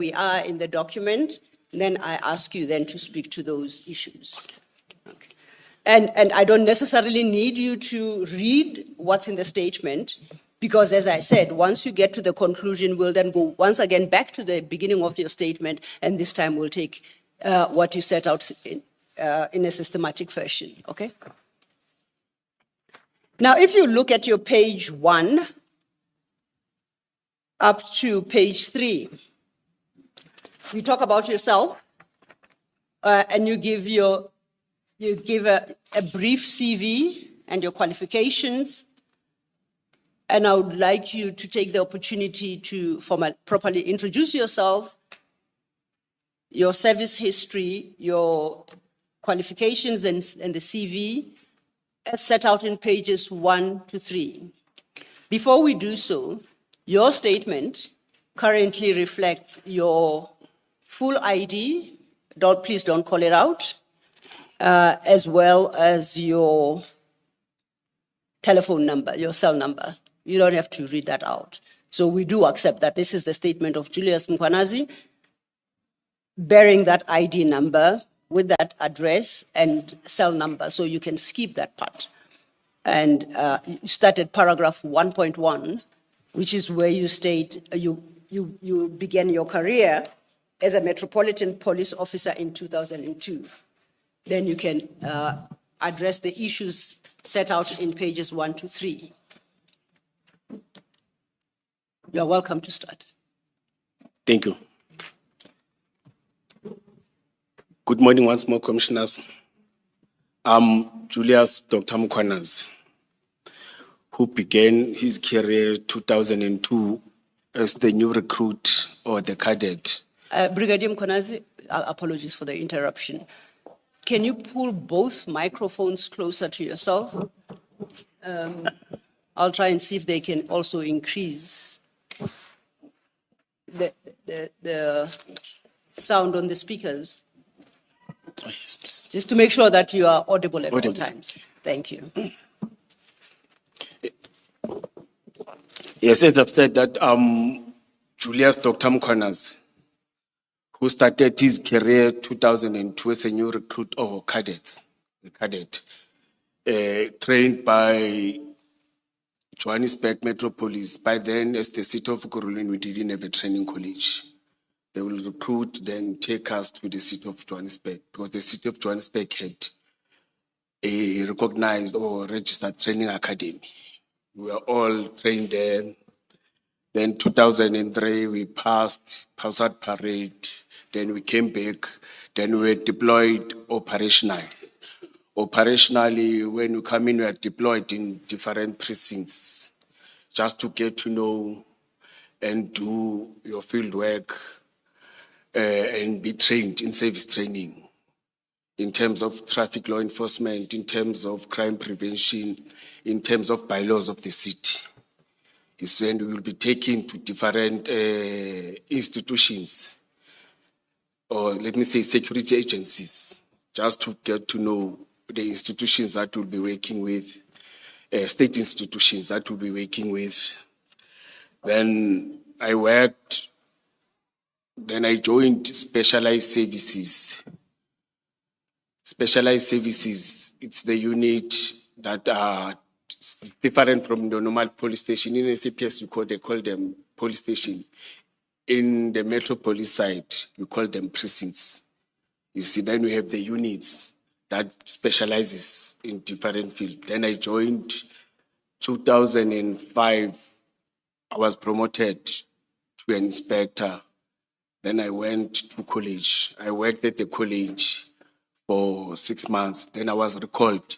we are in the document, then I ask you then to speak to those issues. Okay. And I don't necessarily need you to read what's in the statement, because as I said, once you get to the conclusion, we'll then go once again back to the beginning of your statement, and this time we'll take what you set out in a systematic fashion, okay? Now, if you look at your page 1 up to page 3, you talk about yourself, and you give a brief CV and your qualifications. And I would like you to take the opportunity to properly introduce yourself, your service history, your qualifications, and the CV, as set out in pages 1 to 3. Before we do so, your statement currently reflects your full ID, please don't call it out, as well as your telephone number, your cell number. You don't have to read that out. So we do accept that this is the statement of Julius Mkhwanazi, bearing that ID number with that address and cell number, so you can skip that part. And you start at paragraph 1.1, which is where you state you began your career as a Metropolitan Police Officer in 2002. Then you can address the issues set out in pages 1 to 3. You're welcome to start. Thank you. Good morning once more, Commissioners. I'm Julius Dr. Mkhwanazi, who began his career 2002 as the new recruit or the cadet. Brigadier Mkhwanazi, apologies for the interruption. Can you pull both microphones closer to yourself? I'll try and see if they can also increase the sound on the speakers. Oh, yes, please. Just to make sure that you are audible at all times. Thank you. Yes, as I've said that Julius Dr. Mkhwanazi, who started his career 2002 as a new recruit or cadet, trained by Johannesburg Metropolis. By then, as the city of Kurulin, we didn't have a training college. They will recruit, then take us to the city of Johannesburg, because the city of Johannesburg had a recognized or registered training academy. We were all trained there. Then 2003, we passed out parade. Then we came back. Then we were deployed operationally. Operationally, when you come in, we are deployed in different precincts, just to get to know and do your field work and be trained in service training in terms of traffic law enforcement, in terms of crime prevention, in terms of bylaws of the city. It's when we will be taken to different institutions, or let me say security agencies, just to get to know the institutions that we'll be working with, state institutions that we'll be working with. Then I joined specialized services. Specialized services, it's the unit that are different from the normal police station. In SAPS, they call them police station. In the metropolis side, we call them precincts. You see, then we have the units that specializes in different fields. Then I joined 2005. I was promoted to an inspector. Then I went to college. I worked at the college for 6 months. Then I was recalled.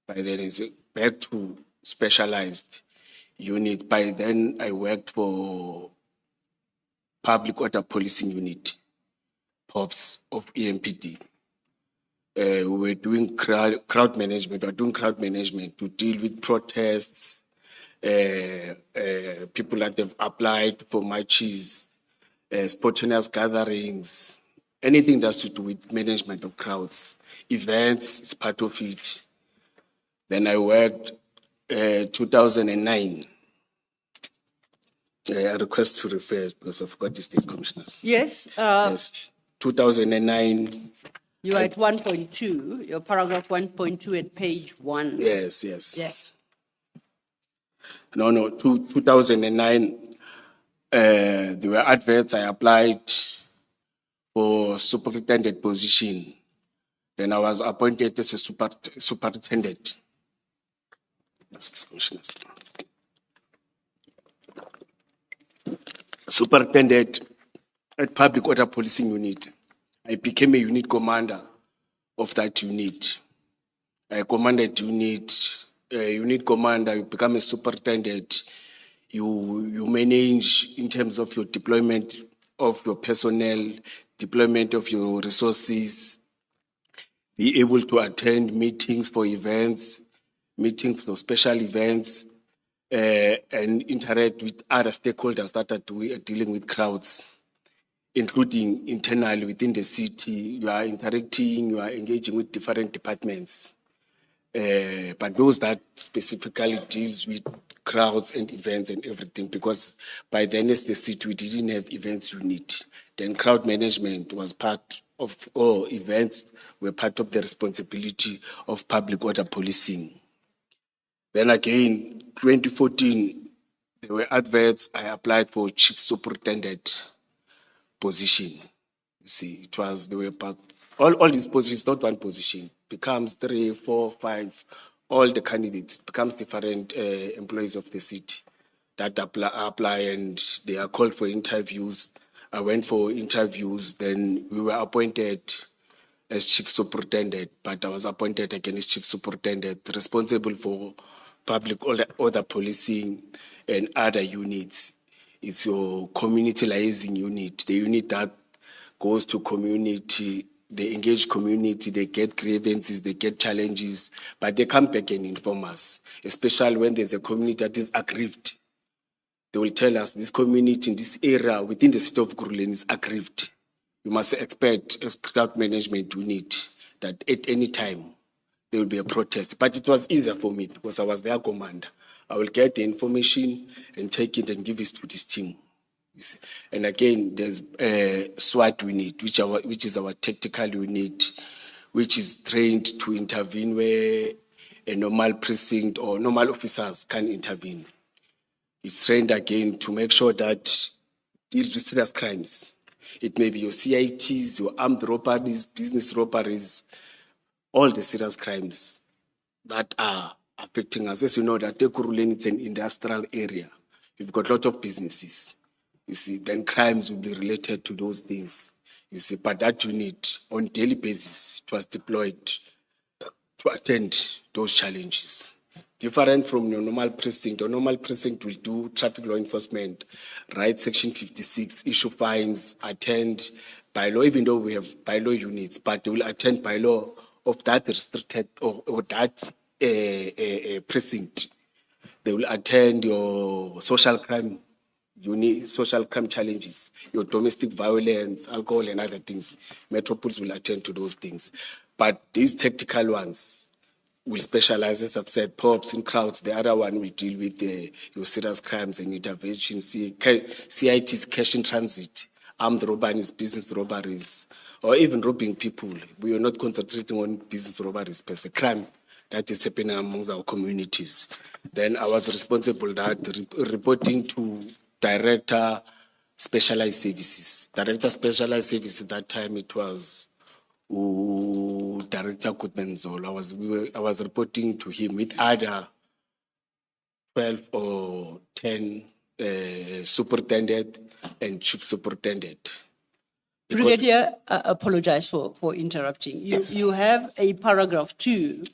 By then, I said, back to specialized unit. By then, I worked for Public Order Policing Unit, POPs of EMPD. We were doing crowd management. We were doing crowd management to deal with protests, people that have applied for marches, spontaneous gatherings, anything that's to do with management of crowds. Events is part of it. Then I worked 2009 I request to refer because I forgot the state commissioners. Yes, Yes, 2009. you are at 1.2, your paragraph 1.2 at page 1. Yes. Yes. No, 2009, there were adverts. I applied for superintendent position. Then I was appointed as a superintendent. That's commissioners. Superintendent at Public Order Policing Unit. I became a unit commander of that unit. I commanded unit commander, you become a superintendent, you manage in terms of your deployment of your personnel, deployment of your resources, be able to attend meetings for events, meetings for special events, and interact with other stakeholders that are dealing with crowds, including internally within the city. You are interacting, you are engaging with different departments. But those that specifically deals with crowds and events and everything, because by then as the city, we didn't have events unit. Then crowd management was part of, or events were part of the responsibility of public order policing. Then again, 2014, there were adverts. I applied for chief superintendent position. You see, it was, they were part, all these positions, not one position, becomes 3, 4, 5, all the candidates, becomes different employees of the city that apply and they are called for interviews. I went for interviews, then we were appointed as chief superintendent, but I was appointed again as chief superintendent, responsible for public order policing and other units. It's your community liaison unit, the unit that goes to community, they engage community, they get grievances, they get challenges, but they come back and inform us, especially when there's a community that is aggrieved. They will tell us this community in this area within the city of Gurulen is aggrieved. You must expect as crowd management unit that at any time there will be a protest. But it was easier for me because I was their commander. I will get the information and take it and give it to this team. And again, there's a SWAT unit, which is our tactical unit, which is trained to intervene where a normal precinct or normal officers can intervene. It's trained again to make sure that deals with serious crimes. It may be your CITs, your armed robberies, business robberies, all the serious crimes that are affecting us. As you know, that Ekurhuleni is an industrial area. We've got a lot of businesses. You see, then crimes will be related to those things. You see, but that unit on a daily basis, it was deployed to attend those challenges. Different from your normal precinct. Your normal precinct will do traffic law enforcement, right? Section 56, issue fines, attend bylaw, even though we have bylaw units, but they will attend bylaw of that restricted or that precinct. They will attend your social crime unit, social crime challenges, your domestic violence, alcohol and other things. Metropolis will attend to those things. But these tactical ones will specialize, as I've said, POPs in crowds. The other one will deal with your serious crimes and interventions, CITs, cash in transit, armed robberies, business robberies, or even robbing people. We are not concentrating on business robberies per se, crime that is happening amongst our communities. Then I was responsible that reporting to Director Specialized Services. Director Specialized Services, at that time it was Director Kutmenzolo. I was reporting to him with other 12 or 10 superintendent and chief superintendent. Brigadier, I apologize for interrupting. You have a paragraph 2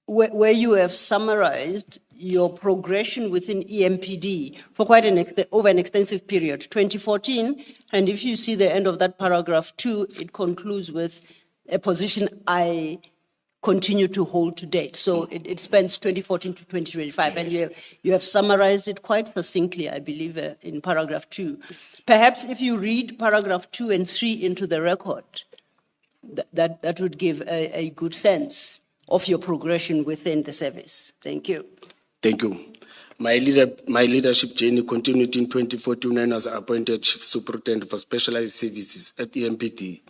where you have summarized your progression within EMPD for quite over an extensive period, 2014. And if you see the end of that paragraph 2, it concludes with a position I continue to hold to date. So it spans 2014 to 2025. And you have summarized it quite succinctly, I believe, in paragraph 2. Perhaps if you read paragraph 2 and 3 into the record, that would give a good sense of your progression within the service. Thank you. Thank you. My leadership journey continued in 2014 when I was appointed Chief Superintendent for Specialized Services at EMPD,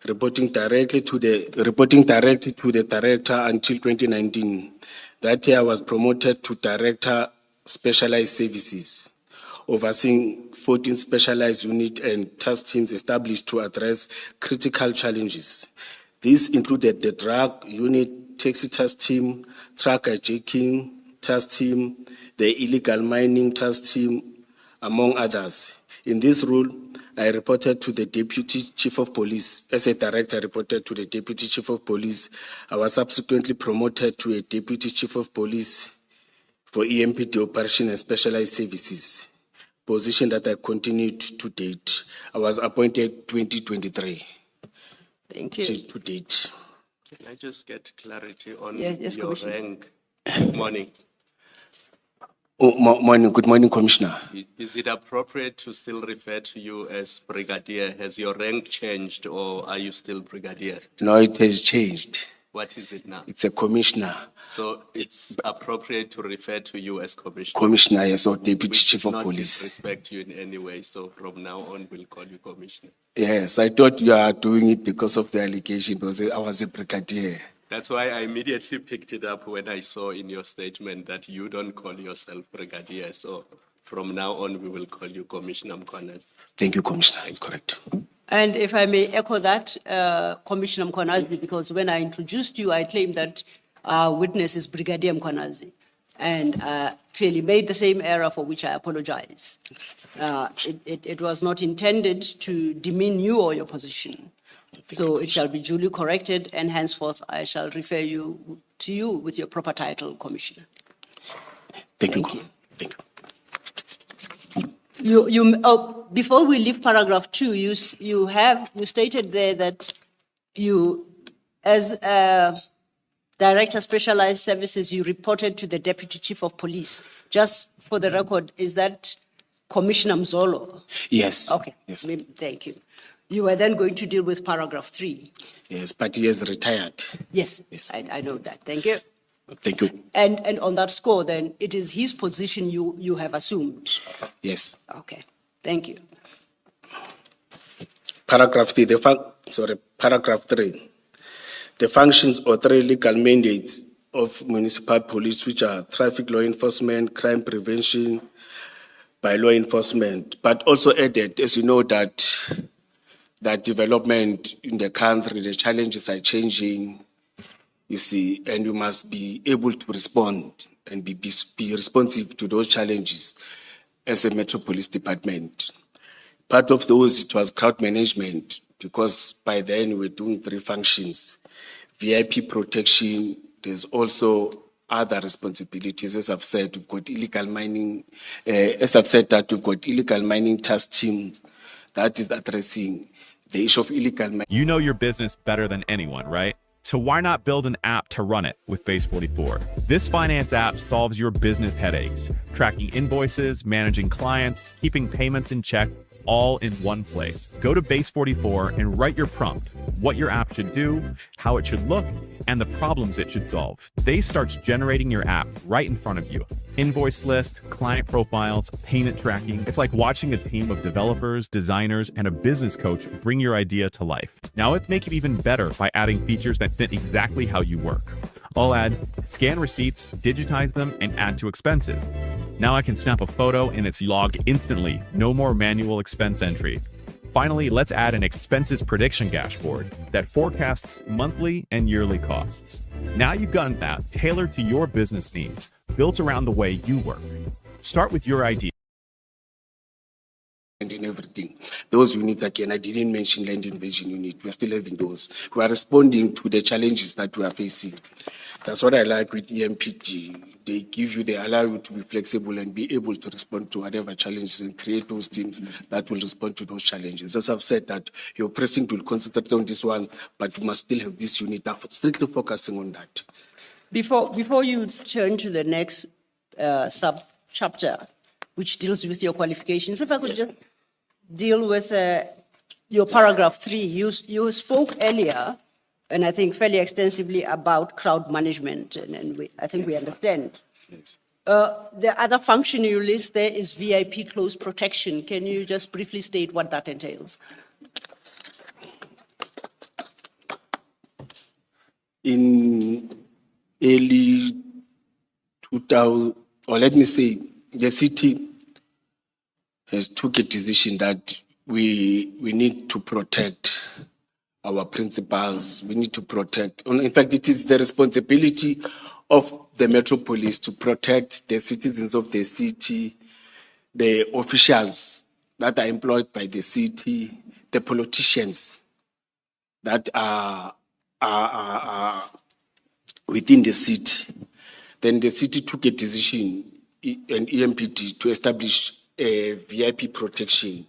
reporting directly to the director until 2019. That year I was promoted to Director Specialized Services, overseeing 14 specialized units and task teams established to address critical challenges. These included the drug unit, taxi task team, truck hijacking task team, the illegal mining task team, among others. In this role, I reported to the Deputy Chief of Police. As a director, I reported to the Deputy Chief of Police. I was subsequently promoted to a Deputy Chief of Police for EMPD Operation and Specialized Services, position that I continued to date. I was appointed 2023. Thank you. To date. Can I just get clarity on Yes, your Commissioner. rank? Good morning. Morning. Good morning, Commissioner. Is it appropriate to still refer to you as brigadier? Has your rank changed or are you still brigadier? No, it has changed. What is it now? It's a commissioner. So it's appropriate to refer to you as commissioner. Commissioner, yes, or Deputy We Chief do of not Police. disrespect you in any way. So from now on, we'll call you commissioner. Yes, I thought you are doing it because of the allegation, because I was a brigadier. That's why I immediately picked it up when I saw in your statement that you don't call yourself brigadier. So from now on, we will call you Commissioner Mkhwanazi. Thank you, Commissioner. It's correct. And if I may echo that, Commissioner Mkhwanazi, because when I introduced you, I claimed that our witness is Brigadier Mkhwanazi, and clearly made the same error, for which I apologize. It was not intended to demean you or your position. So it shall be duly corrected, and henceforth I shall refer you with your proper title, Commissioner. Thank you. Thank you. Before we leave paragraph 2, you stated there that you, as Director Specialized Services, you reported to the Deputy Chief of Police. Just for the record, is that Commissioner Mzolo? Yes. Okay. Yes. Thank you. You were then going to deal with paragraph 3. Yes, but he has retired. Yes. Yes. I know that. Thank you. Thank you. And on that score, then, it is his position you have assumed. Yes. Okay. Thank you. Paragraph 3. Paragraph 3. The functions or 3 legal mandates of municipal police, which are traffic law enforcement, crime prevention, by law enforcement, but also added, as you know, that development in the country, the challenges are changing, you see, and you must be able to respond and be responsive to those challenges as a Metro Police Department. Part of those, it was crowd management, because by then we're doing 3 functions. VIP protection, there's also other responsibilities. As I've said, we've got illegal mining, we've got illegal mining task teams that is addressing the issue of illegal mining. You know your business better than anyone, right? So why not build an app to run it with Base44? This finance app solves your business headaches, tracking invoices, managing clients, keeping payments in check, all in one place. Go to Base44 and write your prompt, what your app should do, how it should look, and the problems it should solve. Base starts generating your app right in front of you. Invoice list, client profiles, payment tracking. It's like watching a team of developers, designers, and a business coach bring your idea to life. Now let's make it even better by adding features that fit exactly how you work. I'll add scan receipts, digitize them, and add to expenses. Now I can snap a photo and it's logged instantly. No more manual expense entry. Finally, let's add an expenses prediction dashboard that forecasts monthly and yearly costs. Now you've got an app tailored to your business needs, built around the way you work. Start with your idea. And in everything. Those units, again, I didn't mention land invasion unit. We are still having those. We are responding to the challenges that we are facing. That's what I like with EMPD. They allow you to be flexible and be able to respond to whatever challenges and create those teams that will respond to those challenges. As I've said, that your precinct will concentrate on this one, but you must still have this unit strictly focusing on that. Before you turn to the next sub-chapter, which deals with your qualifications, if I could just deal with your paragraph 3. You spoke earlier, and I think fairly extensively, about crowd management, and I think we understand. Yes. The other function you list there is VIP close protection. Can you just briefly state what that entails? In early 2000, or let me say, the city has took a decision that we need to protect our principals. We need to protect. In fact, it is the responsibility of the metropolis to protect the citizens of the city, the officials that are employed by the city, the politicians that are within the city. Then the city took a decision, an EMPD, to establish a VIP protection,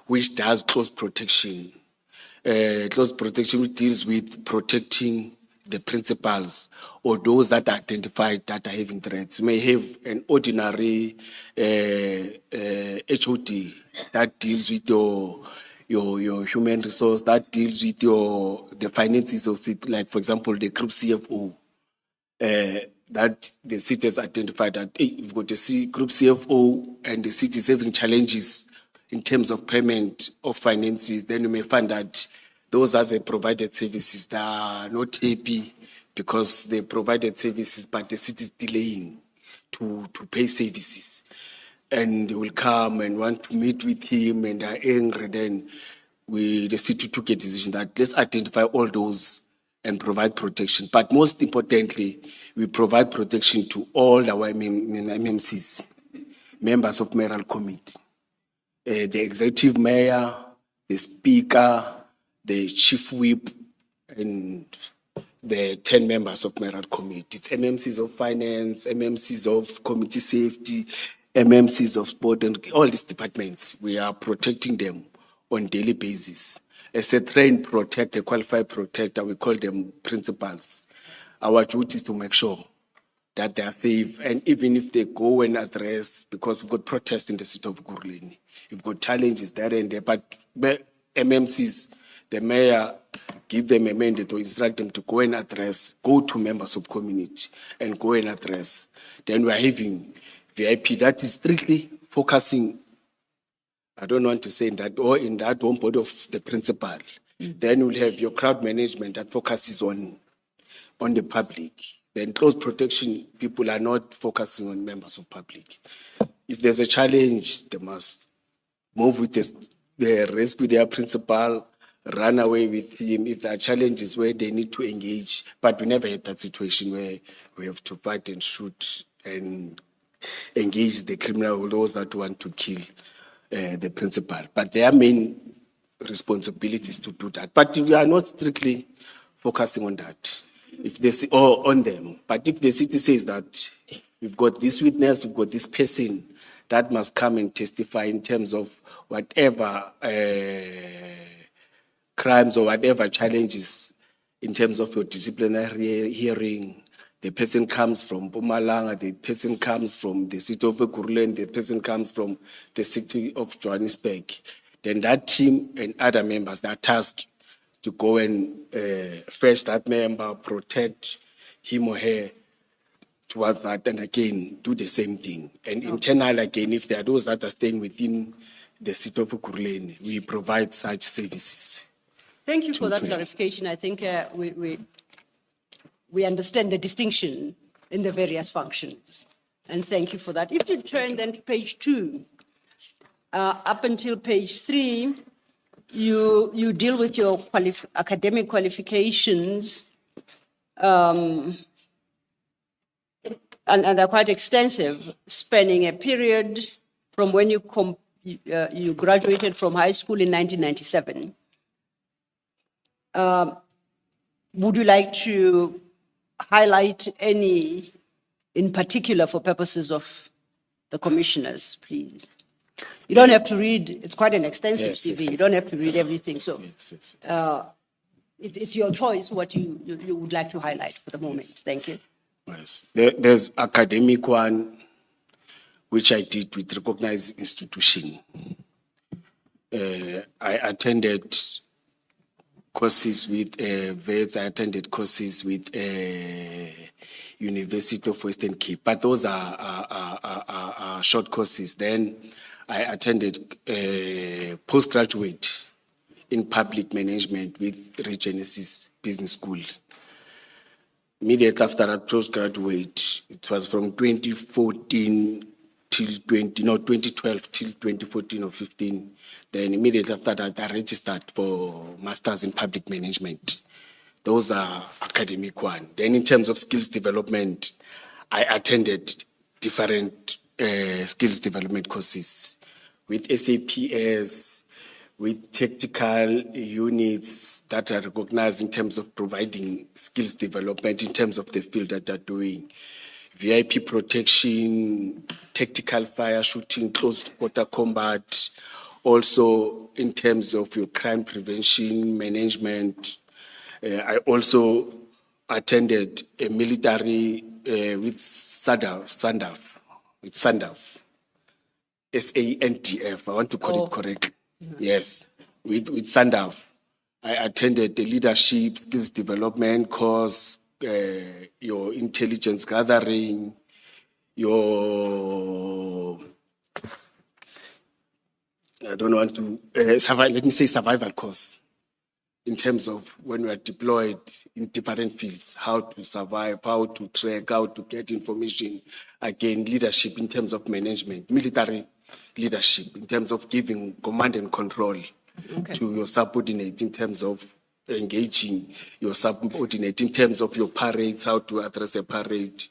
which does close protection. Close protection, which deals with protecting the principals or those that are identified that are having threats. You may have an ordinary HOD that deals with your human resource, that deals with the finances of it, like for example the group CFO. That the city has identified that you've got a group CFO and the city is having challenges in terms of payment of finances, then you may find that those as a provided services that are not happy because they provided services, but the city is delaying to pay services. And they will come and want to meet with him and are angry. Then the city took a decision that let's identify all those and provide protection. But most importantly, we provide protection to all our MMCs, members of mayoral committee. The executive mayor, the speaker, the chief whip, and the 10 members of mayoral committee. It's MMCs of finance, MMCs of community safety, MMCs of sport, and all these departments. We are protecting them on daily basis. As a trained protector, qualified protector, we call them principals. Our duty is to make sure that they are safe, and even if they go and address, because we've got protests in the city of Ekurhuleni, we've got challenges there and there, but MMCs, the mayor, give them a mandate or instruct them to go and address, go to members of community and go and address. Then we are having VIP that is strictly focusing, I don't want to say in that, or in that one board of the principal. Then we'll have your crowd management that focuses on the public. Then close protection, people are not focusing on members of public. If there's a challenge, they must move with the rescue their principal, run away with him. If there are challenges where they need to engage, but we never had that situation where we have to fight and shoot and engage the criminal, those that want to kill the principal. But their main responsibility is to do that. But we are not strictly focusing on that. If they see, or on them. But if the city says that we've got this witness, we've got this person that must come and testify in terms of whatever crimes or whatever challenges in terms of your disciplinary hearing, the person comes from Mpumalanga, the person comes from the city of Ekurhuleni, the person comes from the city of Johannesburg, then that team and other members, they are tasked to go and fetch that member, protect him or her towards that, and again, do the same thing. And internal, again, if there are those that are staying within the city of Ekurhuleni, we provide such services. Thank you for that clarification. I think we understand the distinction in the various functions. And thank you for that. If you turn then to page 2, up until page 3, you deal with your academic qualifications, and they're quite extensive, spanning a period from when you graduated from high school in 1997. Would you like to highlight any in particular for purposes of the commissioners, please? You don't have to read, it's quite an extensive CV. You don't have to read everything. So it's your choice what you would like to highlight for the moment. Thank you. Yes. There's academic one, which I did with recognized institution. I attended courses with VETS. I attended courses with University of Western Cape, but those are short courses. Then I attended postgraduate in public management with Regenesis Business School. Immediately after that postgraduate, it was from 2014 till 2012 till 2014 or 15. Then immediately after that, I registered for Masters in Public Management. Those are academic one. Then in terms of skills development, I attended different skills development courses with SAPS, with tactical units that are recognized in terms of providing skills development in terms of the field that they're doing. VIP protection, tactical fire shooting, close quarter combat, also in terms of your crime prevention, management. I also attended a military with SANDF, SANDF, I want to call it correctly. Yes, with SANDF. I attended the leadership skills development course, your intelligence gathering, your, I don't want to, let me say survival course, in terms of when we are deployed in different fields, how to survive, how to track, how to get information. Again, leadership in terms of management, military leadership, in terms of giving command and control to your subordinate, in terms of engaging your subordinate, in terms of your parades, how to address a parade.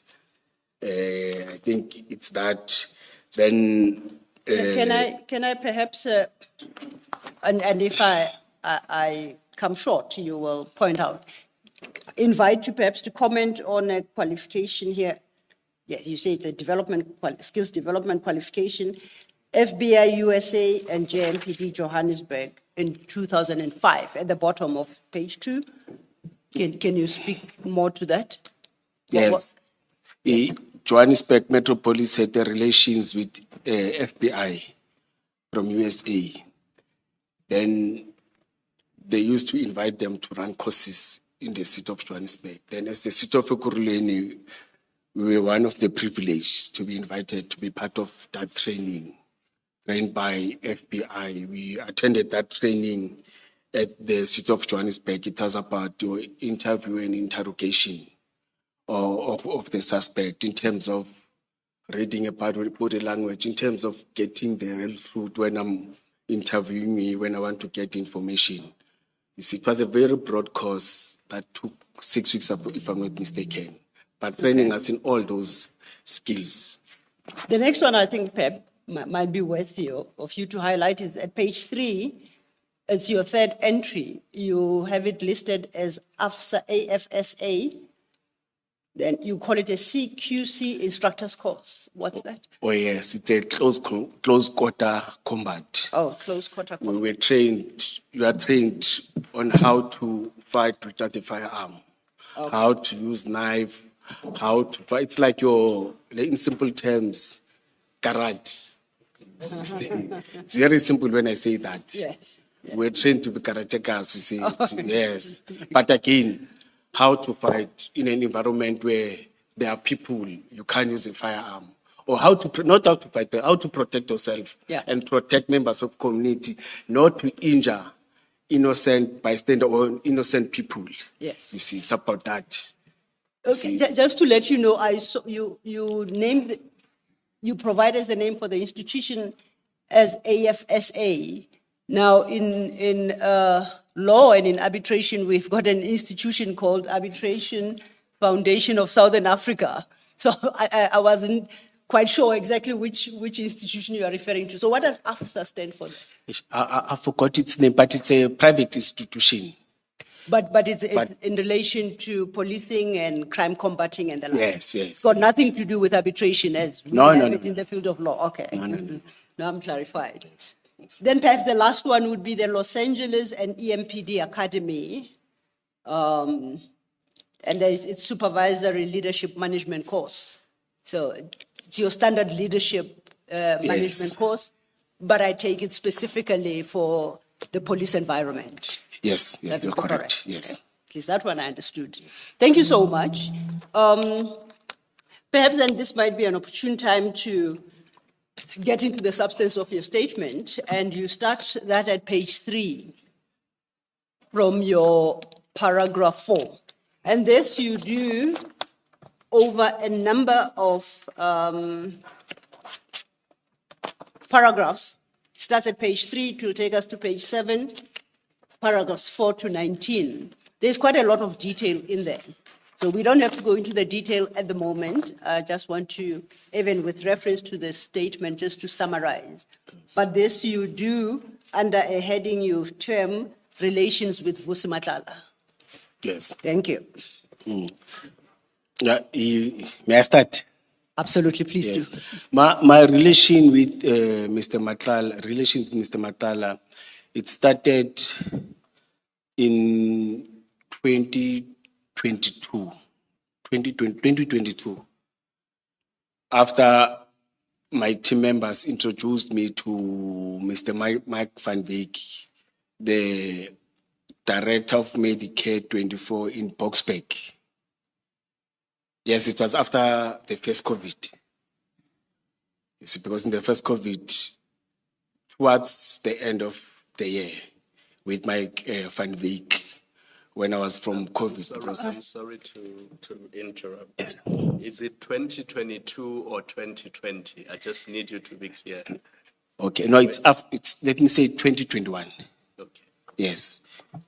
I think it's that. Then can I perhaps, and if I come short, you will point out, invite you perhaps to comment on a qualification here. Yeah, you say it's a skills development qualification, FBI USA and JMPD Johannesburg in 2005 at the bottom of page 2. Can you speak more to that? Yes. Johannesburg Metropolis had the relations with FBI from USA. Then they used to invite them to run courses in the city of Johannesburg. Then as the city of Ekurhuleni, we were one of the privileged to be invited to be part of that training, trained by FBI. We attended that training at the city of Johannesburg. It was about your interview and interrogation of the suspect in terms of reading about body language, in terms of getting the real truth when I'm interviewing me, when I want to get information. You see, it was a very broad course that took 6 weeks, if I'm not mistaken, but training us in all those skills. The next one I think, Pep, might be worthy of you to highlight is at page 3. It's your third entry. You have it listed as AFSA. Then you call it a CQC instructor's course. What's that? Oh, yes, it's a close quarter combat. Oh, close quarter combat. You are trained on how to fight without a firearm, how to use knife, how to fight. It's like in simple terms, karate. It's very simple when I say that. Yes. We're trained to be karatekas, you see. Yes. But again, how to fight in an environment where there are people, you can't use a firearm. Or how to protect yourself and protect members of community, not to injure innocent bystander or innocent people. Yes. You see, it's about that. Okay, just to let you know, I saw you named, you provided the name for the institution as AFSA. Now, in law and in arbitration, we've got an institution called Arbitration Foundation of Southern Africa. So I wasn't quite sure exactly which institution you are referring to. So what does AFSA stand for? I forgot its name, but it's a private institution. But it's in relation to policing and crime combating and the like. Yes. It's got nothing to do with arbitration as we have it in the field of law. Okay. No. Now I'm clarified. Yes. Then perhaps the last one would be the Los Angeles and EMPD Academy. And it's supervisory leadership management course. So it's your standard leadership management course, but I take it specifically for the police environment. Yes, That you're would be correct. Yes. Okay. At least that one I understood. Thank you so much. Perhaps then this might be an opportune time to get into the substance of your statement, and you start that at page 3 from your paragraph 4. And this you do over a number of paragraphs. It starts at page 3 to take us to page 7, paragraphs 4 to 19. There's quite a lot of detail in there. So we don't have to go into the detail at the moment. I just want to, even with reference to the statement, just to summarize. But this you do under a heading you term relations with Vusi Madlanga. Yes. Thank you. Yeah, may I start? Absolutely, please Yes. do. My relation with Mr. Madlanga, it started in 2022. After my team members introduced me to Mr. Mike Van Wyk, the director of Medicare 24 in Boksburg. Yes, it was after the first COVID. You see, because in the first COVID, towards the end of the year, with Mike Van Wyk, when I was from COVID. I'm sorry to interrupt. Yes. Is it 2022 or 2020? I just need you to be clear. Okay, no, it's let me say 2021. Okay. Yes.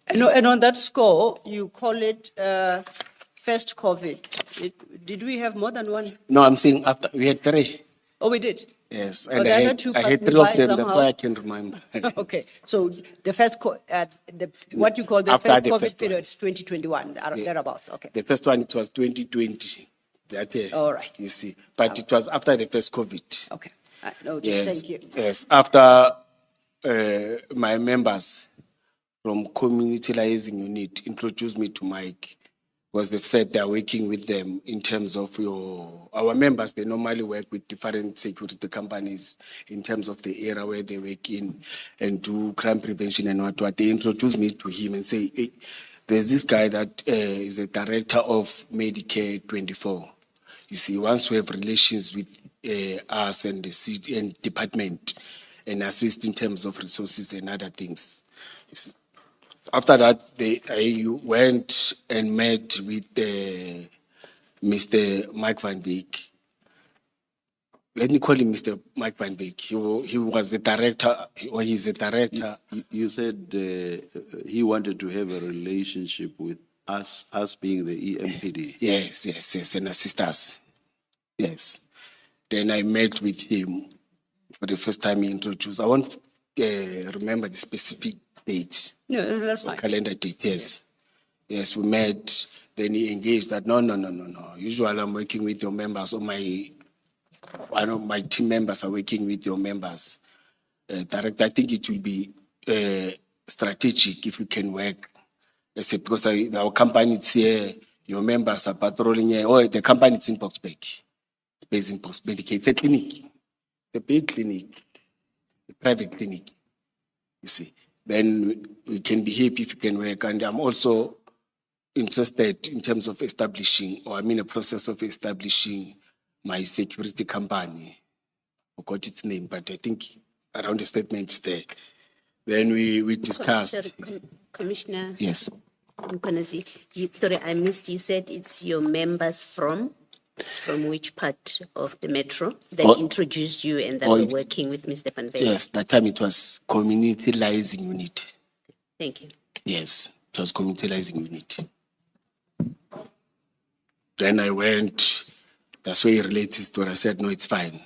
And on that score, you call it first COVID. Did we have more than one? No, I'm saying after we had 3. Oh, we did. Yes, Oh, and the I other had, two I had passed me 3 of by them. That's somehow. why I can remember. Okay, so the first, what you call the After first the COVID first one. period is 2021, thereabouts, okay. The first one, it was 2020. That year. All right. You see, but it was after the first COVID. Okay, no, Yes. thank you. Yes. After my members from community liaison unit introduced me to Mike, because they've said they're working with them in terms of our members. They normally work with different security companies in terms of the area where they work in and do crime prevention and what. They introduced me to him and say, hey, there's this guy that is a director of Medicare 24. You see, once we have relations with us and the city and department and assist in terms of resources and other things. You see. After that, I went and met with Mr. Mike Van Wyk. Let me call him Mr. Mike Van Wyk. He was the director, or he's a director. You said he wanted to have a relationship with us being the EMPD. Yes, and assist us. Yes. Then I met with him for the first time he introduced. I won't remember the specific date. No, that's fine. Calendar date, yes. Yes, we met. Then he engaged that, no. Usually I'm working with your members, or my team members are working with your members. Director, I think it will be strategic if we can work. Because our company is here, your members are patrolling here. Oh, the company is in Boksburg. It's based in Boksburg. It's a clinic. It's a big clinic, a private clinic. You see. Then we can be happy if we can work. And I'm also interested in terms of establishing, or I'm in a process of establishing my security company. I forgot its name, but I think around the statement is there. Then we discussed. Sorry, Commissioner Yes. Mkhwanazi, sorry, I missed. You said it's your members from which part of the metro that introduced you and that were working with Mr. Van Wyk? Yes, that time it was community liaison unit. Thank you. Yes, it was community liaison unit. Then I went, that's where he related his story. I said, no, it's fine.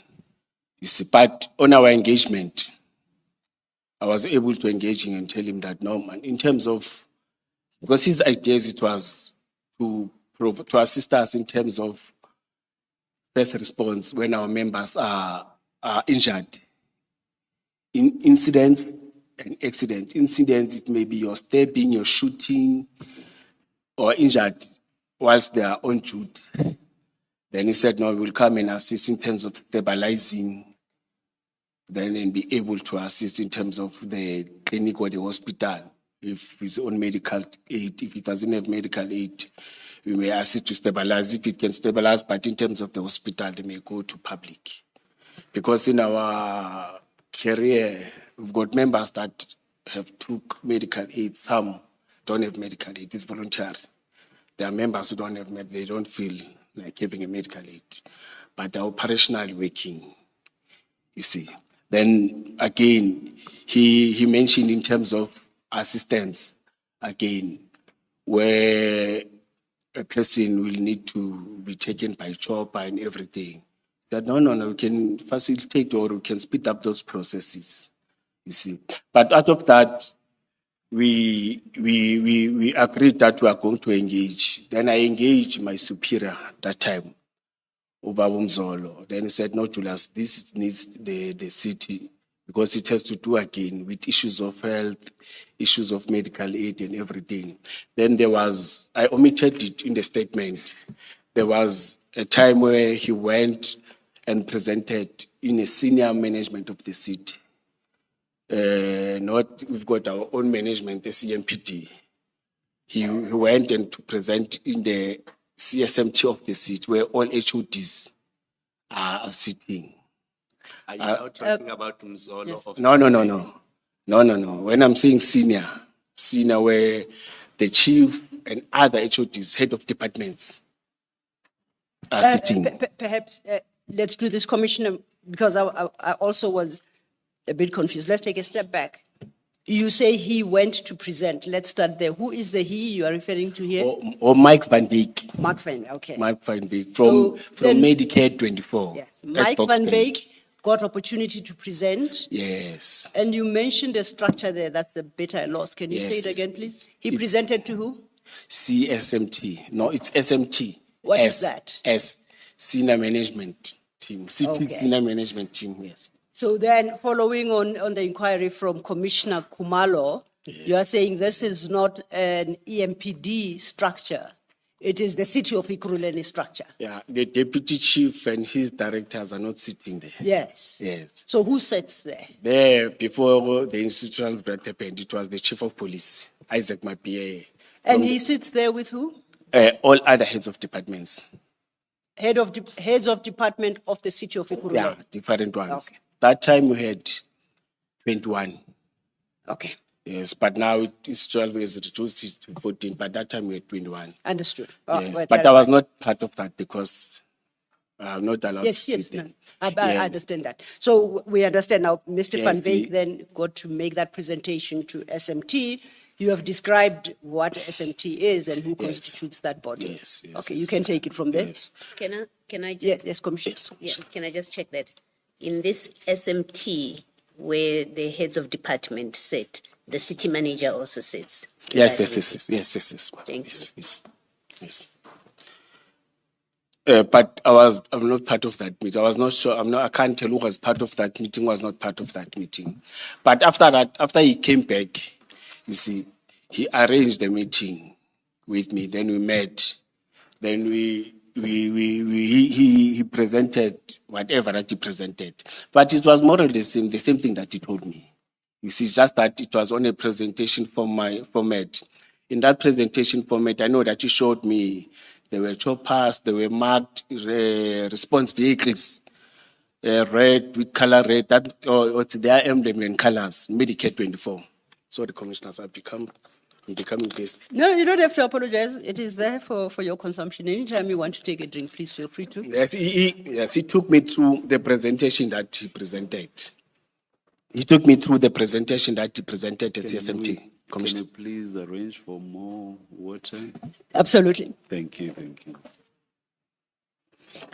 You see, but on our engagement, I was able to engage him and tell him that, no, man, in terms of, because his ideas, it was to assist us in terms of first response when our members are injured. In incidents and accident. Incidents, it may be your stabbing, your shooting, or injured whilst they are on duty. Then he said, no, we will come and assist in terms of stabilizing then and be able to assist in terms of the clinic or the hospital. If it's on medical aid, if it doesn't have medical aid, we may assist to stabilize if it can stabilize, but in terms of the hospital, they may go to public. Because in our career, we've got members that have took medical aid, some don't have medical aid, it's voluntary. There are members who don't have, they don't feel like having a medical aid, but they're operationally working, you see. Then again, he mentioned in terms of assistance, again, where a person will need to be taken by chopper and everything. He said, no, we can facilitate or we can speed up those processes, you see. But out of that, we agreed that we are going to engage. Then I engaged my superior at that time, Ubaba Mzolo. Then he said, no, Julius, this needs the city because it has to do again with issues of health, issues of medical aid and everything. Then I omitted it in the statement. There was a time where he went and presented in a senior management of the city. We've got our own management, the CMPD. He went and to present in the CSMT of the city where all HODs are sitting. Are you now talking about Mzolo? Yes. No. When I'm saying senior where the chief and other HODs, head of departments, are sitting. Perhaps let's do this, Commissioner, because I also was a bit confused. Let's take a step back. You say he went to present. Let's start there. Who is the he you are referring to here? Or Mike van Beek. Mark van, okay. Mike van Beek So from then- Medicare 24. Yes. at Mike van Boksburg. Beek got opportunity to present. Yes. And you mentioned a structure there. That's the bit I lost. Can you say Yes, it again, yes. please? He presented to who? CSMT. No, it's SMT. What is that? S. Senior Management Team. City Okay. Senior Management Team, yes. So then, following on the inquiry from Commissioner Kumalo, you are saying this is not an EMPD structure. It is the city of Ikuruleni structure. Yeah, the deputy chief and his directors are not sitting there. Yes. Yes. So who sits there? There, before the institutional break happened, it was the chief of police, Isaac Mapie. And he sits there with who? All other heads of departments. Heads of department of the city of Ikuruleni. Yeah, different ones. Okay. That time we had 21. Okay. Yes, but now it is 12 years reduced to 14, but that time we had 21. Understood. Yes, Right, but right, I was right. not part of that because I'm not allowed Yes, to yes, sit no, there. I Yes. understand that. So we understand now, Mr. Yes, Van Beek the- then got to make that presentation to SMT. You have described what SMT is and who constitutes that body. Yes, yes, Okay, yes, you can yes. take it from there. Yes. Can I just? Yes, Commissioner. Yes. Yeah, can I just check that? In this SMT, where the heads of department sit, the city manager also sits. Yes. Thank Yes. But I'm not part of that meeting. I was not sure. I can't tell who was part of that meeting, was not part of that meeting. But after he came back, you see, he arranged the meeting with me. Then we met. Then he presented whatever that he presented. But it was more or less the same thing that he told me. You see, just that it was on a presentation format. In that presentation format, I know that he showed me there were choppers, there were marked response vehicles, red with color red. That or their emblem in colors. Medicare 24. So the commissioners I'm becoming based. No, you don't have to apologize. It is there for your consumption. Anytime you want to take a drink, please feel free to. Yes, he took me through the presentation that he presented. He took me through the presentation that he presented at CSMT. Can Commissioner. you please arrange for more water? Absolutely. Thank you.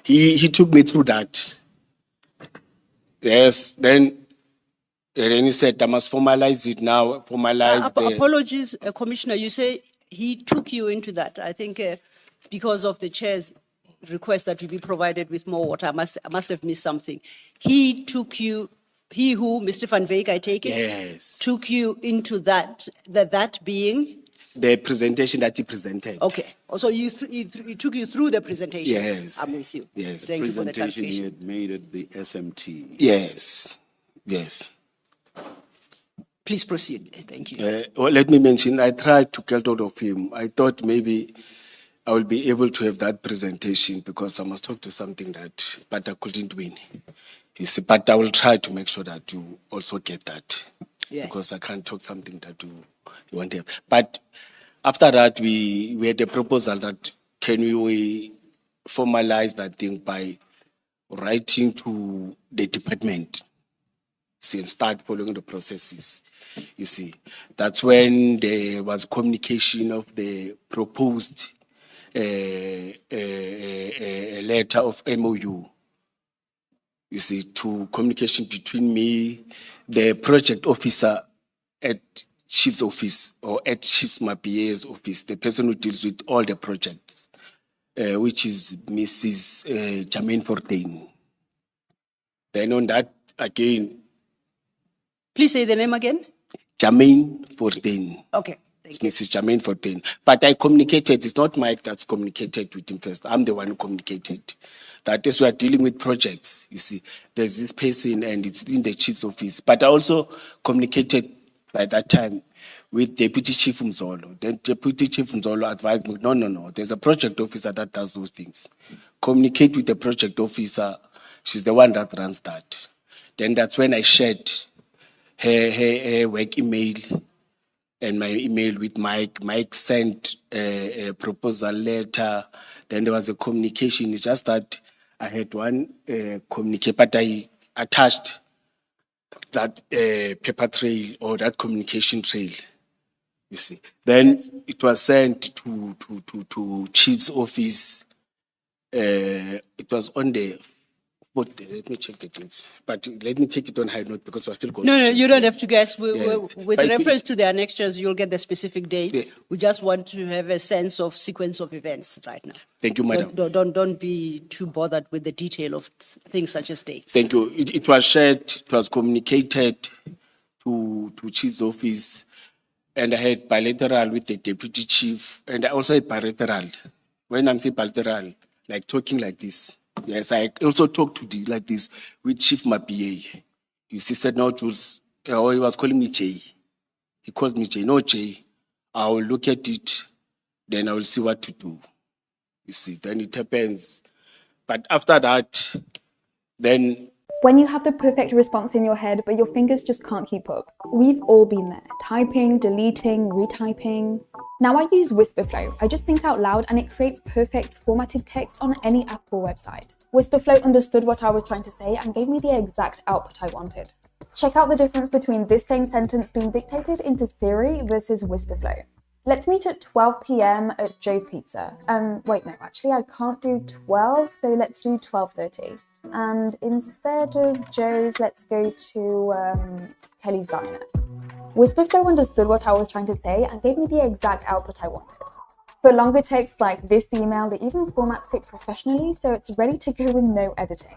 He took me through that. Yes, then he said, I must formalize it now, Apologies, Commissioner. You say he took you into that. I think because of the chair's request that we be provided with more water, I must have missed something. He took you, he who, Mr. Van Veek, I take it, Yes. took you into that being? the presentation that he presented. Okay. Also, he took you through the presentation. Yes. I'm with you. Yes. Thank you for the Presentation he clarification. had made at the SMT. Yes. Yes. Please proceed. Thank you. Well, let me mention, I tried to get hold of him. I thought maybe I will be able to have that presentation because I must talk to something but I couldn't win. You see, but I will try to make sure that you also get that. Yes. Because I can't talk something that you want to have. But after that, we had a proposal that can we formalize that thing by writing to the department, see, and start following the processes. You see, that's when there was communication of the proposed letter of MOU. You see, to communication between me, the project officer at Chief's office or at Chief's Mapia's office, the person who deals with all the projects, which is Mrs. Jermaine Fortain. Then on that, again, Please say the name again. Jermaine Fortain. Okay. It's Thank you. Mrs. Jermaine Fortain. But I communicated, it's not Mike that's communicated with him first. I'm the one who communicated. That is, we are dealing with projects. You see, there's this person and it's in the chief's office. But I also communicated by that time with Deputy Chief Mzolo. Then Deputy Chief Mzolo advised me, no, there's a project officer that does those things. Communicate with the project officer. She's the one that runs that. Then that's when I shared her work email and my email with Mike. Mike sent a proposal letter. Then there was a communication. It's just that I had one communique, but I attached that paper trail or that communication trail. You see. Then it was sent to Chief's office. It was on the. Let me check the dates. But let me take it on high note because we're still going. No, to check. you don't Yes. have to guess. Yes. With But reference to the annexures, you'll get the specific date. Yeah. We just want to have a sense of sequence of events right now. Thank you, madam. So don't be too bothered with the detail of things such as dates. Thank you. It was shared, it was communicated to Chief's office, and I had bilateral with the deputy chief, and I also had bilateral. When I'm saying bilateral, like talking like this. Yes, I also talked like this with Chief Mapia. You see, said no, Jules, or he was calling me Jay. He called me Jay. No, Jay, I will look at it, then I will see what to do. You see, then it happens. But after that, then When you have the perfect response in your head, but your fingers just can't keep up. We've all been there. Typing, deleting, retyping. Now I use Whisperflow. I just think out loud and it creates perfect formatted text on any app or website. Whisperflow understood what I was trying to say and gave me the exact output I wanted. Check out the difference between this same sentence being dictated into Siri versus Whisperflow. Let's meet at 12 p.m. at Joe's Pizza. Wait, no, actually I can't do 12, so let's do 12:30. And instead of Joe's, let's go to Kelly's Diner. Whisperflow understood what I was trying to say and gave me the exact output I wanted. For longer texts like this email, they even formats it professionally so it's ready to go with no editing.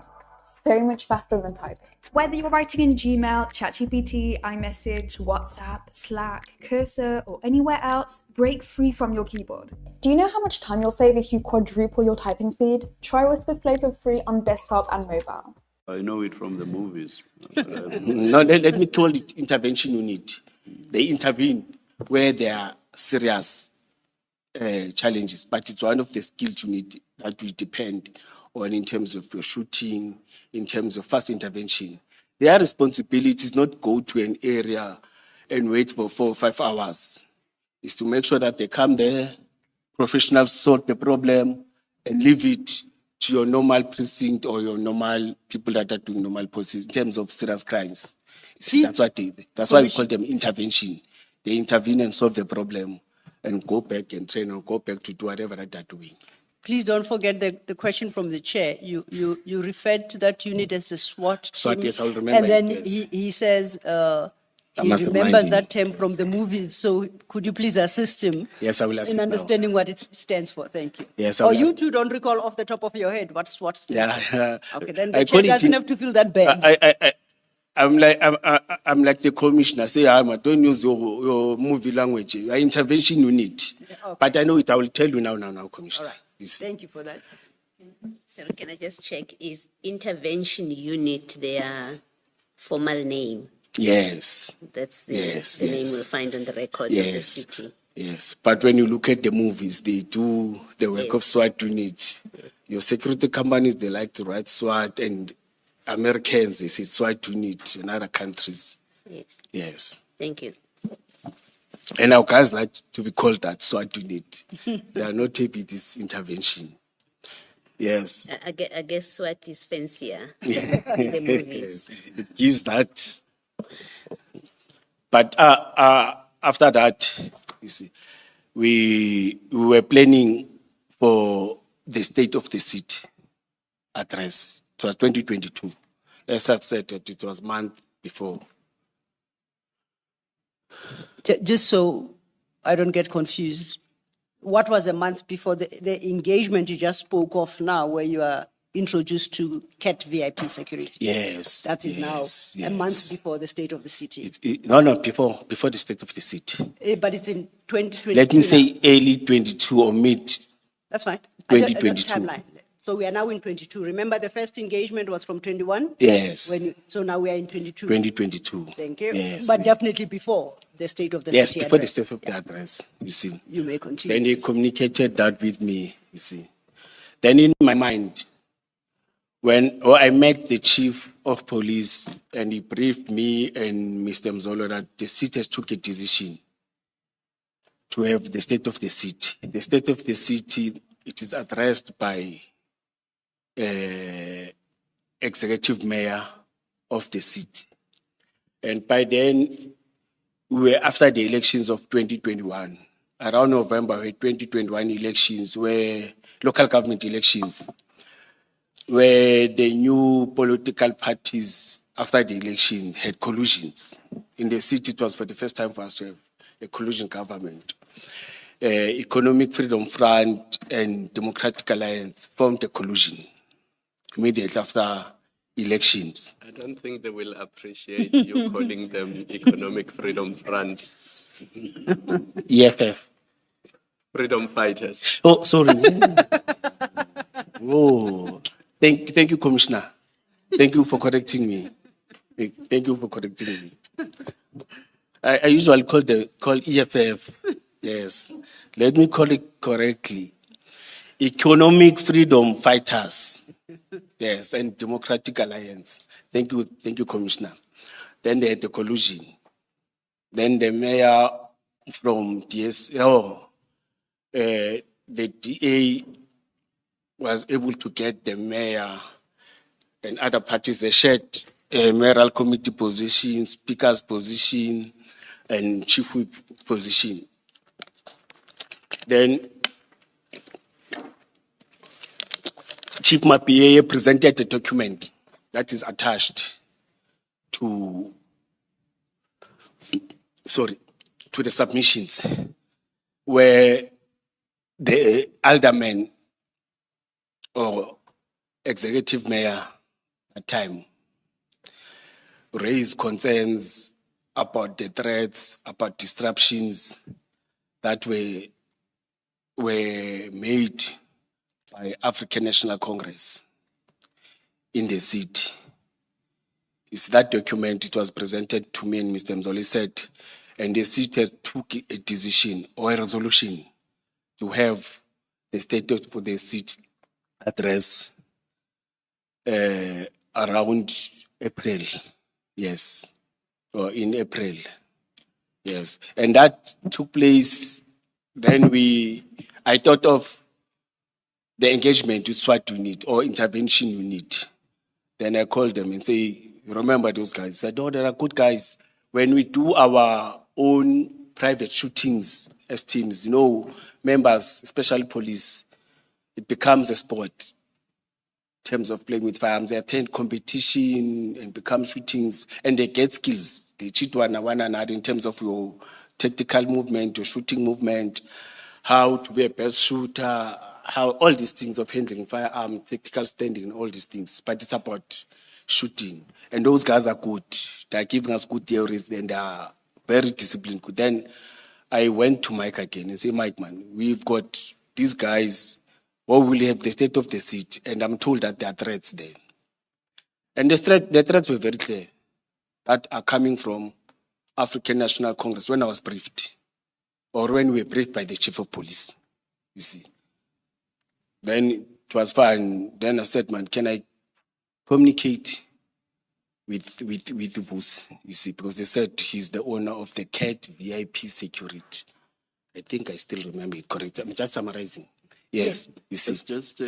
So much faster than typing. Whether you're writing in Gmail, ChatGPT, iMessage, WhatsApp, Slack, Cursor, or anywhere else, break free from your keyboard. Do you know how much time you'll save if you quadruple your typing speed? Try Whisperflow for free on desktop and mobile. I know it from the movies. no, let me call it intervention unit. They intervene where there are serious challenges, but it's one of the skills you need that will depend on in terms of your shooting, in terms of fast intervention. Their responsibility is not go to an area and wait for 4 or 5 hours. It's to make sure that they come there, professionals sort the problem, and leave it to your normal precinct or your normal people that are doing normal processes in terms of serious crimes. See, that's why we call them intervention. They intervene and solve the problem and go back and train or go back to do whatever that they're doing. Please don't forget the question from the chair. You referred to that unit as the SWAT team. SWAT, yes, I'll remember And then it, yes. he says he must remind remembers him. that term from the movies. So could you please assist him? Yes, I will assist in now. understanding what it stands for. Thank you. Yes, I Or will you ask- two don't recall off the top of your head what SWAT stands for? Yeah. Okay, then I the chair call it doesn't in- have to feel that bad. I'm like the commissioner. Say, don't use your movie language. Your intervention unit. Okay. But I know it. I will tell you now, commissioner. All right. You see. Thank you for that. So can I just check, is intervention unit their formal name. Yes. That's the, Yes, the name yes. we'll find on the records of the Yes. city. Yes. But when you look at the movies, they do the work of SWAT unit. Your security companies, they like to write SWAT, and Americans, they say SWAT unit in other countries. Yes. Yes. Thank you. And our guys like to be called that SWAT unit. They are not happy with this intervention. Yes. I guess SWAT is fancier Yeah. in the movies. It gives that. But after that, you see, we were planning for the state of the city address. It was 2022. As I've said, it was month before. Just so I don't get confused, what was a month before the engagement you just spoke of now, where you are introduced to CAT VIP security? Yes. That is yes, now a month before the state of the city. No, before the state of the city. But it's in 2022. Let me now. say early 22 or mid. That's fine. 2022. Timeline. So we are now in 22. Remember, the first engagement was from 21? Yes. So now we are in 22. 2022. Thank you. Yes. But definitely before the state of the Yes, city before the address. state of the address, you see. You may continue. Then he communicated that with me, you see. Then in my mind, when I met the chief of police and he briefed me and Mr. Mzolo that the city has took a decision to have the state of the city. The state of the city, it is addressed by executive mayor of the city. And by then, we were after the elections of 2021. Around November, we had 2021 elections, where local government elections, where the new political parties after the election had collusions. In the city, it was for the first time for us to have a collusion government. Economic Freedom Front and Democratic Alliance formed a collusion immediately after elections. I don't think they will appreciate you calling them Economic Freedom Front, EFF. freedom fighters. Oh, sorry. Oh, thank you, Commissioner. Thank you for correcting me. Thank you for correcting me. I usually call EFF. Yes. Let me call it correctly. Economic Freedom Fighters. Yes, and Democratic Alliance. Thank you, Commissioner. Then they had the collusion. Then the mayor from DSL, the DA was able to get the mayor and other parties. They shared mayoral committee position, speaker's position, and chief whip position. Then Chief Mapieye presented a document that is attached to the submissions, where the alderman or executive mayor at the time raised concerns about the threats, about disruptions that were made by African National Congress in the city. It's that document, it was presented to me and Mr. Mzoli said, and the city has took a decision or a resolution to have the state of the city address around April, yes, or in April, yes. And that took place, then I thought of the engagement with SWAT unit or intervention unit. Then I called them and say, remember those guys? I said, oh, they are good guys. When we do our own private shootings as teams, members, especially police, it becomes a sport in terms of playing with firearms. They attend competition and become shootings, and they get skills. They cheat one another in terms of your tactical movement, your shooting movement, how to be a best shooter, how all these things of handling firearm, tactical standing, all these things. But it's about shooting. And those guys are good. They're giving us good theories and they are very disciplined. Then I went to Mike again and said, Mike, man, we've got these guys, what will have the state of the city? And I'm told that there are threats there. And the threats were very clear. that are coming from African National Congress when I was briefed, or when we were briefed by the chief of police, you see. Then it was fine. Then I said, man, can I communicate with the boss, you see, because they said he's the owner of the CAT VIP security. I think I still remember it correct. I'm just summarizing. Yes, you see. Just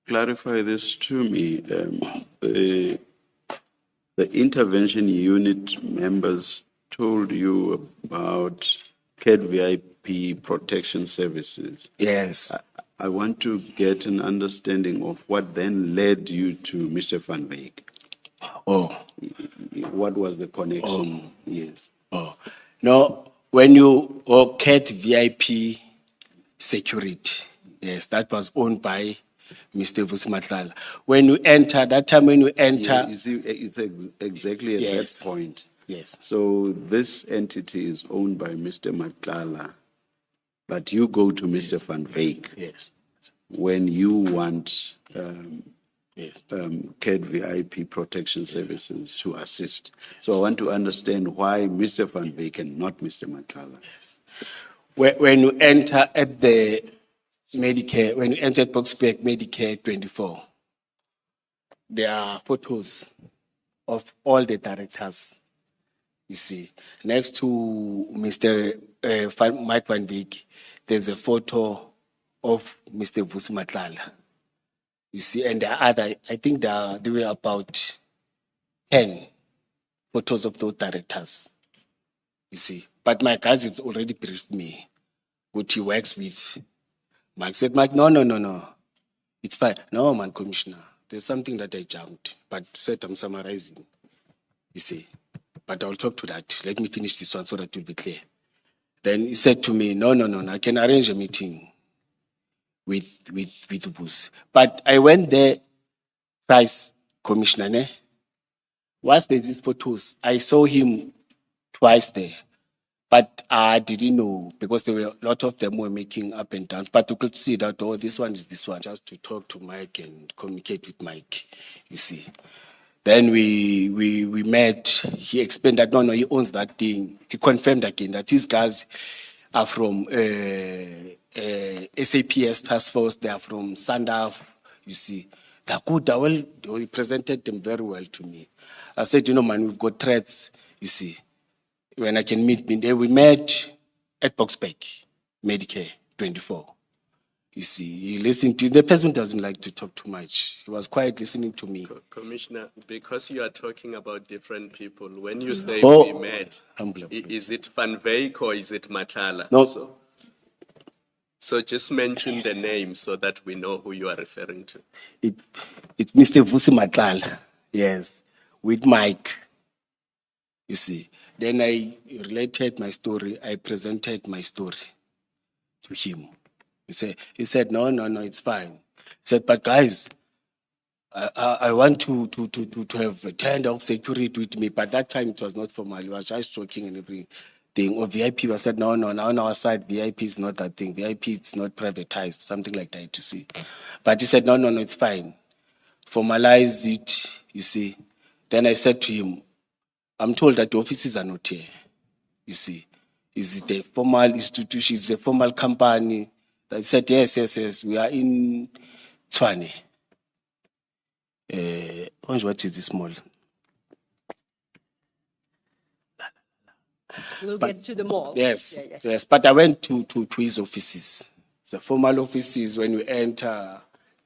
clarify this to me. The intervention unit members told you about CAT VIP protection services. Yes. I want to get an understanding of what then led you to Mr. Van Wyk. Oh. What was the connection? Oh. Yes. Oh. No, when you, CAT VIP security, yes, that was owned by Mr. Vusi. When you enter, that time when you enter. Yeah, you see, it's exactly at Yes. that point. Yes. So this entity is owned by Mr. Madlanga, but you go to Mr. Van Wyk Yes. when you want Yes. CAT VIP protection services to assist. So I want to understand why Mr. Van Wyk and not Mr. Madlanga. Yes. When you enter at the Medicare, when you enter at Boxback Medicare 24, there are photos of all the directors. You see, next to Mr. Mike Van Wyk, there's a photo of Mr. Vusi. You see, and there are other, I think there were about 10 photos of those directors. You see, but my guys have already briefed me what he works with. Mike said, Mike, no. It's fine. No, man, Commissioner, there's something that I jumped, but said I'm summarizing. You see, but I'll talk to that. Let me finish this one so that it will be clear. Then he said to me, no, I can arrange a meeting with the boss. But I went there twice, Commissioner. Ne? Once there's these photos, I saw him twice there. But I didn't know because there were a lot of them were making up and down. But you could see that, oh, this one is this one, just to talk to Mike and communicate with Mike, you see. Then we met. He explained that, no, he owns that thing. He confirmed again that these guys are from SAPS Task Force. They are from Sandaf, you see. They're good. He presented them very well to me. I said, man, we've got threats, you see. When I can meet, we met at Boxback, Medicare 24. You see, he listened to, the person doesn't like to talk too much. He was quiet listening to me. Commissioner, because you are talking about different people, when you say Oh, we met, humble. is it Van Wyk or is it Matala? No. So just mention the name so that we know who you are referring to. It's Mr. Vusi, yes, with Mike, you see. Then I related my story. I presented my story to him. He said, no, it's fine. He said, but guys, I want to have a tender of security with me. But that time it was not formal. It was just joking and everything. Or VIP, I said, no, on our side, VIP is not that thing. VIP, it's not privatized, something like that, you see. But he said, no, it's fine. Formalize it, you see. Then I said to him, I'm told that the offices are not here, you see. Is it a formal institution? Is it a formal company? I said, yes, we are in Tshwane. What is this mall? We'll get to the mall. Yes, Yeah, yes. But I went to his offices. The formal offices, when you enter,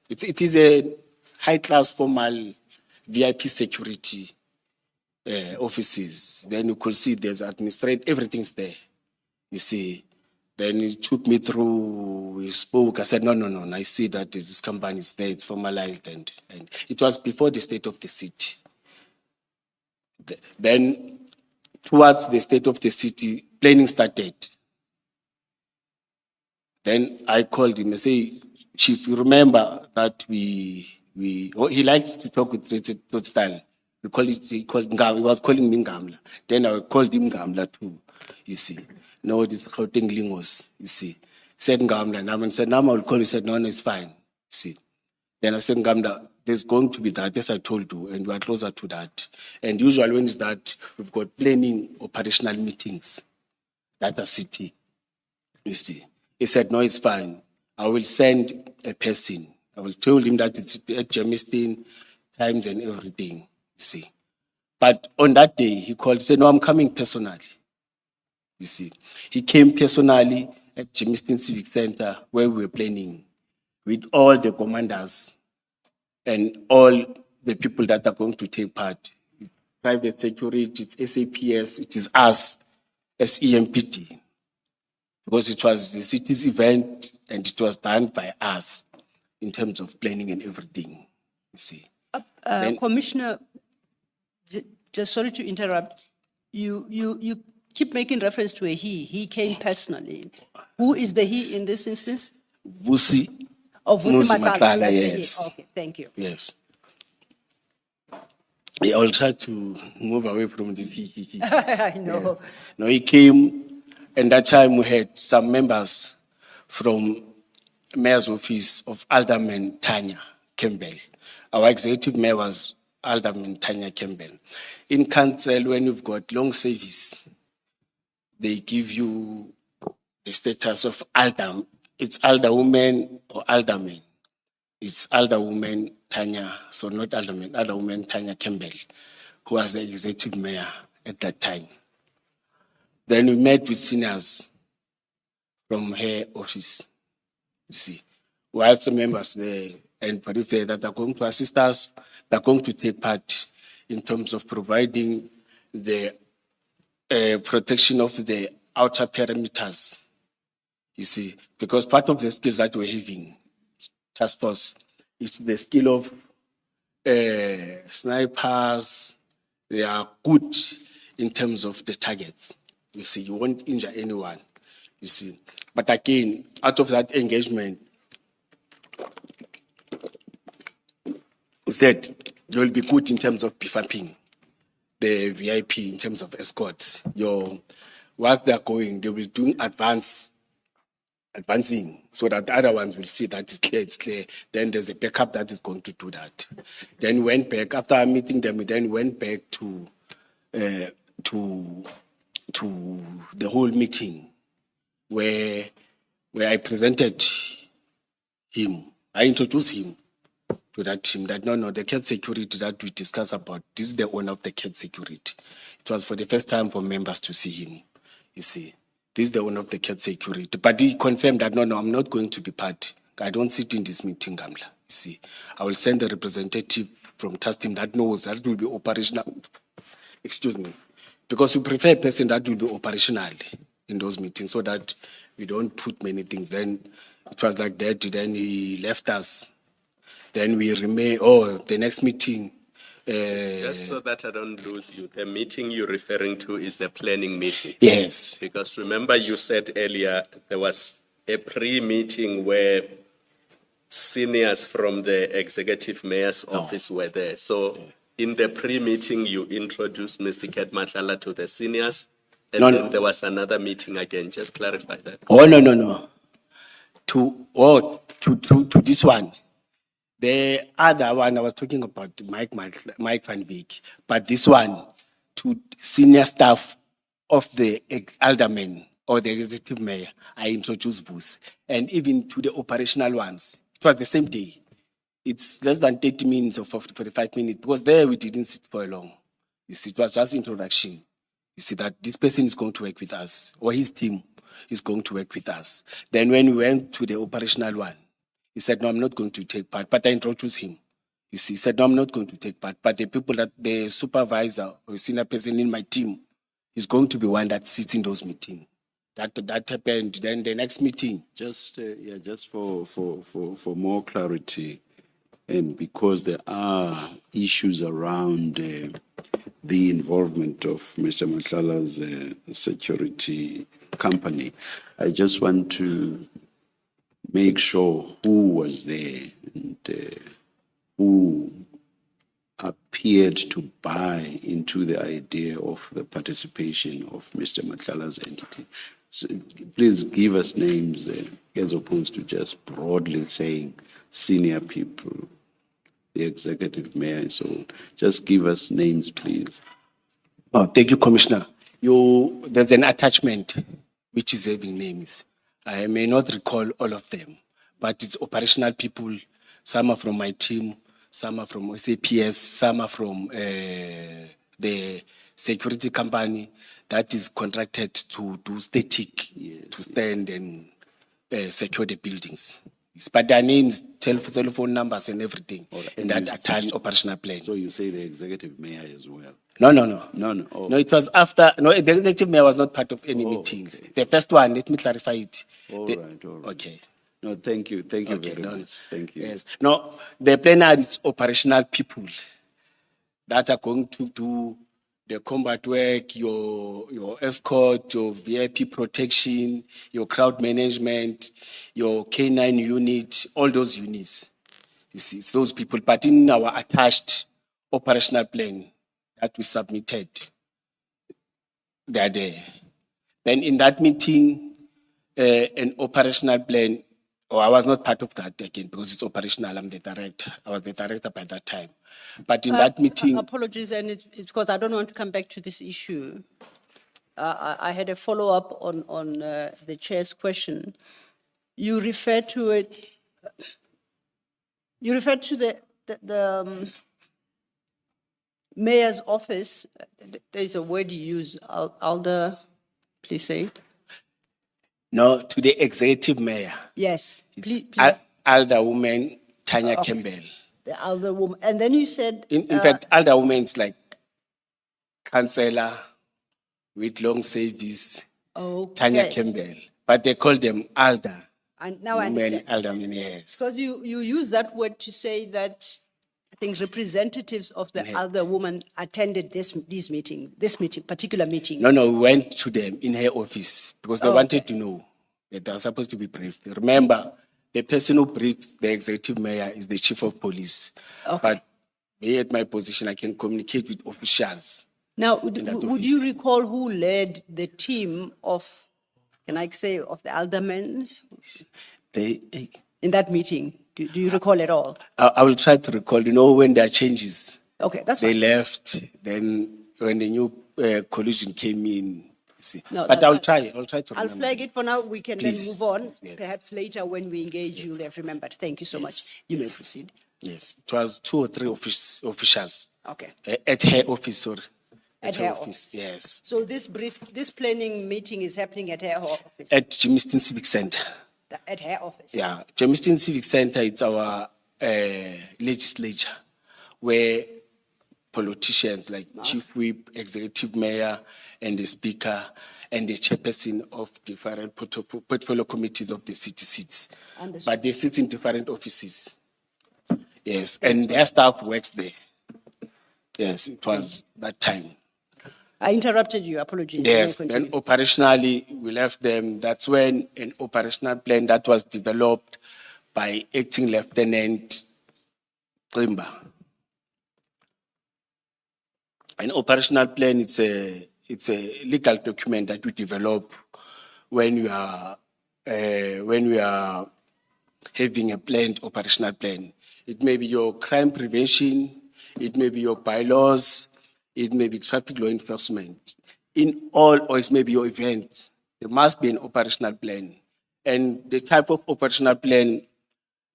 it is a high-class formal VIP security offices. Then you could see there's administrative, everything's there, you see. Then he took me through, we spoke. I said, no. I see that this company is there, it's formalized. And it was before the state of the city. Then, towards the state of the city, planning started. Then I called him and say, Chief, you remember that he likes to talk with Richard style. He was calling me Ngamla. Then I called him Ngamla too, you see. No, this Gauteng Lingos, you see. Said Ngamla, and I said, now I will call. He said, no, it's fine. See. Then I said, Ngamda, there's going to be that, as I told you, and we are closer to that. And usually when it's that, we've got planning operational meetings that are sitting. You see. He said, no, it's fine. I will send a person. I will tell him that it's at Jamestown times and everything. You see. But on that day, he called, he said, no, I'm coming personally. You see. He came personally at Jamestown Civic Center where we were planning with all the commanders and all the people that are going to take part. Private security, it's SAPS, it is us as EMPD. Because it was the city's event and it was done by us in terms of planning and everything, you see. Commissioner, just sorry to interrupt. You keep making reference to a he. He came personally. Who is the he in this instance? Vusi. Oh, Vusi Matlala, Matlala, that's the he. yes. Okay, thank you. Yes. I will try to move away from this he. I know. Yes. No, he came, and that time we had some members from Mayor's Office of Alderman Tanya Campbell. Our executive mayor was Alderman Tanya Campbell. In council, when you've got long service, they give you the status of alderman. It's alderwoman or alderman. It's alderwoman Tanya, so not alderman, alderwoman Tanya Campbell, who was the executive mayor at that time. Then we met with seniors from her office. You see, we have some members there and periphery that are going to assist us, that are going to take part in terms of providing the protection of the outer perimeters. You see, because part of the skills that we're having, task force, is the skill of snipers. They are good in terms of the targets. You see, you won't injure anyone. You see, but again, out of that engagement, we said you will be good in terms of beefing the VIP in terms of escorts. While they're going, they will do advancing, so that the other ones will see that it's clear. Then there's a backup that is going to do that. Then we went back, after meeting them, we then went back to the whole meeting where I presented him. I introduced him to that team that no, the cat security that we discussed about, this is the owner of the cat security. It was for the first time for members to see him, you see. This is the owner of the cat security. But he confirmed that, no, I'm not going to be part. I don't sit in this meeting, Gamla. You see, I will send a representative from task team that knows that will be operational. Excuse me. Because we prefer a person that will be operational in those meetings so that we don't put many things. Then it was like that. Then he left us. Then we remain, the next meeting. Just so that I don't lose you, the meeting you're referring to is the planning meeting. Yes. Because remember you said earlier there was a pre-meeting where seniors from the executive mayor's office were there. So in the pre-meeting you introduced Mr. Ket Matlala to the seniors, and then there was another meeting again. Just clarify that. Oh, no. To this one. The other one I was talking about, Mike Van Beek, but this one to senior staff of the alderman or the executive mayor, I introduced Booth, and even to the operational ones. It was the same day. It's less than 30 minutes or 45 minutes because there we didn't sit for long. You see, it was just introduction. You see that this person is going to work with us, or his team is going to work with us. Then when we went to the operational one, he said, no, I'm not going to take part, but I introduced him. You see, he said, no, I'm not going to take part, but the people that the supervisor or senior person in my team is going to be one that sits in those meetings. That happened. Then the next meeting. Just for more clarity, and because there are issues around the involvement of Mr. Matlala's security company, I just want to make sure who was there and who appeared to buy into the idea of the participation of Mr. Matlala's entity. So please give us names as opposed to just broadly saying senior people, the executive mayor and so on. Just give us names, please. Oh, thank you, Commissioner. There's an attachment which is having names. I may not recall all of them, but it's operational people. Some are from my team, some are from SAPS, some are from the security company that is contracted to do static, to stand and secure the buildings. But their names, telephone numbers and everything in that attached operational plan. So you say the executive mayor as well? No. No. Oh. No, it was after. No, the executive mayor was not part of any meetings. Okay. The first one, let me clarify it. All right. Okay. No, thank you. Thank you Okay, very no, much. Thank you. Yes. No, the planner is operational people that are going to do the combat work, your escort, your VIP protection, your crowd management, your K9 unit, all those units. You see, it's those people. But in our attached operational plan that we submitted, they are there. Then in that meeting, an operational plan, I was not part of that again because it's operational. I'm the director. I was the director by that time. But in that meeting, Apologies, and it's because I don't want to come back to this issue. I had a follow-up on the chair's question. You referred to it. You referred to the mayor's office. There's a word you use, Alder. Please say it. no, to the executive mayor, Yes, please. Alder woman Tanya Campbell. The elder woman, and then you said. In fact, Alder woman is like councillor with long service, Tanya Campbell, but they call them Alder. And now I Women, understand. aldermen, yes. Because you use that word to say that I think representatives of the elder woman attended this particular meeting. No, we went to them in her office because they wanted to know that they are supposed to be briefed. Remember, the person who briefs the executive mayor is the chief of police. But me at my position, I can communicate with officials. Now, would you recall who led the team of, can I say, of the aldermen in that meeting? Do you recall at all? I will try to recall, when there are changes. Okay, that's They fine. left, then when the new collision came in, see. No, But that- I'll try to I'll remember. flag it for now. We can Please. then move on. Yes. Perhaps later when we engage, you'll have remembered. Thank you so much. You may proceed. Yes, it was 2 or 3 officials. Okay. At her office, sorry. At her office. Yes. So this planning meeting is happening at her office? At Jamestown Civic Center. At her office? Yeah, Jamestown Civic Center, it's our legislature where politicians like Chief Whip, Executive Mayor, and the Speaker, and the chairperson of different portfolio committees of the city seats. Understood. But they sit in different offices. Yes, and their staff works there. Yes, it was that time. I interrupted you. Apologies. You may Yes, then continue. operationally, we left them. That's when an operational plan that was developed by Acting Lieutenant Trimba. An operational plan, it's a legal document that we develop when we are having a planned operational plan. It may be your crime prevention, it may be your bylaws, it may be traffic law enforcement. In all, or it may be your event, there must be an operational plan. And the type of operational plan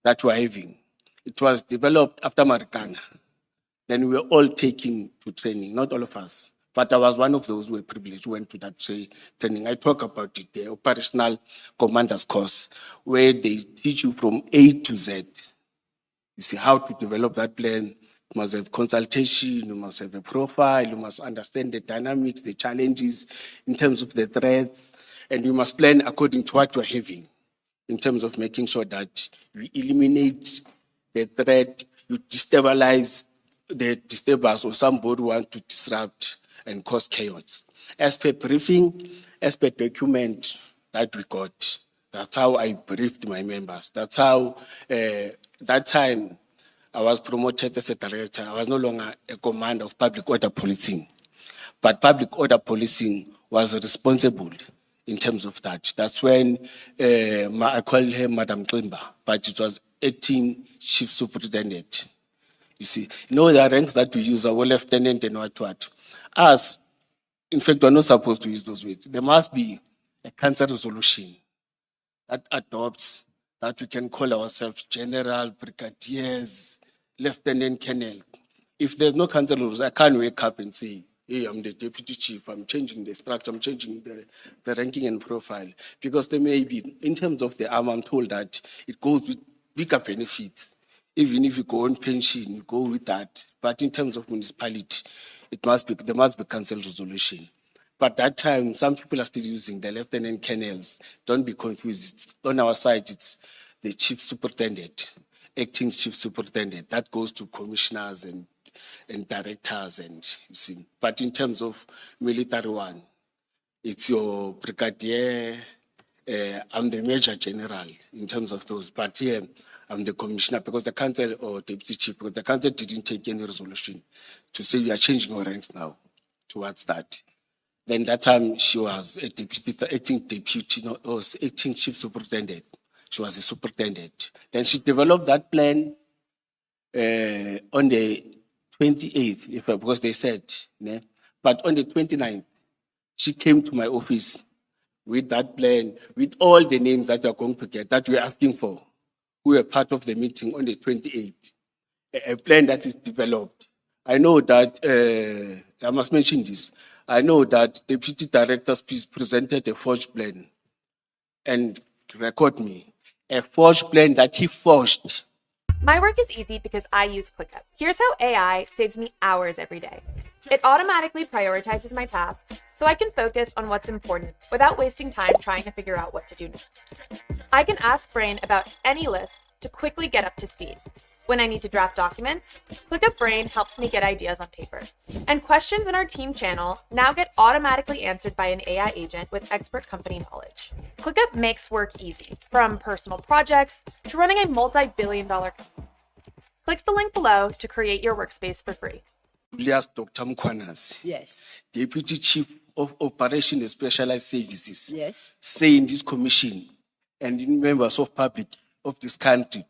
that we're having, it was developed after Marikana. Then we were all taken to training, not all of us. But I was one of those who were privileged, who went to that training. I talk about it, the operational commander's course, where they teach you from A to Z. You see how to develop that plan. You must have consultation, you must have a profile, you must understand the dynamics, the challenges in terms of the threats, and you must plan according to what you're having in terms of making sure that you eliminate the threat, you destabilize the disturbers or somebody who want to disrupt and cause chaos. As per briefing, as per document that we got, that's how I briefed my members. That's how, that time, I was promoted as a director. I was no longer a commander of public order policing. But public order policing was responsible in terms of that. That's when I call her Madam Klimba, but it was acting chief superintendent. You see, the ranks that we use are lieutenant and what. Us, in fact, we're not supposed to use those words. There must be a council resolution that adopts that we can call ourselves general, brigadiers, lieutenant colonel. If there's no council rules, I can't wake up and say, hey, I'm the deputy chief, I'm changing the structure, I'm changing the ranking and profile. Because there may be, in terms of the arm, I'm told that it goes with bigger benefits. Even if you go on pension, you go with that. But in terms of municipality, there must be council resolution. But that time, some people are still using the lieutenant colonels. Don't be confused. On our side, it's the chief superintendent, acting chief superintendent. That goes to commissioners and directors, and you see. But in terms of military one, it's your brigadier. I'm the major general in terms of those. But here, I'm the commissioner because the council or deputy chief, because the council didn't take any resolution to say we are changing our ranks now towards that. Then that time she was a acting chief superintendent. She was a superintendent. Then she developed that plan on the 28th, because they said, but on the 29th, she came to my office with that plan, with all the names that we are going to get, that we are asking for, who were part of the meeting on the 28th. A plan that is developed. I know that, I must mention this, I know that Deputy Director presented a forged plan, and record me, a forged plan that he forged. My work is easy because I use ClickUp. Here's how AI saves me hours every day. It automatically prioritizes my tasks so I can focus on what's important without wasting time trying to figure out what to do next. I can ask Brain about any list to quickly get up to speed. When I need to draft documents, ClickUp Brain helps me get ideas on paper. And questions in our team channel now get automatically answered by an AI agent with expert company knowledge. ClickUp makes work easy, from personal projects to running a multi-billion-dollar company. Click the link below to create your workspace for free. Julius Dr. Mkhwanazi, Yes. Deputy Chief of Operation and Specialized Services, Yes. saying this commission and members of public of this country,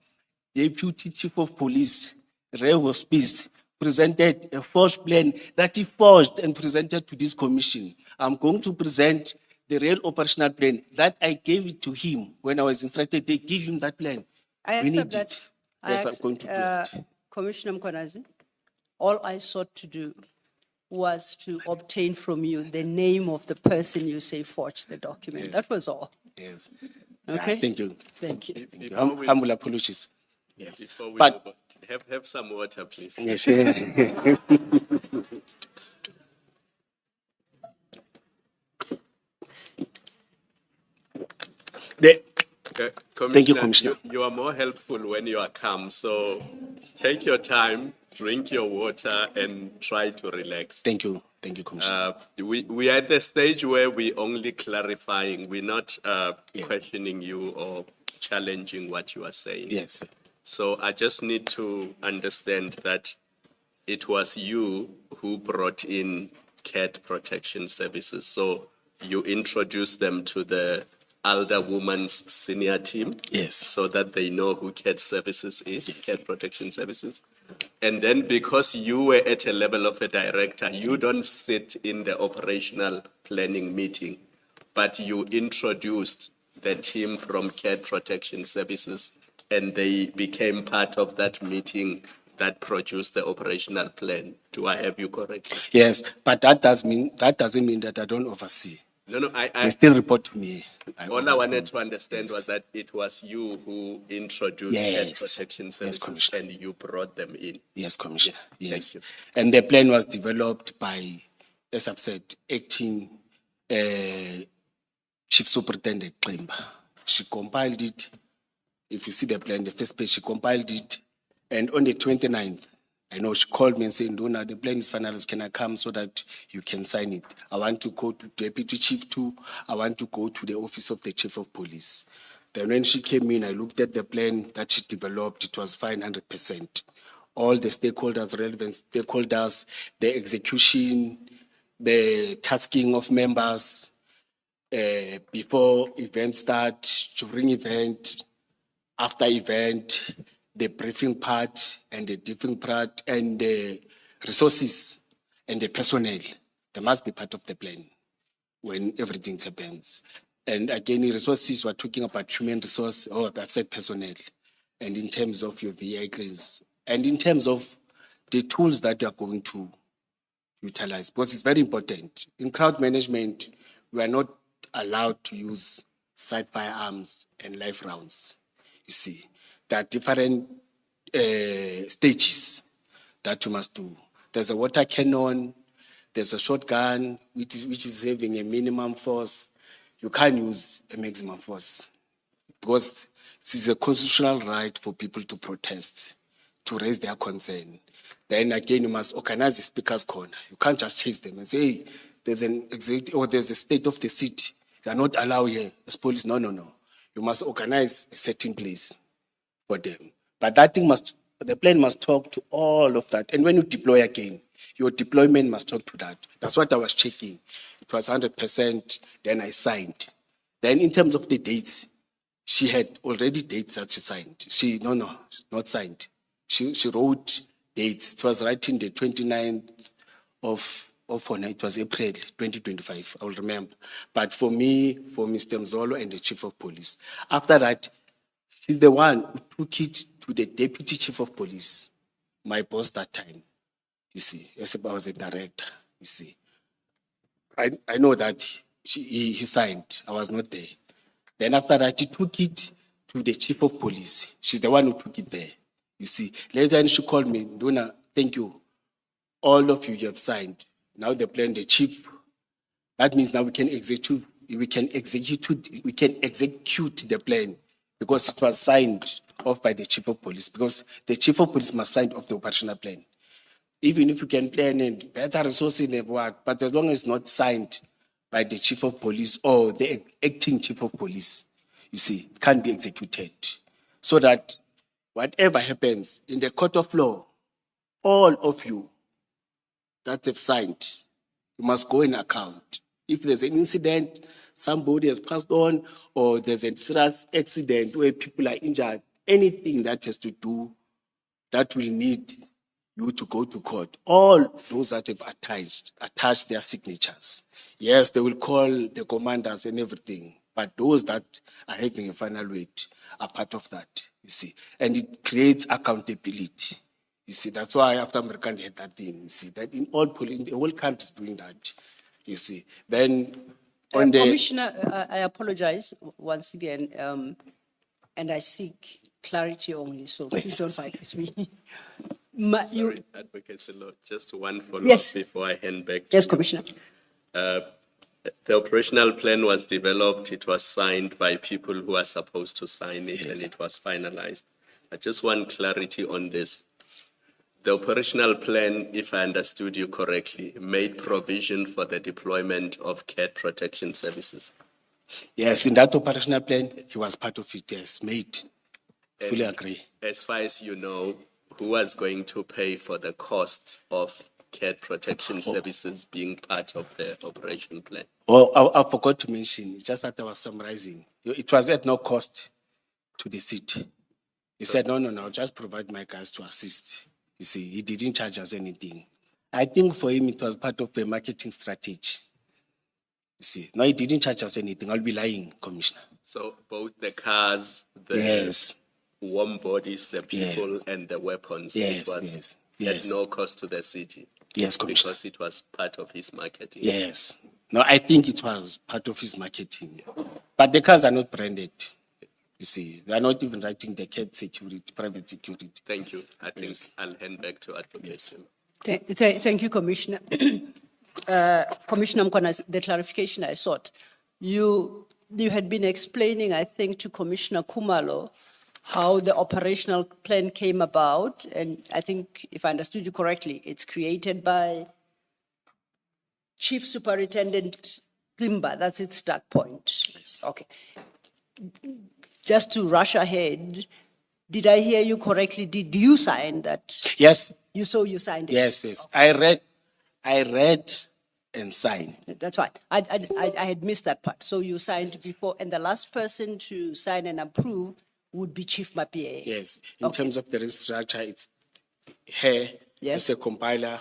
Deputy Chief of Police, Ray Hospice, presented a forged plan that he forged and presented to this commission. I'm going to present the real operational plan that I gave it to him when I was instructed. They give him that plan. I We accept need that. it. Yes, I'm going to do it. Commissioner Mkhwanazi, all I sought to do was to obtain from you the name of the person you say forged the document. Yes. That was all. Yes. Okay? Yeah, thank you. Thank you. Thank you. Humble apologies. Yes. Before we But- move on, have some water, please. Yes, yes. Thank you, Commissioner. You are more helpful when you are calm. So take your time, drink your water, and try to relax. Thank you, Commissioner. We are at the stage where we only clarifying. We're not Yes. questioning you or challenging what you are saying. Yes. So I just need to understand that it was you who brought in cat protection services. So you introduced them to the Elder Women's senior team. Yes. So that they know who cat services is, cat protection services. And then because you were at a level of a director, you don't sit in the operational planning meeting, but you introduced the team from cat protection services and they became part of that meeting that produced the operational plan. Do I have you correct? Yes, but that doesn't mean that I don't oversee. No, They still report to me. All I wanted to understand was that it was you who introduced cat Yes. protection Yes, services Commissioner. and you brought them in. Yes, Commissioner. Yes, Yes. thank you. And the plan was developed by, as I've said, acting Chief Superintendent Klimba. She compiled it. If you see the plan, the first page, she compiled it. And on the 29th, I know she called me and said, Nduna, the plan is finalized. Can I come so that you can sign it? I want to go to Deputy Chief 2. I want to go to the office of the Chief of Police. Then when she came in, I looked at the plan that she developed. It was fine 100%. All the stakeholders, relevant stakeholders, the execution, the tasking of members, before event start, during event, after event, the briefing part and the debriefing part and the resources and the personnel. They must be part of the plan when everything happens. And again, the resources, we're talking about human resource, or I've said personnel, and in terms of your vehicles, and in terms of the tools that you are going to utilize, because it's very important. In crowd management, we are not allowed to use side firearms and live rounds. You see, there are different stages that you must do. There's a water cannon, there's a shotgun, which is having a minimum force. You can't use a maximum force because it is a constitutional right for people to protest, to raise their concern. Then again, you must organize a speaker's corner. You can't just chase them and say, hey, there's an executive or there's a state of the city. You are not allowed here as police. No. You must organize a certain place for them. But the plan must talk to all of that. And when you deploy again, your deployment must talk to that. That's what I was checking. It was 100%, then I signed. Then in terms of the dates, she had already dates that she signed. Not signed. She wrote dates. It was right in the 29th of it was April 2025, I will remember. But for me, for Mr. Mzolo and the Chief of Police, after that, she's the one who took it to the Deputy Chief of Police, my boss that time, you see, as I was a director, you see. I know that he signed, I was not there. Then after that, he took it to the Chief of Police. She's the one who took it there, you see. Later she called me, Duna, thank you. All of you have signed. Now the plan, the chief. That means now we can execute the plan because it was signed off by the Chief of Police, because the Chief of Police must sign off the operational plan. Even if you can plan and better resources and what, but as long as it's not signed by the Chief of Police or the acting Chief of Police, you see, it can't be executed. So that whatever happens in the court of law, all of you that have signed, you must go in account. If there's an incident, somebody has passed on, or there's a serious accident where people are injured, anything that has to do, that will need you to go to court, all those that have attached their signatures. Yes, they will call the commanders and everything, but those that are having a final weight are part of that, you see. And it creates accountability. You see, that's why after American had that thing, you see, that in all police, the whole country is doing that, you see. Then on the... Commissioner, I apologize once again, and I seek clarity only, so please don't fight with me. Sorry, Advocate Selo, just one follow-up Yes. before I hand back to Yes, you. Commissioner. The operational plan was developed, it was signed by people who are supposed to sign it, and it was finalized. I just want clarity on this. The operational plan, if I understood you correctly, made provision for the deployment of cat protection services. Yes, in that operational plan, he was part of it, yes, made. Fully agree. As far as you know, who was going to pay for the cost of cat protection services being part of the operation plan? Oh, I forgot to mention, just that I was summarizing. It was at no cost to the city. He said, no, I'll just provide my guys to assist. You see, he didn't charge us anything. I think for him, it was part of a marketing strategy. You see, no, he didn't charge us anything. I'll be lying, Commissioner. So both the cars, the Yes. warm bodies, the people, Yes. and the weapons, Yes, it was yes. at no cost to the city. Yes, Commissioner. Because it was part of his marketing. Yes. No, I think it was part of his marketing. But the cars are not branded. You see, they are not even writing the cat security, private security. Thank you. I think I'll hand back to Advocate Selo. Thank you, Commissioner. Commissioner Mkhwanazi, the clarification I sought. You had been explaining, I think, to Commissioner Kumalo how the operational plan came about, and I think, if I understood you correctly, it's created by Chief Superintendent Klimba. That's its start point. Yes. Okay. Just to rush ahead, did I hear you correctly? Did you sign that? Yes. You signed it? Yes. I read and sign. That's right. I had missed that part. So you signed before, and the last person to sign and approve would be Chief Mapie. Yes. In terms of the restructure, it's her Yes. as a compiler,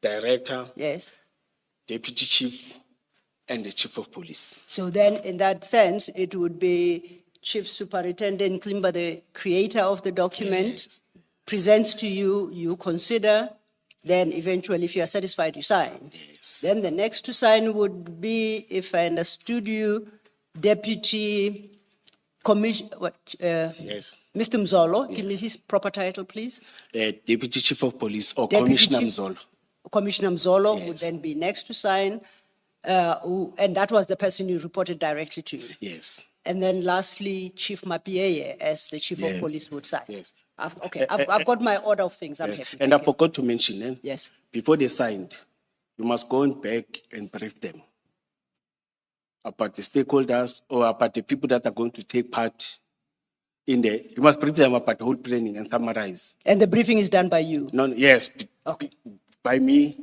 director, Yes. deputy chief, and the chief of police. So then, in that sense, it would be Chief Superintendent Klimba, the creator of the document, presents to you, you consider, then eventually, if you are satisfied, you sign. Yes. Then the next to sign would be, if I understood you, Deputy Commission, Yes. Mr. Mzolo, give me his proper title, please. Deputy chief of police or Deputy Commissioner Chief- Mzolo. Commissioner Mzolo would Yes. then be next to sign, and that was the person you reported directly to. Yes. And then lastly, Chief Mapie, as the chief of Yes. police would sign. Yes. I've got my order of things. I'm Yes. happy. And I Thank you. forgot to mention, Yes. before they signed, you must go back and brief them about the stakeholders or about the people that are going to take part in you must brief them about the whole planning and summarize. And the briefing is done by you. No, yes, Okay. by me,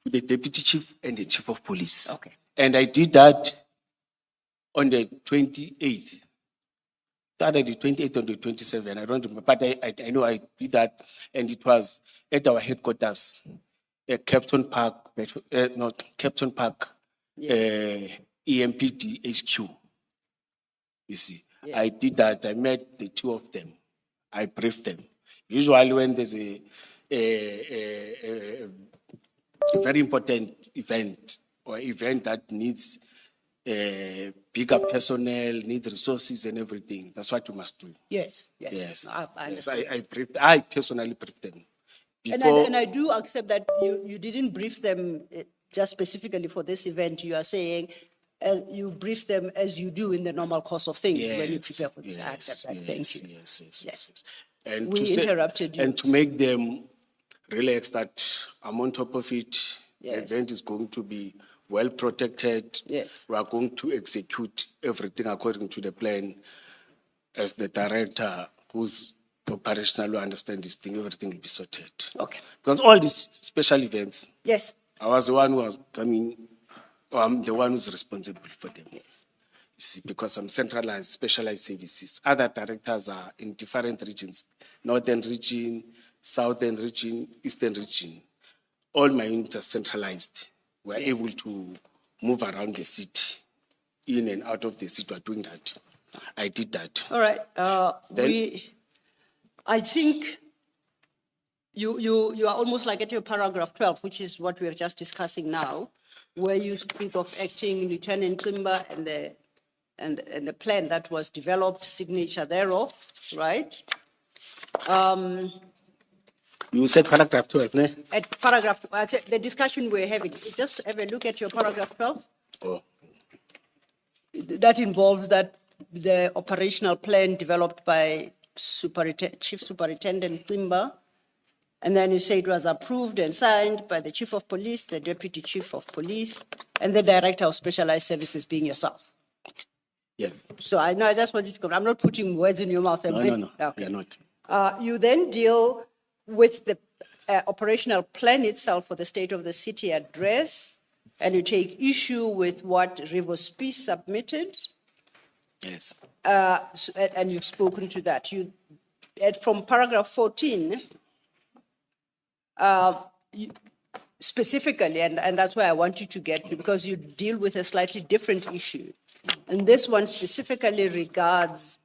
to the deputy chief and the chief of police. Okay. And I did that on the 28th. Started the 28th on the 27th. I don't remember, but I know I did that, and it was at our headquarters, Captain Park, not Captain Park, EMPD HQ. You see, I did that. I met the two of them. I briefed them. Usually, when there's a very important event or event that needs bigger personnel, needs resources and everything, that's what you must do. Yes. Yes. Yes. No, I Yes, understand. I personally briefed them. And I do accept that you didn't brief them just specifically for this event. You are saying you brief them as you do in the normal course of things when you prepare for this. I accept that. Thank you. Yes. And We interrupted you. And to make them relax that I'm on top of it, the Yes. event is going to be well protected. Yes. We are going to execute everything according to the plan. As the director who's operational, who understand this thing, everything will be sorted. Okay. Because all these special events, Yes. I was the one who was coming, or I'm the one who's responsible for them. Yes. You see, because I'm centralized, specialized services. Other directors are in different regions, northern region, southern region, eastern region. All my units are centralized. We're able to move around the city, in and out of the city. We're doing that. I did that. All right. Then- I think you are almost like at your paragraph 12, which is what we are just discussing now, where you speak of acting Lieutenant Klimba and the plan that was developed, signature thereof, right? You said paragraph 12, ne? At paragraph, I said the discussion we're having, just have a look at your paragraph 12. Oh. That involves the operational plan developed by Chief Superintendent Klimba. And then you say it was approved and signed by the Chief of Police, the Deputy Chief of Police, and the Director of Specialized Services being yourself. Yes. So I just want you to come. I'm not putting words in your mouth. No, Okay. you're not. You then deal with the operational plan itself for the State of the City address, and you take issue with what Rivers Peace submitted, Yes. and you've spoken to that. From paragraph 14, specifically, and that's where I want you to get to, because you deal with a slightly different issue. And this one specifically regards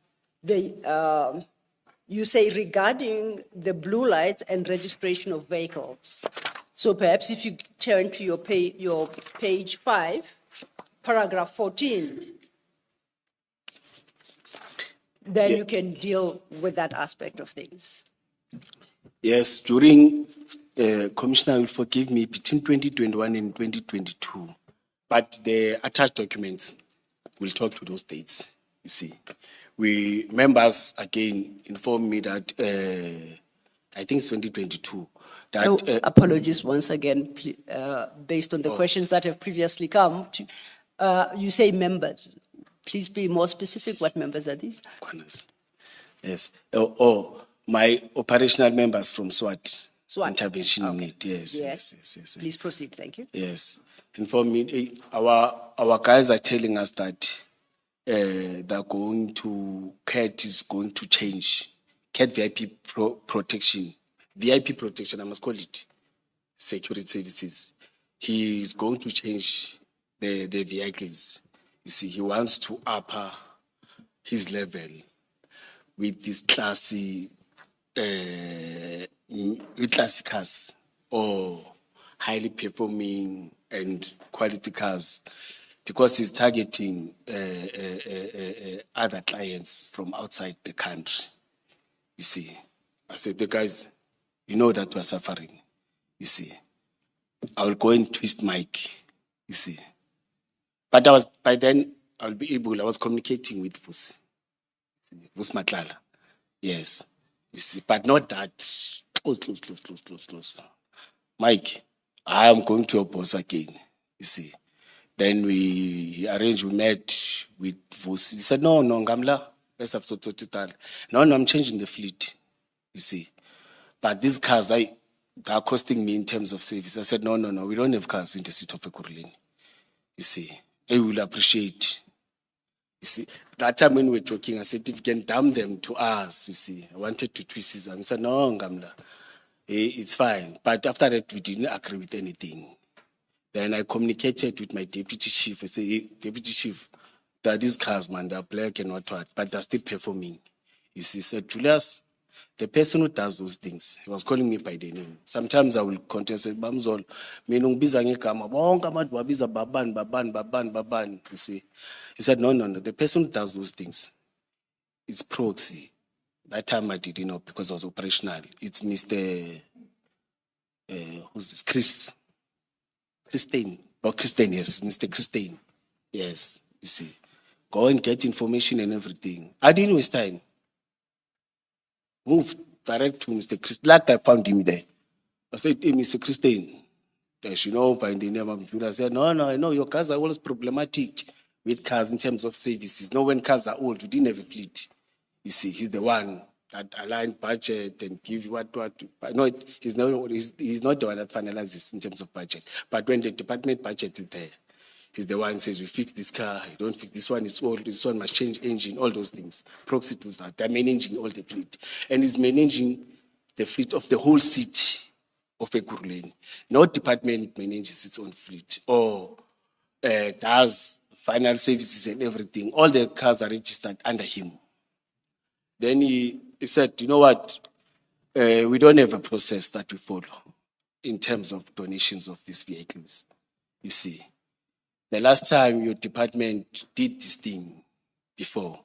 you say regarding the blue lights and registration of vehicles. So perhaps if you turn to your page 5, paragraph 14, then you can deal with that aspect of things. Yes, during, Commissioner will forgive me, between 2021 and 2022, but the attached documents will talk to those dates, you see. Members again informed me that, I think it's 2022, that, Apologies once again, based on the questions that have previously come. You say members. Please be more specific. What members are these? Mkhwanazi. Yes, my operational members from SWAT. SWAT. Intervention Okay. Unit, yes. Please proceed. Thank you. Yes. And for me, our guys are telling us that they're going to, CAT is going to change. CAT VIP protection. VIP protection, I must call it. Security services. He is going to change the vehicles. You see, he wants to upper his level with this classy cars or highly performing and quality cars, because he's targeting other clients from outside the country. You see, I said, the guys, you know that we're suffering. You see, I will go and twist mic. You see, but by then I'll be able. I was communicating with Vus Madlanga. Yes, you see, but not that close. Mike, I am going to your boss again. You see, then we met with Vus. He said, no, Ngamla, no, I'm changing the fleet. You see, but these cars, they are costing me in terms of service. I said, no, we don't have cars in the city of Ekurhuleni. You see, I will appreciate. You see, that time when we were talking, I said, if you can dump them to us, you see, I wanted to twist them. He said, no, Ngamla, it's fine. But after that, we didn't agree with anything. Then I communicated with my deputy chief. I said, hey, deputy chief, there are these cars, man, they're black and what, but they're still performing. You see, he said, Julius, the person who does those things, he was calling me by the name. Sometimes I will contest, say, Bamzol, baban. You see, he said, no. The person who does those things, it's proxy. That time I didn't know because I was operational. It's Mr. Who's this? Christine. Yes, Mr. Christine. Yes, you see. Go and get information and everything. I didn't waste time. Move direct to Mr. Christine. Like I found him there. I said, hey, Mr. Christine, you know, by the name of Julius. I said, no, I know your cars are always problematic with cars in terms of services. No, when cars are old, we didn't have a fleet. You see, he's the one that aligned budget and give what. No, he's not the one that finalizes in terms of budget. But when the department budget is there, he's the one who says, we fix this car, you don't fix this one, it's old, this one must change engine, all those things. Proxy does that. They're managing all the fleet. And he's managing the fleet of the whole city of Ekurhuleni. No department manages its own fleet or does final services and everything. All the cars are registered under him. Then he said, you know what? We don't have a process that we follow in terms of donations of these vehicles. You see, the last time your department did this thing before,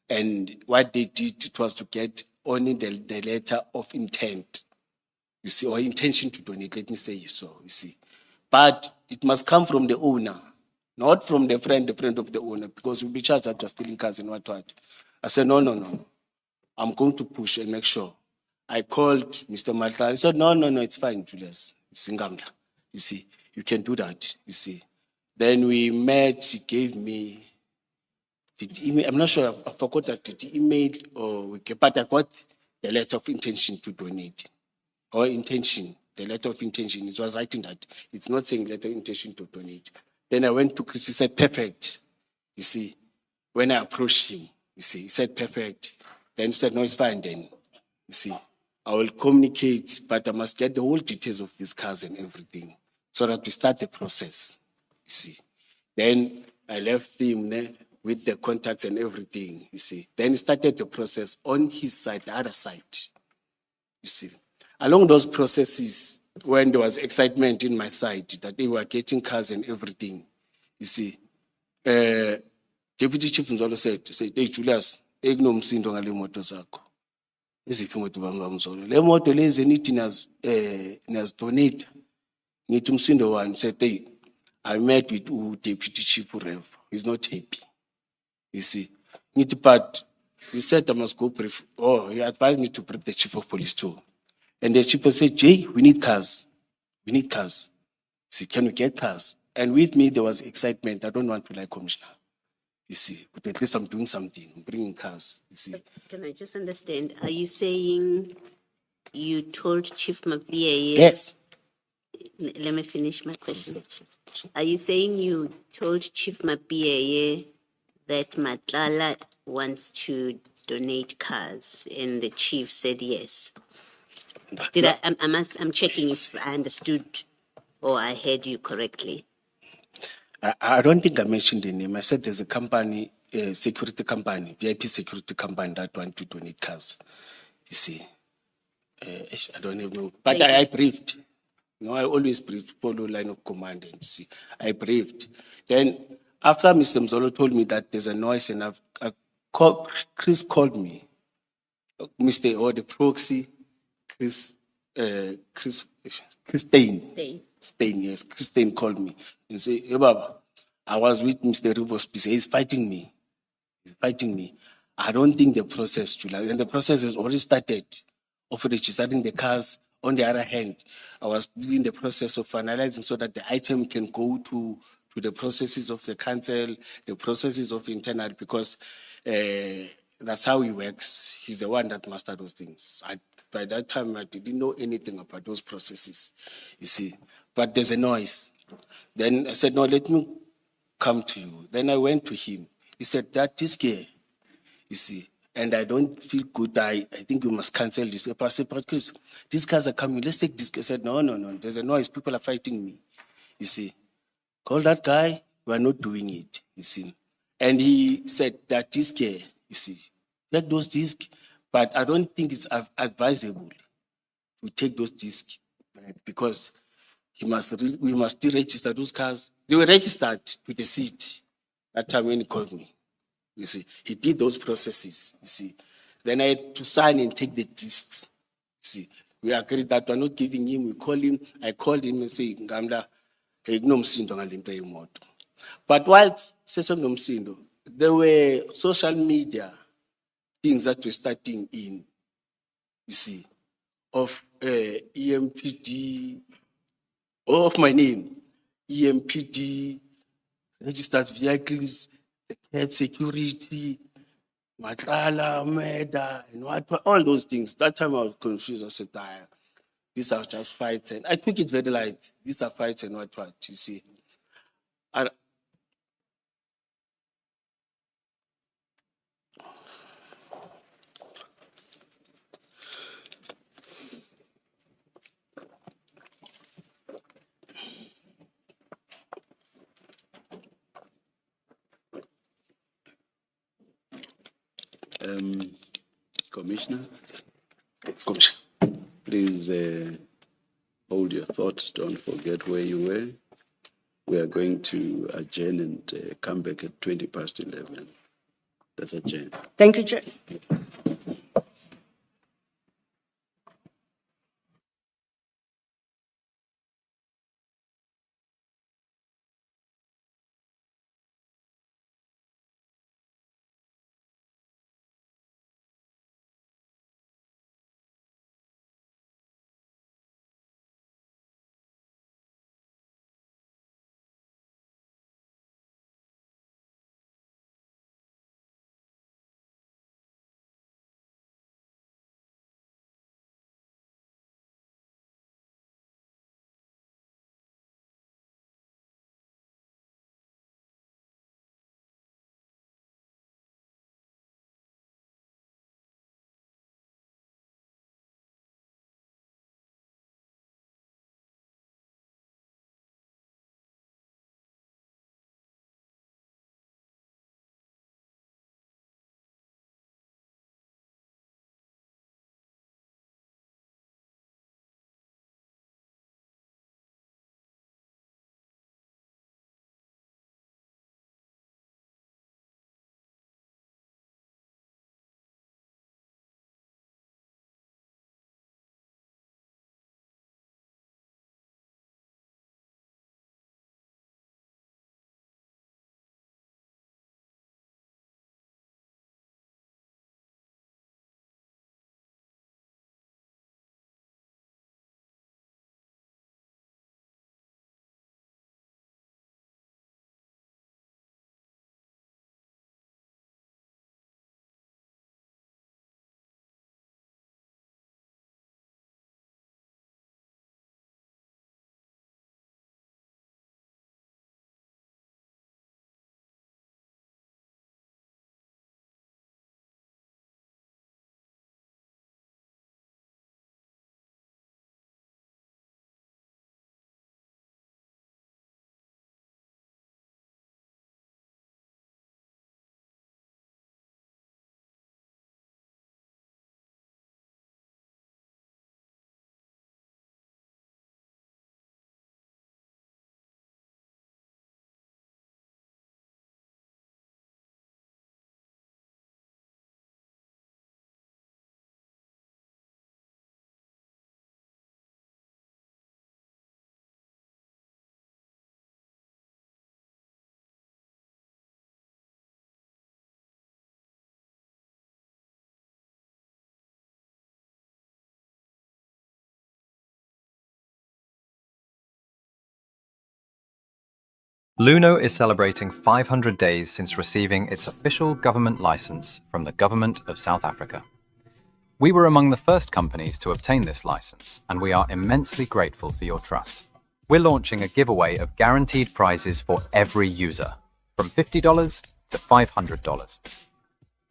and what they did, it was to get only the letter of intent, you see, or intention to donate, let me say so, you see. But it must come from the owner, not from the friend of the owner, because we'll be charged that you're stealing cars and what. I said, no. I'm going to push and make sure. I called Mr. Madlanga. He said, no, it's fine, Julius. It's Ngamla. You see, you can do that, you see. Then we met, he gave me, I'm not sure, I forgot that, did he email or, but I got the letter of intention to donate. Or intention, the letter of intention. It was writing that. It's not saying letter of intention to donate. Then I went to Chris, he said, perfect. You see, when I approached him, you see, he said, perfect. Then he said, no, it's fine then. You see, I will communicate, but I must get the whole details of these cars and everything so that we start the process. You see. Then I left him there with the contacts and everything, you see. Then he started the process on his side, the other side. You see. Along those processes, when there was excitement in my side that they were getting cars and everything, you see, Deputy Chief Nzolo said, hey, Julius, ignomsindo ngale moto zakho. Iziphi imoto bamzolo? Le moto lezi nithi donate. Ngithi umsindo wani said, hey, I met with Deputy Chief Rev. He's not happy. You see, but he said I must go brief. Oh, he advised me to brief the Chief of Police too. And the chief said, Jay, we need cars. See, can we get cars? And with me, there was excitement. I don't want to lie, Commissioner. You see, but at least I'm doing something, I'm bringing cars, you see. Can I just understand? Are you saying you told Chief Mkhwanazi? Yes. Let me finish my question. Are you saying you told Chief Mapieye that Matlala wants to donate cars and the chief said yes? I'm checking if I understood or I heard you correctly. I don't think I mentioned the name. I said there's a company, a security company, VIP security company that want to donate cars. You see, I don't even know. But I briefed. I always brief, follow line of command, and you see, I briefed. Then after Mr. Mzolo told me that there's a noise, and Chris called me, Mr. Or the proxy, Chris Stain, yes. Chris Stain called me and said, hey, Baba, I was with Mr. Rivers. He's fighting me. I don't think the process, July, and the process has already started of registering the cars. On the other hand, I was in the process of finalizing so that the item can go to the processes of the council, the processes of internal, because that's how he works. He's the one that mastered those things. By that time, I didn't know anything about those processes, you see. But there's a noise. Then I said, no, let me come to you. Then I went to him. He said, that is gay, you see. And I don't feel good. I think you must cancel this. I said, because these guys are coming. Let's take this. I said, no. There's a noise. People are fighting me, you see. Call that guy. We are not doing it, you see. And he said that this guy, you see, take those discs. But I don't think it's advisable to take those discs because we must deregister those cars. They were registered to the city that time when he called me. You see, he did those processes. You see, then I had to sign and take the discs. You see, we agreed that we're not giving him. We call him. I called him and say, "Ngamla, nomsindo ngalempe imoto." But whilst sesenomsindo, there were social media things that were starting in. You see, of EMPD, of my name, EMPD, registered vehicles, the head security, Matlala, Meda, and what, all those things. That time I was confused. I said, these are just fights. And I took it very light. These are fights and what, you see. And Commissioner, it's Commissioner. please hold your thoughts. Don't forget where you were. We are going to adjourn and come back at 11:20. Let's adjourn. Thank you, Chair. Luno is celebrating 500 days since receiving its official government license from the Government of South Africa. We were among the first companies to obtain this license, and we are immensely grateful for your trust. We're launching a giveaway of guaranteed prizes for every user, from $50 to $500.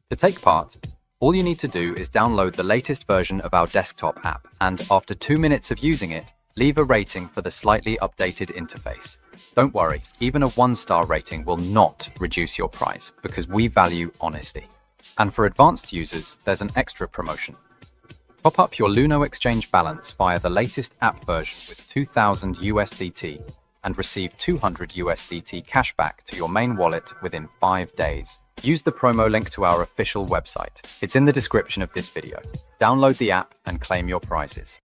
To take part, all you need to do is download the latest version of our desktop app, and after 2 minutes of using it, leave a rating for the slightly updated interface. Don't worry, even a 1-star rating will not reduce your prize because we value honesty. And for advanced users, there's an extra promotion. Top up your Luno Exchange balance via the latest app version with 2,000 USDT and receive 200 USDT cashback to your main wallet within 5 days. Use the promo link to our official website. It's in the description of this video. Download the app and claim your prizes.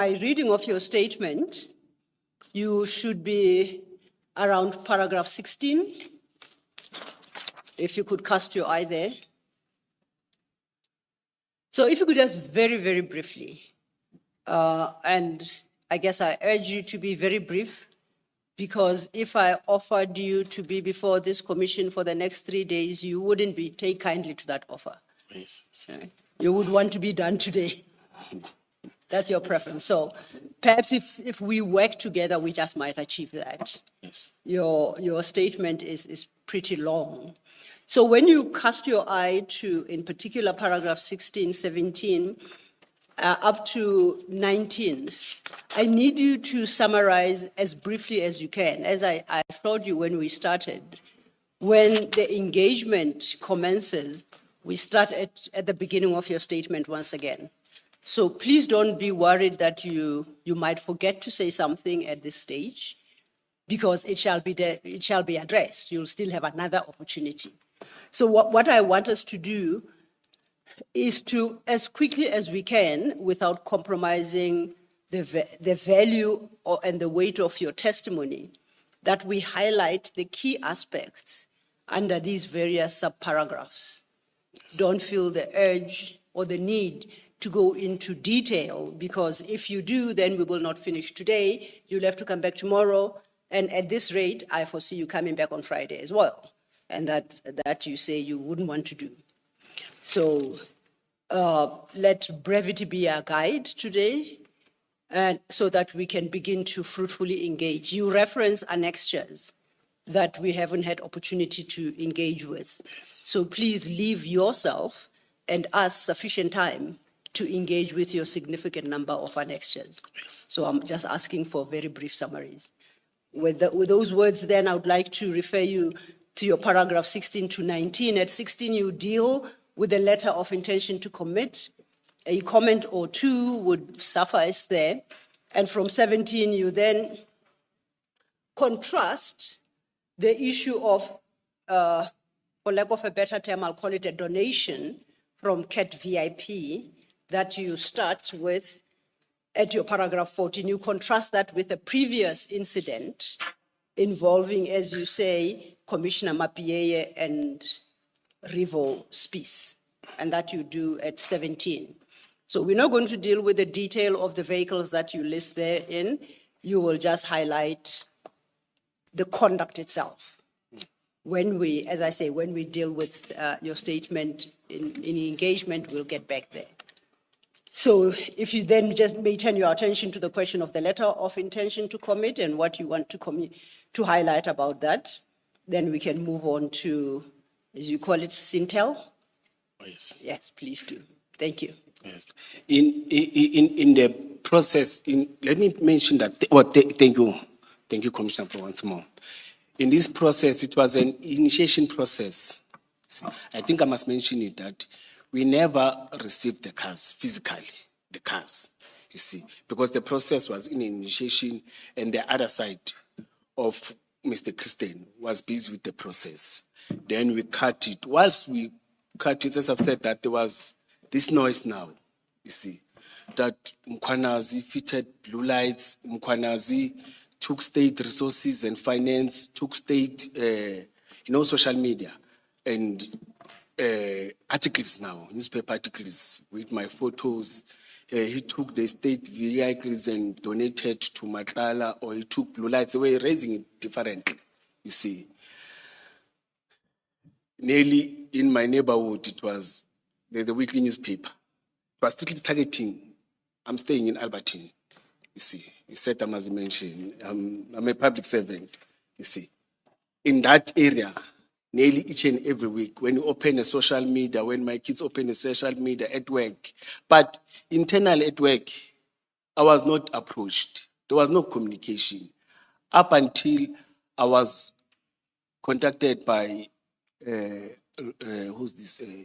my reading of your statement, you should be around paragraph 16. If you could cast your eye there. So if you could just very, very briefly, and I guess I urge you to be very brief, because if I offered you to be before this commission for the next 3 days, you wouldn't take kindly to that offer. Yes. You would want to be done today. That's your preference. So perhaps if we work together, we just might achieve that. Yes. Your statement is pretty long. So when you cast your eye to, in particular, paragraph 16, 17, up to 19, I need you to summarize as briefly as you can. As I told you when we started, when the engagement commences, we start at the beginning of your statement once again. So please don't be worried that you might forget to say something at this stage, because it shall be addressed. You'll still have another opportunity. So what I want us to do is to, as quickly as we can, without compromising the value and the weight of your testimony, that we highlight the key aspects under these various subparagraphs. Don't feel the urge or the need to go into detail, because if you do, then we will not finish today. You'll have to come back tomorrow. And at this rate, I foresee you coming back on Friday as well. And that you say you wouldn't want to do. So let brevity be our guide today, and so that we can begin to fruitfully engage. You reference annexures that we haven't had opportunity to engage with. Yes. So please leave yourself and us sufficient time to engage with your significant number of annexures. Yes. So I'm just asking for very brief summaries. With those words, then, I would like to refer you to your paragraph 16 to 19. At 16, you deal with a letter of intention to commit. A comment or two would suffice there. And from 17, you then contrast the issue of, for lack of a better term, I'll call it a donation from CAT VIP that you start with at your paragraph 14. You contrast that with a previous incident involving, as you say, Commissioner Mapieye and Rivo Spies, and that you do at 17. So we're not going to deal with the detail of the vehicles that you list therein. You will just highlight the conduct itself. When we, as I say, when we deal with your statement in engagement, we'll get back there. So if you then just may turn your attention to the question of the letter of intention to commit and what you want to highlight about that, then we can move on to, as you call it, Sintel. Oh, yes. Yes, please do. Thank you. Yes. In the process, let me mention that. Thank you, Commissioner, for once more. In this process, it was an initiation process. I think I must mention it that we never received the cars physically, the cars, you see, because the process was in initiation, and the other side of Mr. Christian was busy with the process. Then we cut it. Whilst we cut it, as I've said, that there was this noise now, you see, that Mkhwanazi fitted blue lights, Mkhwanazi took state resources and finance, took state, social media, and articles now, newspaper articles with my photos. He took the state vehicles and donated to Madlanga, or he took blue lights. They were raising it differently, you see. Nearly in my neighborhood, there's a weekly newspaper. It was strictly targeting. I'm staying in Albertine, you see. You said I must mention, I'm a public servant, you see. In that area, nearly each and every week, when you open a social media, when my kids open a social media at work, but internal at work, I was not approached. There was no communication. Up until I was contacted by,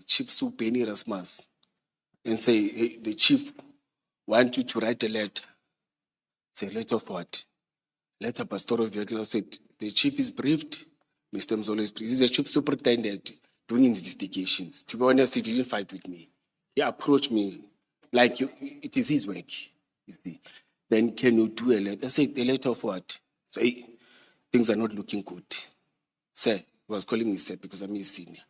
Chief Sue Penny Rasmus, and say, hey, the chief wants you to write a letter. Say, letter of what? Letter pastoral vehicle. I said, the chief is briefed. Mr. Mzolo is briefed. He's a chief superintendent doing investigations. To be honest, he didn't fight with me. He approached me like it is his work, you see. Then can you do a letter? I said, a letter of what? Say, things are not looking good. Sir, he was calling me sir because I'm his senior.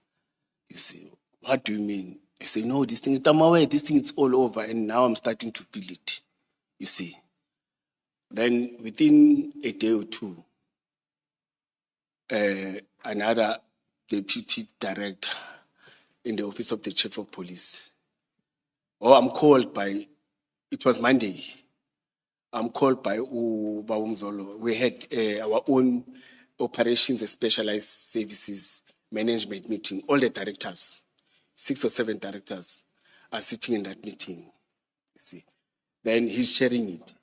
You see, what do you mean? I say, no, this thing is all over, and now I'm starting to feel it. You see. Then within a day or two, another deputy director in the office of the chief of police. I'm called by, it was Monday. I'm called by Ubawumzolo. We had our own operations and specialized services management meeting. All the directors, 6 or 7 directors, are sitting in that meeting. You see. Then he's sharing it.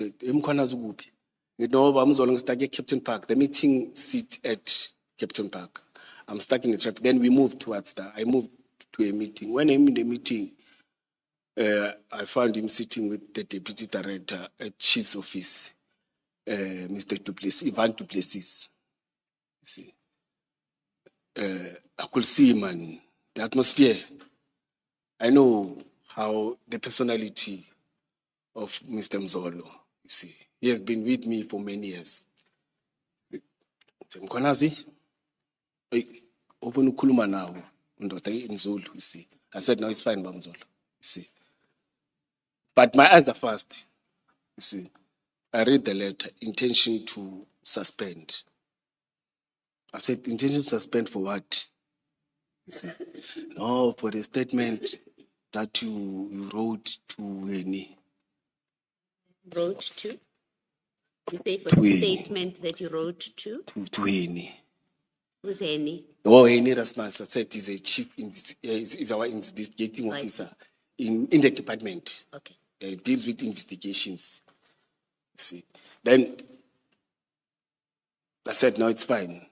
Mkhwanazi, you know, I'm stuck at Captain Park. The meeting sit at Captain Park. I'm stuck in the traffic. Then we moved towards that. I moved to a meeting. When I'm in the meeting, I found him sitting with the deputy director at chief's office, Mr. Duplessis, Ivan Duplessis. You see, I could see, man, the atmosphere. I know how the personality of Mr. Mzolo. You see, he has been with me for many years. Mkhwanazi, open ukhuluma nawo undoda inzulu. You see, I said no, it's fine, Bamzolo. You see. But my eyes are fast. You see, I read the letter, intention to suspend. I said, intention to suspend for what? You see, no, for the statement that you wrote to any. Wrote to? You say for the statement that you wrote to? To any. Who's any? Oh, any Rasmus, I said, is a chief, is our investigating officer in the department. Okay. Deals with investigations. You see. Then I said, no, it's fine.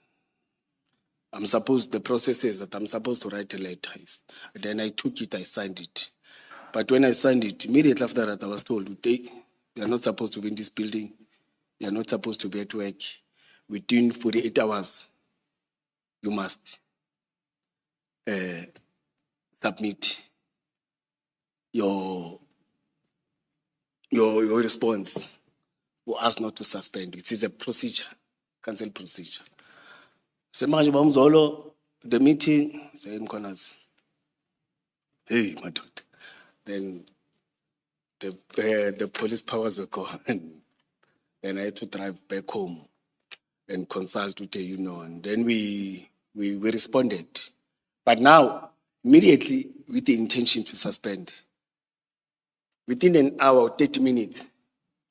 The process is that I'm supposed to write a letter. Then I took it, I signed it. But when I signed it, immediately after that, I was told, you are not supposed to be in this building. You are not supposed to be at work. Within 48 hours, you must submit your response for us not to suspend. It is a procedure, cancel procedure. Say, Bamzolo, the meeting, say, Mkhwanazi. Hey, my daughter. Then the police powers were gone. Then I had to drive back home and consult with the union. Then we responded. But now, immediately, with the intention to suspend, within an hour or 30 minutes, it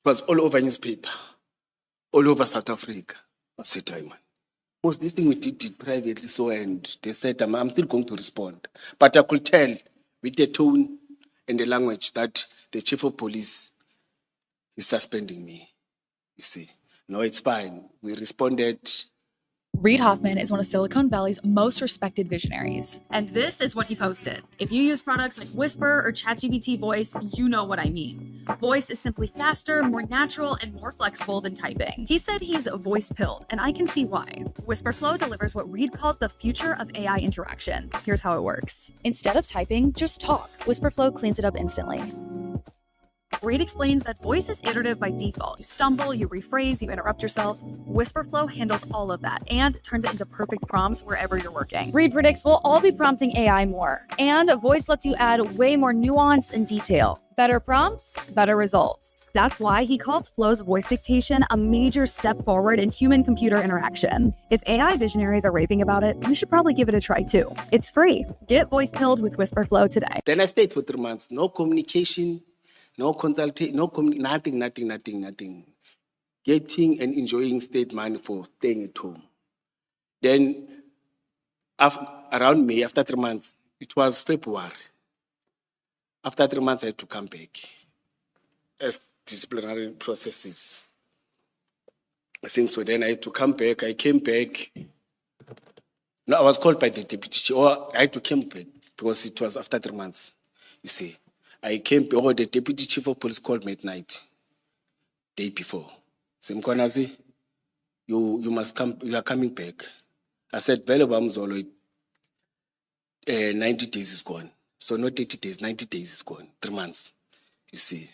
was all over newspaper, all over South Africa. I said, man, most this thing we did it privately, so, and they said, I'm still going to respond. But I could tell with the tone and the language that the chief of police is suspending me. You see, no, it's fine. We responded. Reid Hoffman is one of Silicon Valley's most respected visionaries. And this is what he posted. If you use products like Whisper or ChatGPT Voice, you know what I mean. Voice is simply faster, more natural, and more flexible than typing. He said he's voice-pilled, and I can see why. Whisperflow delivers what Reid calls the future of AI interaction. Here's how it works. Instead of typing, just talk. Whisperflow cleans it up instantly. Reid explains that voice is iterative by default. You stumble, you rephrase, you interrupt yourself. Whisperflow handles all of that and turns it into perfect prompts wherever you're working. Reid predicts we'll all be prompting AI more. And voice lets you add way more nuance and detail. Better prompts, better results. That's why he calls Flow's voice dictation a major step forward in human-computer interaction. If AI visionaries are raving about it, you should probably give it a try too. It's free. Get voice-pilled with Whisperflow today. Then I stayed for 3 months. No communication, no consultation, nothing. Getting and enjoying state money for staying at home. Then, around May, after 3 months, it was February. After 3 months, I had to come back as disciplinary processes. I think so. Then I had to come back. I came back. No, I was called by the deputy chief. I had to come back because it was after 3 months. You see, I came back. The deputy chief of police called me at night, day before. Said, Mkhwanazi, you must come. You are coming back. I said, Bamzolo, 90 days is gone. So not 80 days, 90 days is gone. 3 months. You see,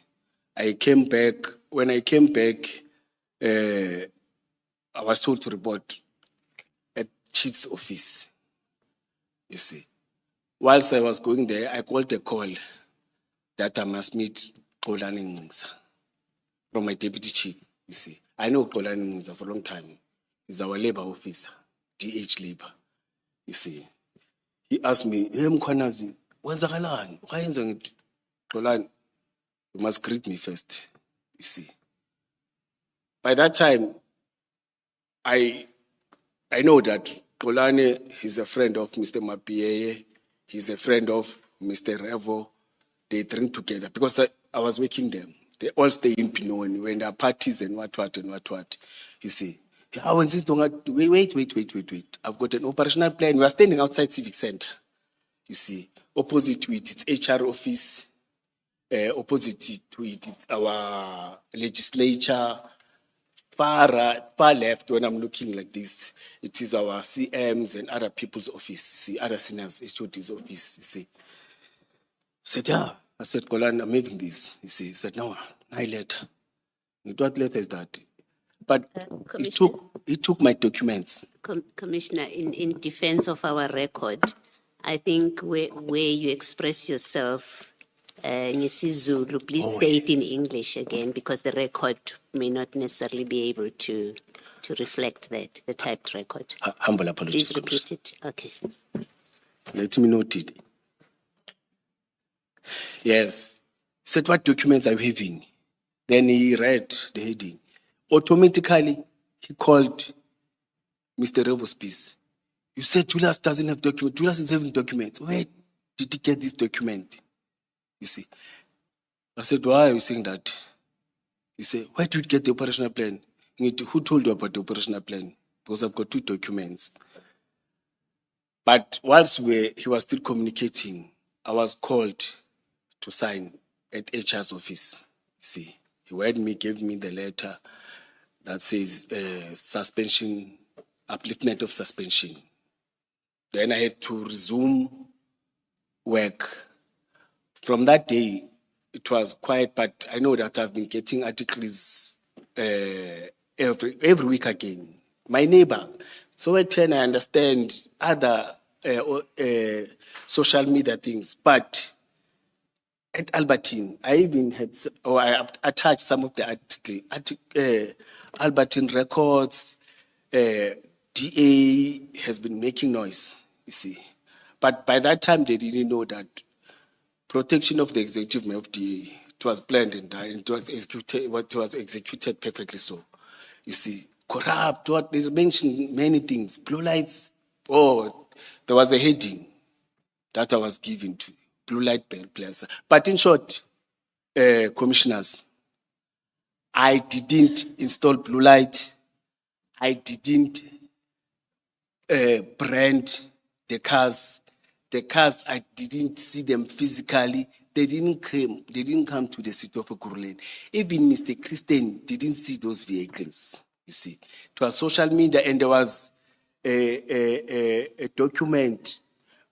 I came back. When I came back, I was told to report at chief's office. You see, whilst I was going there, I got a call that I must meet Xolani Ngcisa from my deputy chief. You see, I know Xolani Ngcisa for a long time. He's our labor officer, DH labor. You see, he asked me, "Hey Mkhwanazi, wenzakalani? Ukayenza ngithi Xolani, you must greet me first." You see, by that time, I know that Xolani is a friend of Mr. Mapieye. He's a friend of Mr. Revo. They drink together because I was working them. They all stay in Pinoni when there are parties and what. You see, wait. I've got an operational plan. We are standing outside Civic Center. You see, opposite to it, it's HR office. Opposite to it, it's our legislature. Far left, when I'm looking like this, it is our CMs and other people's office, see, other seniors, HOD's office, you see. I said, yeah. I said, Xolani, I'm having this. He said, no, I letter. What letter is that? But he took my documents. Commissioner, in defense of our record, I think where you express yourself, Zulu, please say it in English again, because the record may not necessarily be able to reflect that, the typed record. Humble apologies. Please repeat it. Okay. Let me note it. Yes. He said, what documents are you having? Then he read the heading. Automatically, he called Mr. Revo's piece. You said Julius doesn't have documents. Julius is having documents. Where did he get this document? You see. I said, why are you saying that? He said, where did you get the operational plan? Who told you about the operational plan? Because I've got 2 documents. But whilst he was still communicating, I was called to sign at HR's office. You see, he read me, gave me the letter that says suspension, upliftment of suspension. Then I had to resume work. From that day, it was quiet, but I know that I've been getting articles every week again. My neighbor, so at 10 I understand other social media things, but at Albertine, I even had, or I have attached some of the Albertine records. DA has been making noise, you see. But by that time, they didn't know that protection of the executive mayor of DA, it was planned and it was executed perfectly so. You see, corrupt, what they mentioned many things, blue lights. Oh, there was a heading that I was given to blue light players. But in short, commissioners, I didn't install blue light. I didn't brand the cars. The cars, I didn't see them physically. They didn't come to the city of Ekurhuleni. Even Mr. Christian didn't see those vehicles. You see, it was social media, and there was a document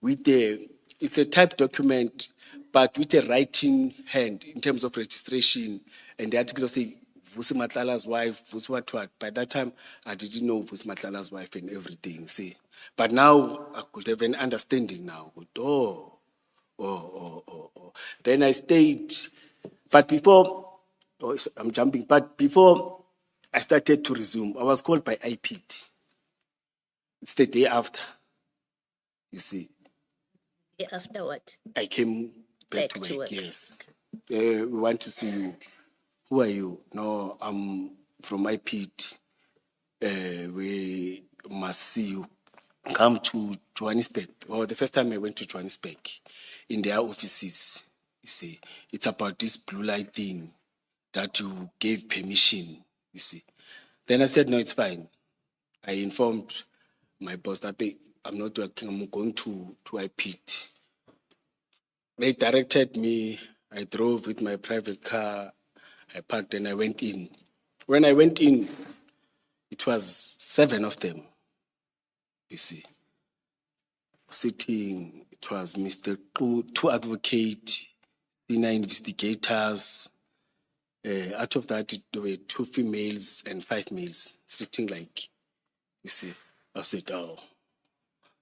with it's a typed document, but with a writing hand in terms of registration. And the article say Vusi Matlala's wife, Vusi what. By that time, I didn't know Vusi Matlala's wife and everything. See, but now I could have an understanding now. Then I stayed, but before, I'm jumping, but before I started to resume, I was called by IPT. It's the day after, you see. After what? I came back to work. Yes. We want to see you. Who are you? No, I'm from IPT. We must see you. Come to Johannesburg. The first time I went to Johannesburg, in their offices, you see, it's about this blue light thing that you gave permission, you see. Then I said, no, it's fine. I informed my boss that I'm not working, I'm going to IPT. They directed me, I drove with my private car, I parked and I went in. When I went in, it was 7 of them, you see. Sitting, it was Mr. 2 advocates, senior investigators, Out of that, there were 2 females and 5 males sitting like, you see. I said, oh.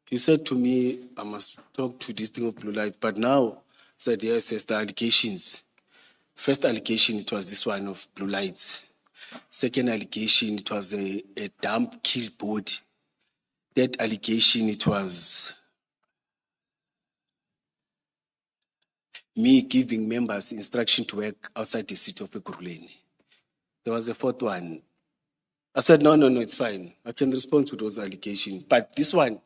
He said to me, I must talk to this thing of blue light. But now, said, yes, there's the allegations. First allegation, it was this one of blue lights. Second allegation, it was a dump kill body. Third allegation, it was me giving members instruction to work outside the city of Ekurhuleni. There was a fourth one. I said, no, it's fine. I can respond to those allegations. But this one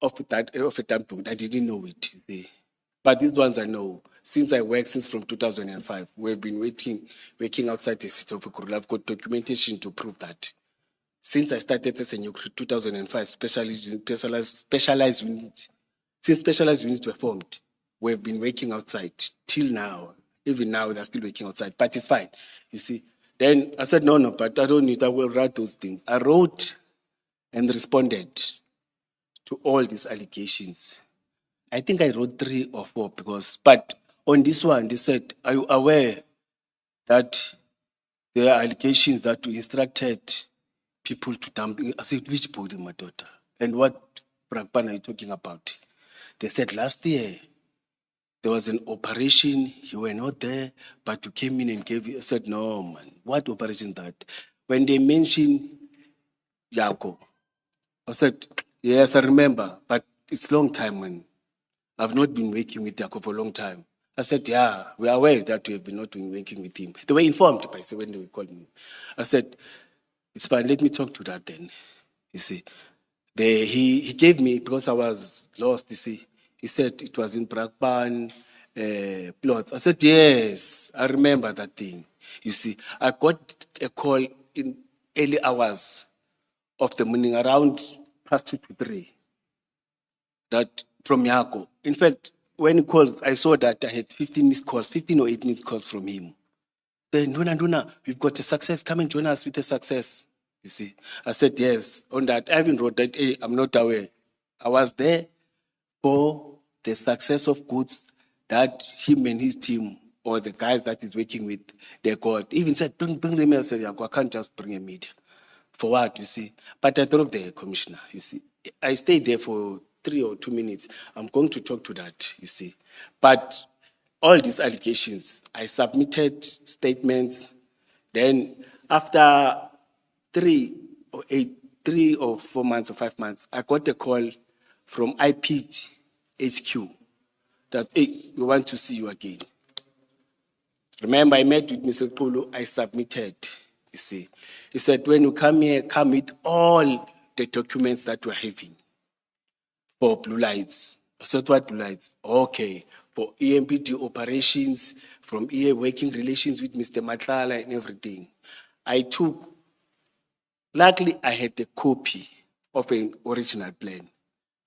of a dump body, I didn't know it. You see. But these ones I know. Since I worked since from 2005, we've been working outside the city of Ekurhuleni. I've got documentation to prove that. Since I started as a new 2005, specialized units, since specialized units were formed, we've been working outside till now. Even now, they're still working outside, but it's fine. You see. Then I said, no, but I don't need, I will write those things. I wrote and responded to all these allegations. I think I wrote 3 or 4 but on this one, they said, are you aware that there are allegations that we instructed people to dump? I said, which body, my daughter? And what Brakpan are you talking about? They said, last year, there was an operation, you were not there, but you came in and gave you. I said, no, man, what operation is that? When they mentioned Yako, I said, yes, I remember, but it's a long time, man. I've not been working with Yako for a long time. I said, yeah, we are aware that we have been not been working with him. They were informed by when they called me. I said, it's fine, let me talk to that then. You see, he gave me, because I was lost, you see, he said it was in Brakpan plots. I said, yes, I remember that thing. You see, I got a call in early hours of the morning, around past 2 to 3, that from Yako. In fact, when he called, I saw that I had 15 or 8 missed calls from him. Then, Duna, we've got a success. Come and join us with a success. You see, I said, yes. On that, I even wrote that, hey, I'm not aware. I was there for the success of goods that him and his team, or the guys that he's working with, they got. Even said, bring them. I said, I can't just bring a media. For what, you see? But I thought the commissioner, you see. I stayed there for 3 or 2 minutes. I'm going to talk to that, you see. But all these allegations, I submitted statements. Then after 3 or 4 months or 5 months, I got a call from IPT HQ that, hey, we want to see you again. Remember, I met with Mr. Pulu, I submitted, you see. He said, when you come here, come with all the documents that we're having for blue lights. I said, what blue lights? Okay, for EMPD operations, from EA working relations with Mr. Matlala and everything. Luckily, I had a copy of an original plan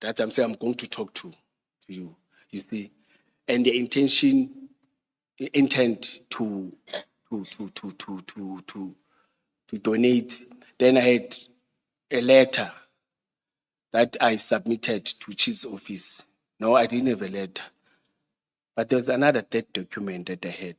that I'm saying I'm going to talk to you, you see. And the intent to donate. Then I had a letter that I submitted to Chief's office. No, I didn't have a letter. But there's another third document that I had.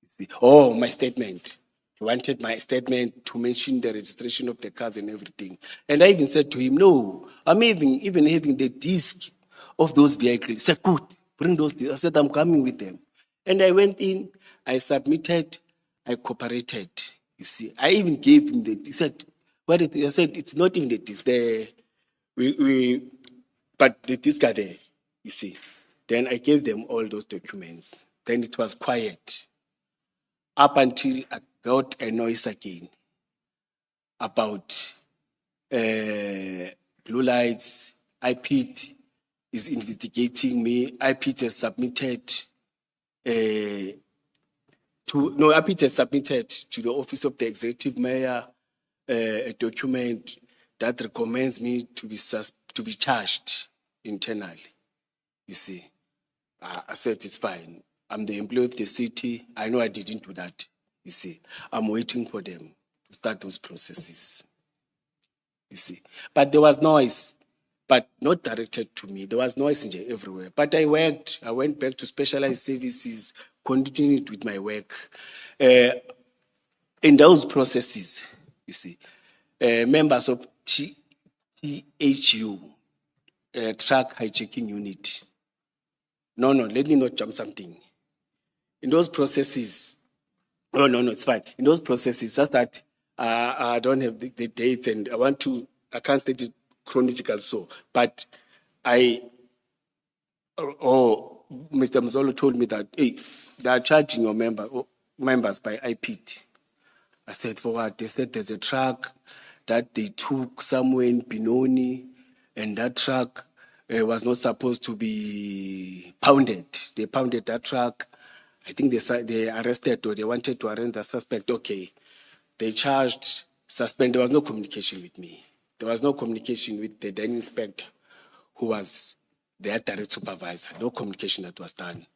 You see. Oh, my statement. He wanted my statement to mention the registration of the cars and everything. And I even said to him, no, I'm even having the disc of those vehicles. He said, good, bring those discs. I said, I'm coming with them. And I went in, I submitted, I cooperated. You see, I even gave him he said, what it is? I said, it's not even the disc. But the disc are there, you see. Then I gave them all those documents. Then it was quiet. Up until I got a noise again about blue lights. IPT is investigating me. IPT has submitted IPT has submitted to the office of the executive mayor a document that recommends me to be charged internally. You see, I said it's fine. I'm the employee of the city. I know I didn't do that. You see, I'm waiting for them to start those processes. You see, but there was noise, but not directed to me. There was noise everywhere. But I went back to specialized services, continued with my work. In those processes, you see, members of THU, Truck Hijacking Unit. No, let me not jump something. In those processes, no, it's fine. In those processes, just that I don't have the dates and I can't state it chronological so, but Mr. Mzolo told me that, hey, they are charging your members by IPT. I said, for what? They said there's a truck that they took somewhere in Benoni, and that truck was not supposed to be pounded. They pounded that truck. I think they arrested or they wanted to arrest the suspect. Okay. They charged, suspended. There was no communication with me. There was no communication with the then inspector, who was their direct supervisor. No communication that was done.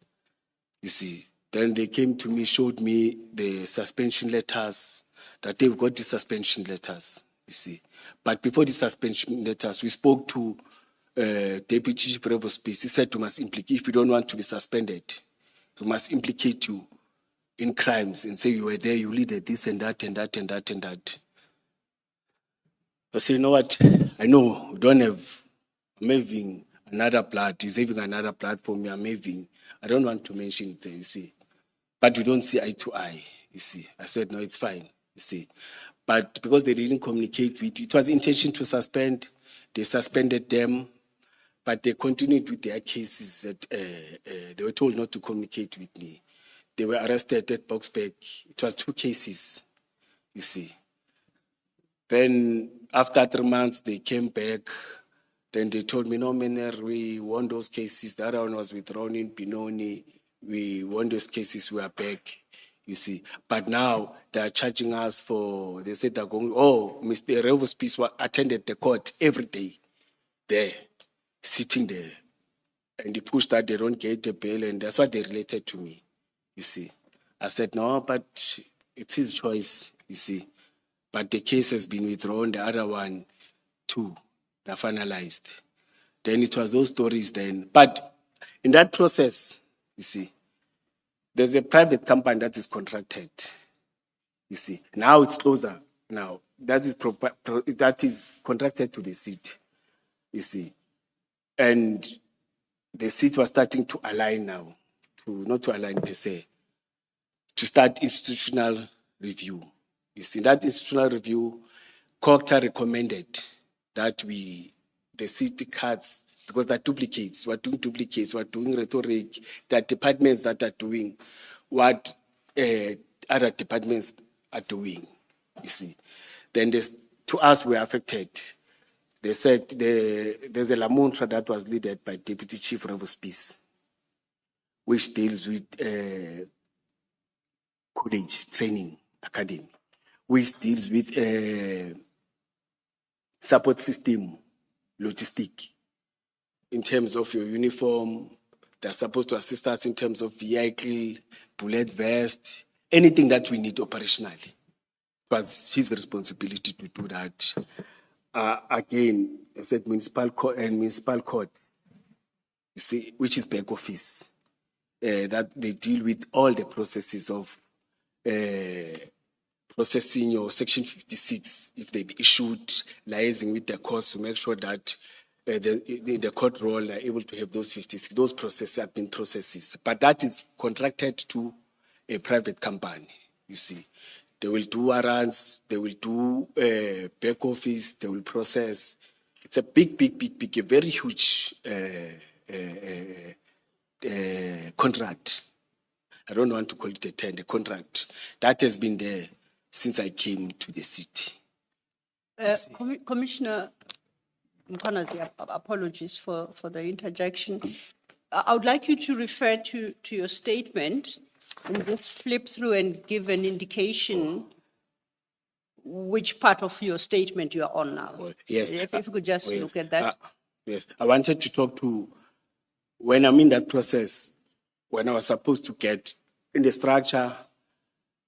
You see. Then they came to me, showed me the suspension letters, that they've got the suspension letters, you see. But before the suspension letters, we spoke to Deputy Chief Provost Peace. He said, if you don't want to be suspended, we must implicate you in crimes and say you were there, you leaded this and that and that and that and that. I say, you know what? I know we don't have, I'm having another blood. He's having another blood for me. I'm having, I don't want to mention it there, you see. But we don't see eye to eye, you see. I said, no, it's fine, you see. But because they didn't communicate with you, it was intention to suspend. They suspended them, but they continued with their cases that they were told not to communicate with me. They were arrested at Boxburg. It was 2 cases, you see. Then after 3 months, they came back. Then they told me, no, Mener, we won those cases. The other one was withdrawn in Benoni. We won those cases, we are back, you see. But now they are charging us for, they said they're going, Mr. Revo's Peace attended the court every day there, sitting there. And he pushed that they don't get the bail, and that's what they related to me, you see. I said, no, but it's his choice, you see. But the case has been withdrawn, the other one, too, they're finalized. Then it was those stories then. But in that process, you see, there's a private company that is contracted. You see, now it's closer. Now that is contracted to the city. You see, and the city was starting to align now, not to align per se, to start institutional review. You see, that institutional review, COCTA recommended that the city cuts. Because they're duplicates, we're doing rhetoric. There are departments that are doing what other departments are doing, you see. Then to us, we're affected. They said there's a Lamontra that was led by Deputy Chief Provost Peace, which deals with college training academy, which deals with support system, logistic. In terms of your uniform, they're supposed to assist us in terms of vehicle, bullet vest, anything that we need operationally. It was his responsibility to do that. Again, I said municipal court, you see, which is back office, that they deal with all the processes of processing your Section 56, if they be issued, liaising with the courts to make sure that the court roll are able to have those 56. Those processes have been processes. But that is contracted to a private company, you see. They will do warrants, they will do back office, they will process. It's a big, a very huge contract. I don't want to call it a tender, contract. That has been there since I came to the city. Commissioner Mkhwanazi, apologies for the interjection. I would like you to refer to your statement and just flip through and give an indication which part of your statement you are on now. Yes. If you could just look at that. Yes. I wanted to talk to, when I'm in that process, when I was supposed to get in the structure,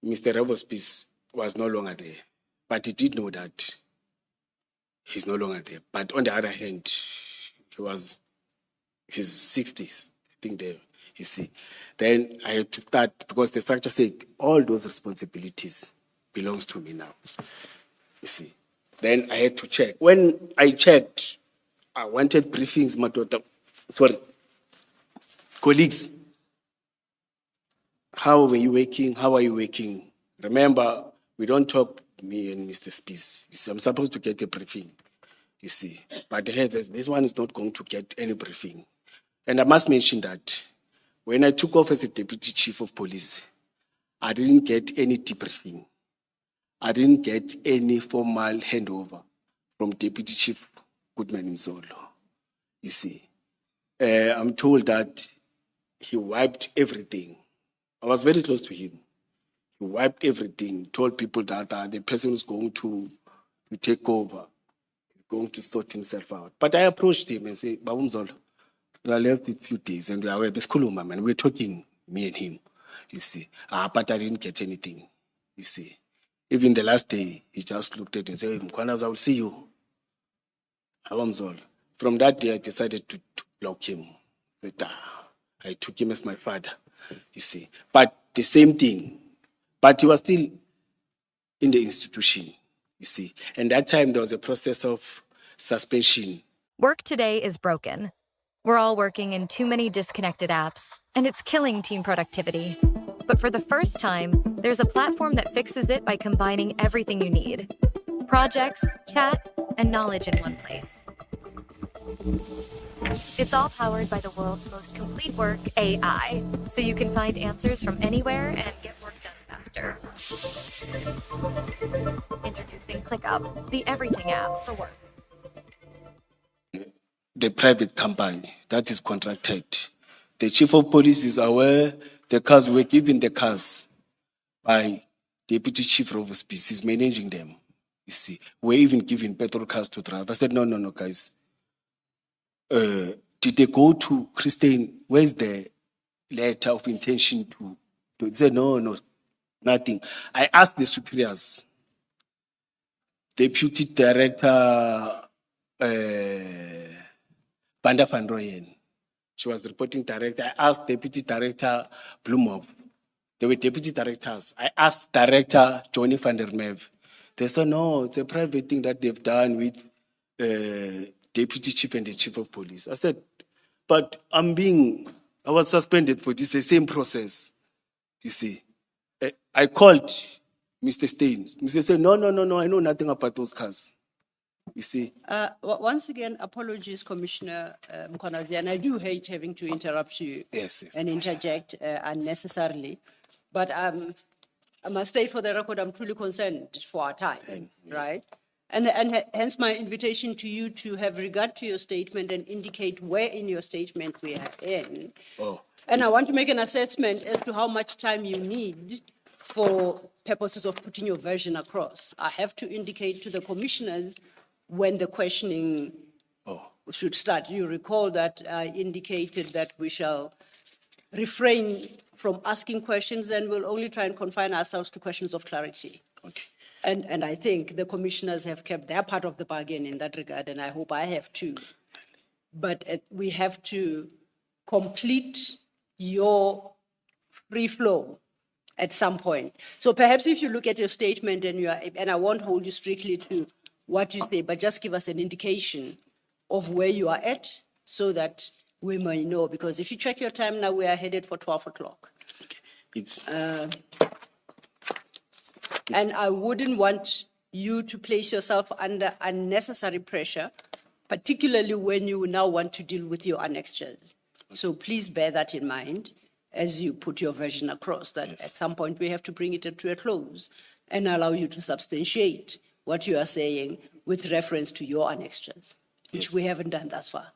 Mr. Revo's Peace was no longer there. But he did know that he's no longer there. But on the other hand, he was his 60s. I think you see. Then I had to start, because the structure said all those responsibilities belongs to me now, you see. Then I had to check. When I checked, I wanted briefings, colleagues. How were you working? How are you working? Remember, we don't talk, me and Mr. Spies. You see, I'm supposed to get a briefing, you see. But this one is not going to get any briefing. And I must mention that when I took off as a deputy chief of police, I didn't get any debriefing. I didn't get any formal handover from Deputy Chief Goodman Mzolo. You see, I'm told that he wiped everything. I was very close to him. He wiped everything, told people that the person who's going to take over is going to sort himself out. But I approached him and said, Babu Mzolo, we are left with a few days and we are and we're talking, me and him, you see. But I didn't get anything, you see. Even the last day, he just looked at me and said, Mkhwanazi, I will see you. From that day, I decided to block him. I took him as my father, you see. But the same thing. But he was still in the institution, you see. And that time, there was a process of suspension. Work today is broken. We're all working in too many disconnected apps, and it's killing team productivity. But for the first time, there's a platform that fixes it by combining everything you need: projects, chat, and knowledge in one place. It's all powered by the world's most complete work, AI, so you can find answers from anywhere and get work done faster. Introducing ClickUp, the everything app for work. The private company that is contracted. The chief of police is aware the cars were given the cars by Deputy Chief of Police. He's managing them. You see, we're even giving petrol cars to drive. I said, no, guys. Did they go to Christine? Where's the letter of intention to? They said, no, nothing. I asked the superiors. Deputy Director Banda van Rooyen. She was the reporting director. I asked Deputy Director Blumov. They were deputy directors. I asked Director Johnny van der Merwe. They said, no, it's a private thing that they've done with Deputy Chief and the Chief of Police. I said, but I was suspended for this, the same process. You see, I called Mr. Steins. Mr. said, no, I know nothing about those cars. You see. Once again, apologies, Commissioner Mkhwanazi, and I do hate having to interrupt you and interject unnecessarily. But I must state for the record, I'm truly concerned for our time, right? And hence my invitation to you to have regard to your statement and indicate where in your statement we are in. And I want to make an assessment as to how much time you need for purposes of putting your version across. I have to indicate to the commissioners when the questioning should start. You recall that I indicated that we shall refrain from asking questions and we'll only try and confine ourselves to questions of clarity. Okay. And I think the commissioners have kept their part of the bargain in that regard, and I hope I have too. But we have to complete your free flow at some point. So perhaps if you look at your statement and I won't hold you strictly to what you say, but just give us an indication of where you are at so that we may know. Because if you check your time now, we are headed for 12 o'clock. Okay. And I wouldn't want you to place yourself under unnecessary pressure, particularly when you now want to deal with your annexures. So please bear that in mind as you put your version across, that at some point we have to bring it to a close and allow you to substantiate what you are saying with reference to your annexures, which we haven't done thus far.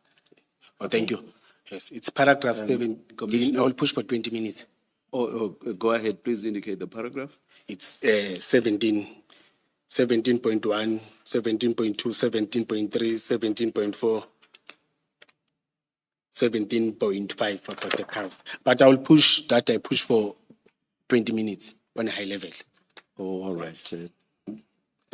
Oh, thank you. Yes, it's paragraph 7. I will push for 20 minutes. Go ahead, please indicate the paragraph. It's 17, 17.1, 17.2, 17.3, 17.4, 17.5 about the cars. But I will push that. I push for 20 minutes on a high level. Oh, all right.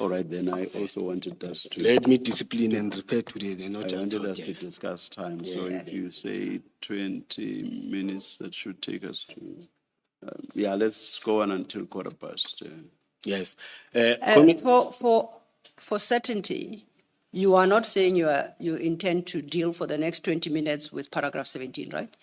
All right, then I also wanted us to. Let me discipline and refer to the not I just wanted talk, us yes. to discuss time. So if you say 20 minutes, that should take us to. Yeah, let's go on until 15:15. Yes. For certainty, you are not saying you intend to deal for the next 20 minutes with paragraph 17, right?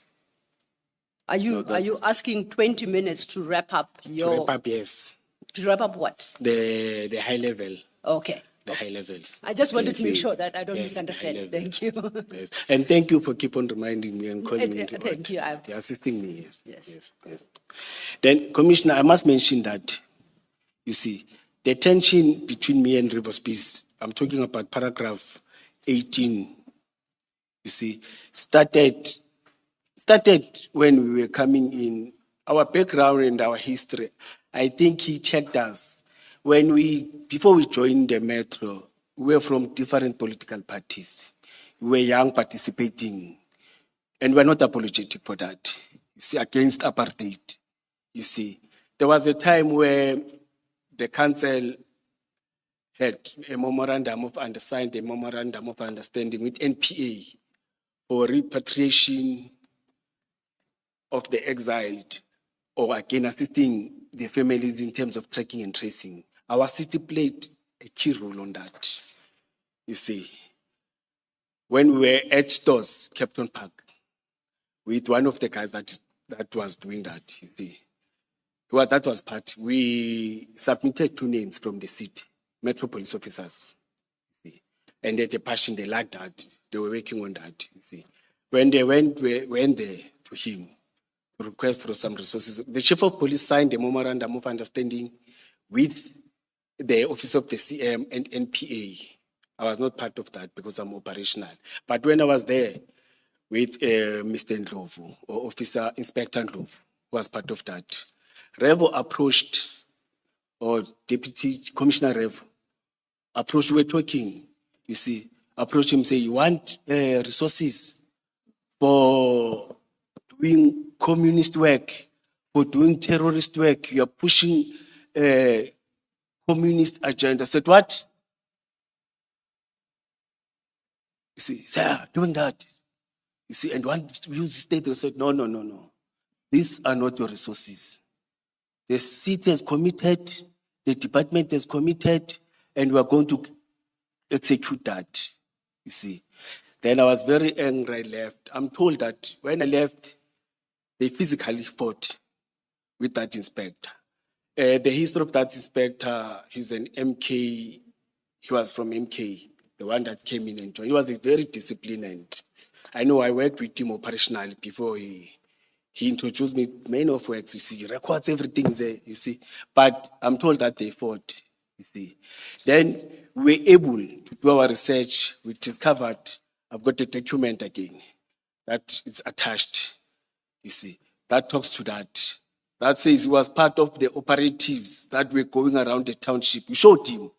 Are you asking 20 minutes to wrap up your? To wrap up, yes. To wrap up what? The high level. Okay. The high level. I just wanted to make you. sure that I don't Yes, the high misunderstand. level. Thank you. Yes. And thank you for keep on reminding me and calling me to Thank you. You're assisting me, yes. Yes. Yes. Then, Commissioner, I must mention that, you see, the tension between me and River Peace, I'm talking about paragraph 18, you see, started when we were coming in. Our background and our history, I think he checked us. Before we joined the Metro, we were from different political parties. We were young, participating, and we're not apologetic for that. You see, against apartheid. You see, there was a time where the council had a memorandum of understanding with NPA for repatriation of the exiled, or again assisting the families in terms of tracking and tracing. Our city played a key role on that. You see, when we were at stores, Captain Park, with one of the guys that was doing that, you see. Well, that was part. We submitted 2 names from the city, Metro police officers. You see. And they had a passion, they liked that. They were working on that, you see. When they went there to him, to request for some resources, the chief of police signed a memorandum of understanding with the office of the CM and NPA. I was not part of that because I'm operational. But when I was there with Mr. Ndlovu, or Officer Inspector Ndlovu, who was part of that, Revo approached, or Deputy Commissioner Revo approached, we were talking, you see, approached him, say, you want resources for doing communist work, for doing terrorist work, you are pushing communist agenda. I said, what? You see, sir, doing that. You see, and one use state, they said, no. These are not your resources. The city has committed, the department has committed, and we are going to execute that. You see. Then I was very angry, I left. I'm told that when I left, they physically fought with that inspector. The history of that inspector, he's an MK, he was from MK, the one that came in and joined. He was very disciplined, and I know I worked with him operationally before he introduced me many of works, you see, records, everything's there, you see. But I'm told that they fought, you see. Then we were able to do our research, we discovered, I've got a document again, that is attached, you see. That talks to that. That says he was part of the operatives that were going around the township. We showed him.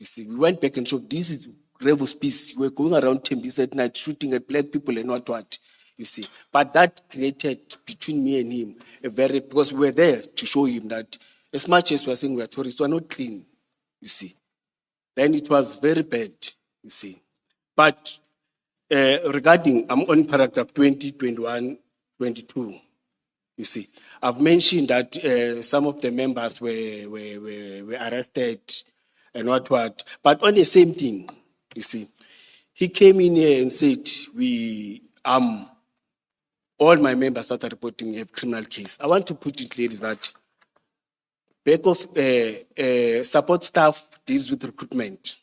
You see, we went back and showed this is Rebel's piece. We were going around Tembis at night, shooting at black people and what. You see. But that created between me and him because we were there to show him that as much as we are saying we are tourists, we are not clean. You see. Then it was very bad, you see. But regarding, I'm on paragraph 20, 21, 22. You see, I've mentioned that some of the members were arrested and what. But on the same thing, you see, he came in here and said, all my members started reporting a criminal case. I want to put it clearly that back of support staff deals with recruitment.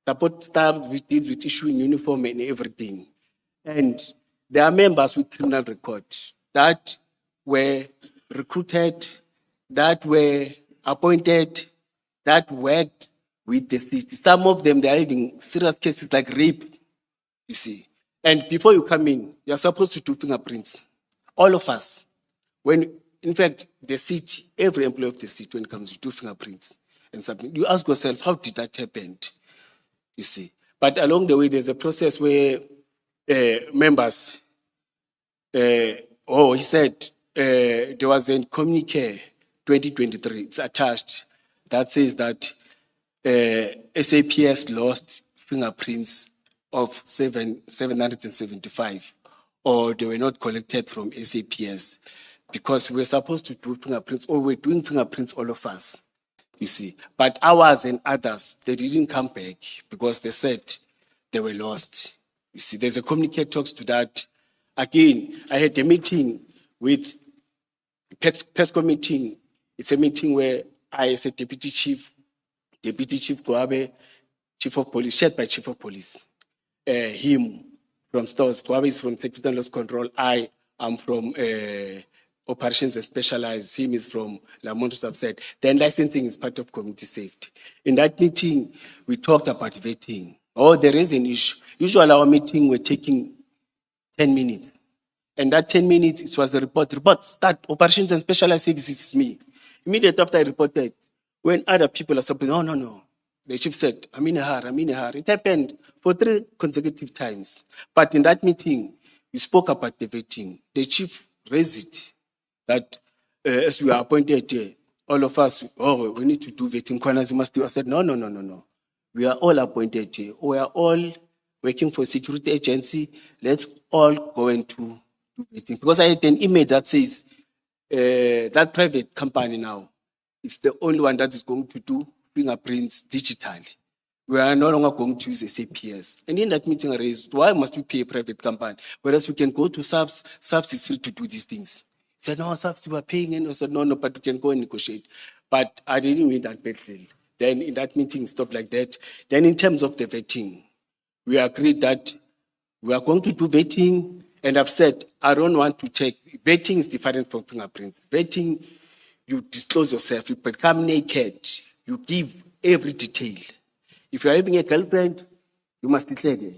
Support staff deals with issuing uniform and everything. And there are members with criminal records that were recruited, that were appointed, that worked with the city. Some of them, they are having serious cases like rape, you see. And before you come in, you're supposed to do fingerprints. All of us. In fact, the city, every employee of the city, when it comes to do fingerprints and submit, you ask yourself, how did that happen? You see. But along the way, there's a process where members, he said, there was a communique 2023, it's attached, that says that SAPS lost fingerprints of 775, or they were not collected from SAPS, because we were supposed to do fingerprints, or we're doing fingerprints, all of us, you see. But ours and others, they didn't come back because they said they were lost. You see, there's a communique talks to that. Again, I had a meeting with PESCO meeting. It's a meeting where I, as a deputy chief Gwabe, chief of police, shared by chief of police, him from stores, Gwabe is from security and loss control, I am from operations and specialized, him is from Lamont subset. Then licensing is part of community safety. In that meeting, we talked about vetting. Oh, there is an issue. Usually our meeting, we're taking 10 minutes. And that 10 minutes, it was a report. Report, start, operations and specialized services is me. Immediately after I reported, when other people are saying, no. The chief said, I'm in a hurry. It happened for 3 consecutive times. But in that meeting, we spoke about the vetting. The chief raised it, that as we are appointed here, all of us, we need to do vetting. Mkhwanazi must do. I said, no. We are all appointed here. We are all working for a security agency. Let's all go into do vetting. Because I had an email that says that private company now is the only one that is going to do fingerprints digitally. We are no longer going to use SAPS. And in that meeting I raised, why must we pay a private company? Whereas we can go to SAPS. SAPS is free to do these things. He said, no, SAPS, we are paying. And I said, no, but we can go and negotiate. But I didn't win that battle. Then in that meeting, stopped like that. Then in terms of the vetting, we agreed that we are going to do vetting. And I've said, I don't want to take, vetting is different from fingerprints. Vetting, you disclose yourself, you become naked, you give every detail. If you're having a girlfriend, you must declare there.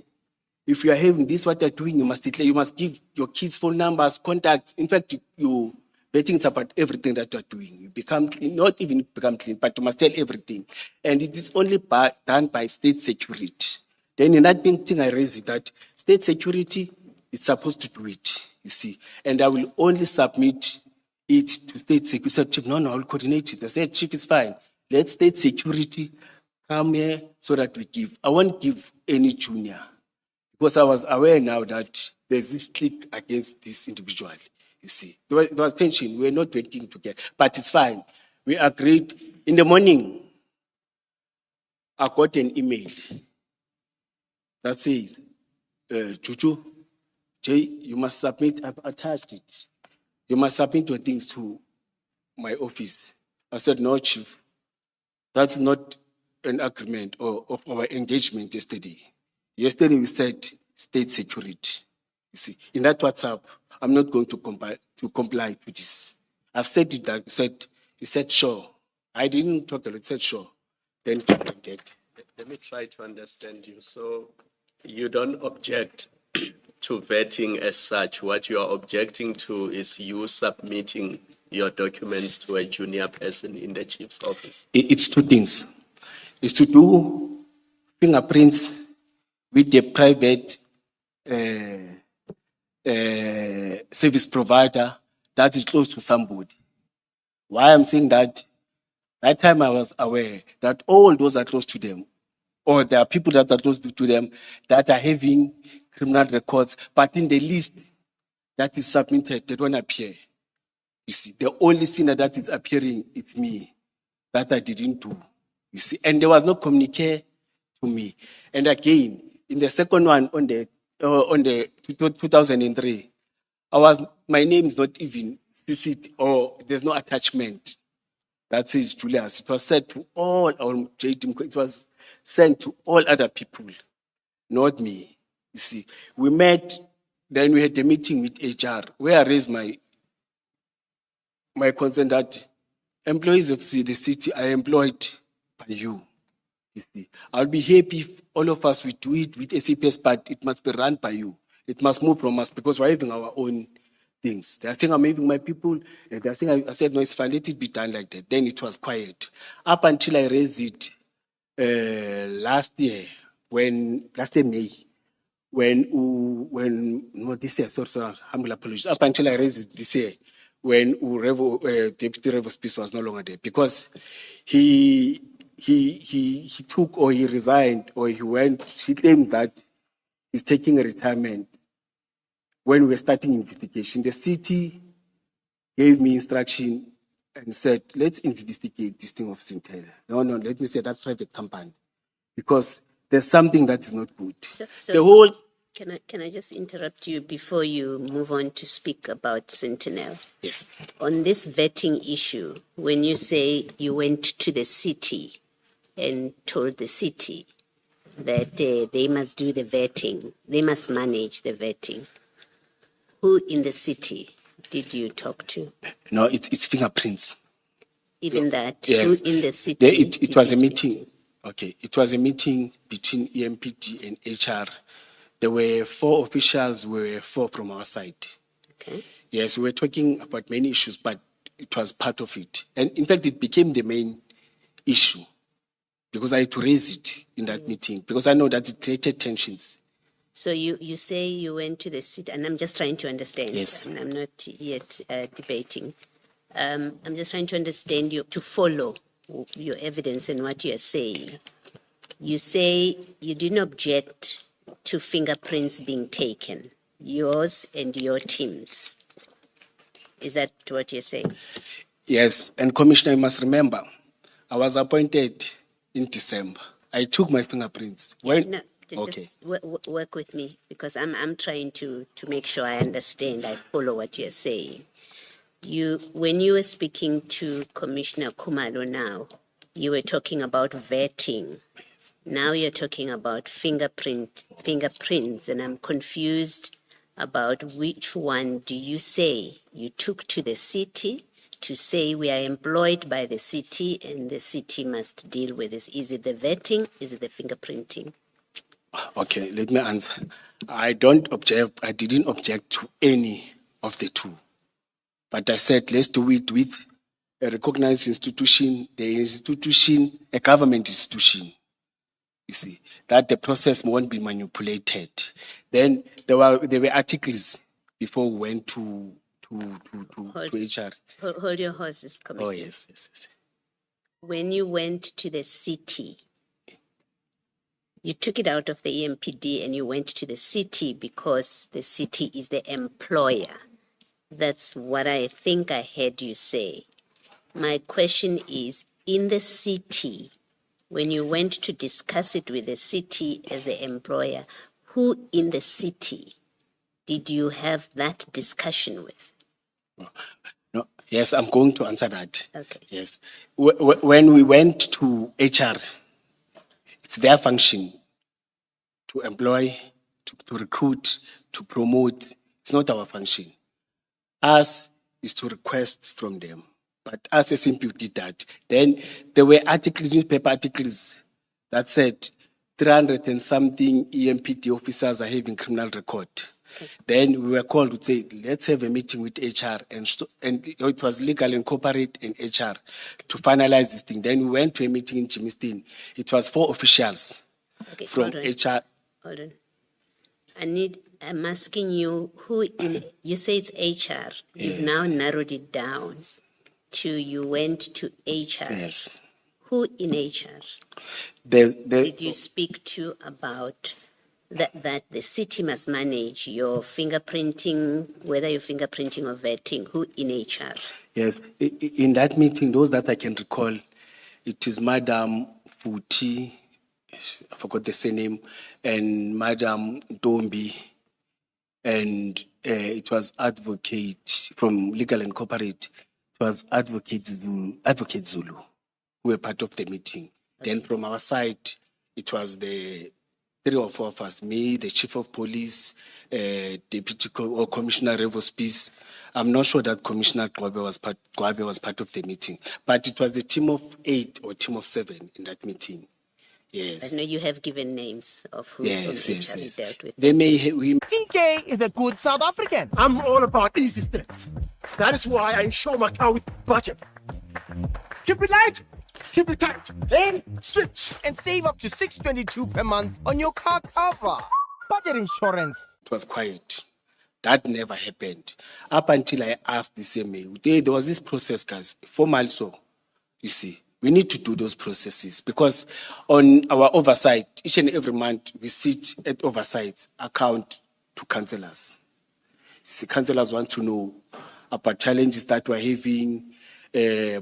If you are having this, what you're doing, you must declare. You must give your kids' phone numbers, contacts. In fact, you vetting is about everything that you're doing. You become clean, not even become clean, but you must tell everything. And it is only done by state security. Then in that thing, I raised that state security is supposed to do it, you see. And I will only submit it to state security. I said, Chief, no, I will coordinate it. I said, Chief, it's fine. Let state security come here so that we give. I won't give any junior, because I was aware now that there's this clique against this individual, you see. There was tension. We were not working together, but it's fine. We agreed. In the morning, I got an email that says, Chuchu, Jay, you must submit, I've attached it. You must submit your things to my office. I said, no, Chief, that's not an agreement of our engagement yesterday. Yesterday we said state security. You see, in that WhatsApp, I'm not going to comply with this. I've said it. He said sure. I didn't talk a lot. He said sure. Then Let me try to understand you. So you don't object to vetting as such. What you are objecting to is you submitting your documents to a junior person in the chief's office. It's 2 things. It's to do fingerprints with the private service provider that is close to somebody. Why I'm saying that time I was aware that all those are close to them, or there are people that are close to them that are having criminal records, but in the list that is submitted, they don't appear. You see, the only sinner that is appearing is me, that I didn't do. You see, and there was no communique to me. And again, in the second one on the 2003, my name is not even CC'd, or there's no attachment. That says Julius. It was sent to all our JTM. It was sent to all other people, not me. You see, we met. Then we had a meeting with HR where I raised my concern that employees of the city are employed by you. You see, I'll be happy if all of us we do it with SAPS, but it must be run by you. It must move from us because we're having our own things. They think I'm having my people, and they think I said, no, it's fine, let it be done like that. Then it was quiet. Up until I raised it last year, May, humble apologies. Up until I raised it this year, when Deputy Revo Peace was no longer there, because he he took or he resigned or he claimed that he's taking a retirement. When we were starting investigation, the city gave me instruction and said, let's investigate this thing of Sintel. No, let me say that private company. Because there's something that is not good. So the whole... Can I just interrupt you before you move on to speak about Sentinel? Yes. On this vetting issue, when you say you went to the city and told the city that they must do the vetting, they must manage the vetting, who in the city did you talk to? No, it's fingerprints. Even that, Yes. who in the city? It was a meeting. Okay, it was a meeting between EMPD and HR. There were 4 officials, we were 4 from our side. Okay. Yes, we were talking about many issues, but it was part of it. And in fact, it became the main issue because I had to raise it in that meeting because I know that it created tensions. So you say you went to the city, and I'm just trying to understand. Yes. And I'm not yet debating. I'm just trying to understand you, to follow your evidence and what you're saying. You say you didn't object to fingerprints being taken, yours and your team's. Is that what you're saying? Yes, and Commissioner, you must remember, I was appointed in December. I took my fingerprints. No, Okay. just work with me because I'm trying to make sure I understand, I follow what you're saying. When you were speaking to Commissioner Khumalo now, you were talking about vetting. Now you're talking about fingerprints, and I'm confused about which one do you say you took to the city to say we are employed by the city and the city must deal with this. Is it the vetting? Is it the fingerprinting? Okay, let me answer. I didn't object to any of the two. But I said, let's do it with a recognized institution, a government institution. You see, that the process won't be manipulated. Then there were articles before we went to HR. Hold your horses, Commissioner. Oh, yes. When you went to the city, you took it out of the EMPD and you went to the city because the city is the employer. That's what I think I heard you say. My question is, in the city, when you went to discuss it with the city as the employer, who in the city did you have that discussion with? No, yes, I'm going to answer that. Okay. Yes. When we went to HR, it's their function to employ, to recruit, to promote. It's not our function. Us is to request from them. But us as MP did that. Then there were newspaper articles that said 300 and something EMPD officers are having criminal record. Okay. Then we were called to say, let's have a meeting with HR, and it was legal and corporate and HR to finalize this thing. Then we went to a meeting in Jimistin. It was 4 officials from HR. Hold on. I'm asking you, you say it's HR. You've now narrowed it down to you went to HR. Yes. Who in HR did you speak to about that the city must manage your fingerprinting, whether you're fingerprinting or vetting? Who in HR? Yes. In that meeting, those that I can recall, it is Madam Futi, I forgot the surname, and Madam Dombi, and it was advocate from Legal and Corporate. It was Advocate Zulu, who were part of the meeting. Okay. Then from our side, it was the 3 or 4 of us, me, the Chief of Police, Deputy or Commissioner Revospice. I'm not sure that Commissioner Gwabe was part of the meeting, but it was the team of 8 or team of 7 in that meeting. Yes. I know you have given names of who yes. dealt with. They may PK is a good South African. I'm all about easy steps. That is why I insure my car with budget. Keep it light, keep it tight, then switch and save up to $622 per month on your car cover. Budget insurance. It was quiet. That never happened. Up until I asked the CMA, there was this process, guys, 4 miles so, you see. We need to do those processes because on our oversight, each and every month, we sit at oversight account to councillors. See, councillors want to know about challenges that we're having,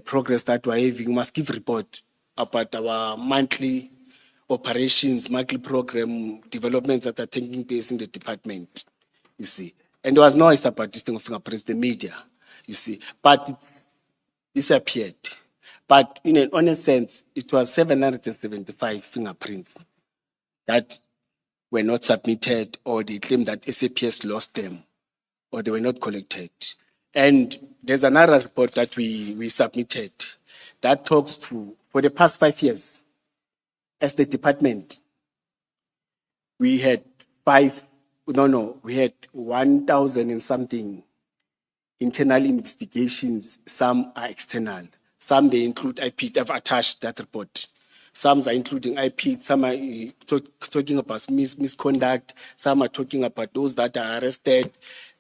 progress that we're having. We must give report about our monthly operations, monthly program developments that are taking place in the department, you see. And there was noise about this thing of fingerprints, the media, you see. But it's disappeared. But in an honest sense, it was 775 fingerprints that were not submitted, or they claim that SAPS lost them, or they were not collected. And there's another report that we submitted that talks to, for the past 5 years, as the department, we had 1,000 and something internal investigations. Some are external. Some they include IP. I've attached that report. Some are including IP. Some are talking about misconduct. Some are talking about those that are arrested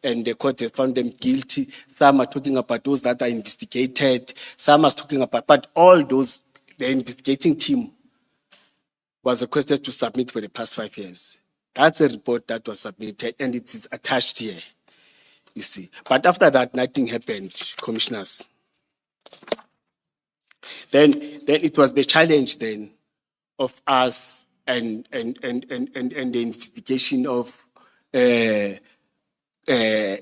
and the court has found them guilty. Some are talking about those that are investigated. Some are talking about, but all those, the investigating team was requested to submit for the past 5 years. That's a report that was submitted and it is attached here, you see. But after that, nothing happened, commissioners. Then it was the challenge then of us and the investigation of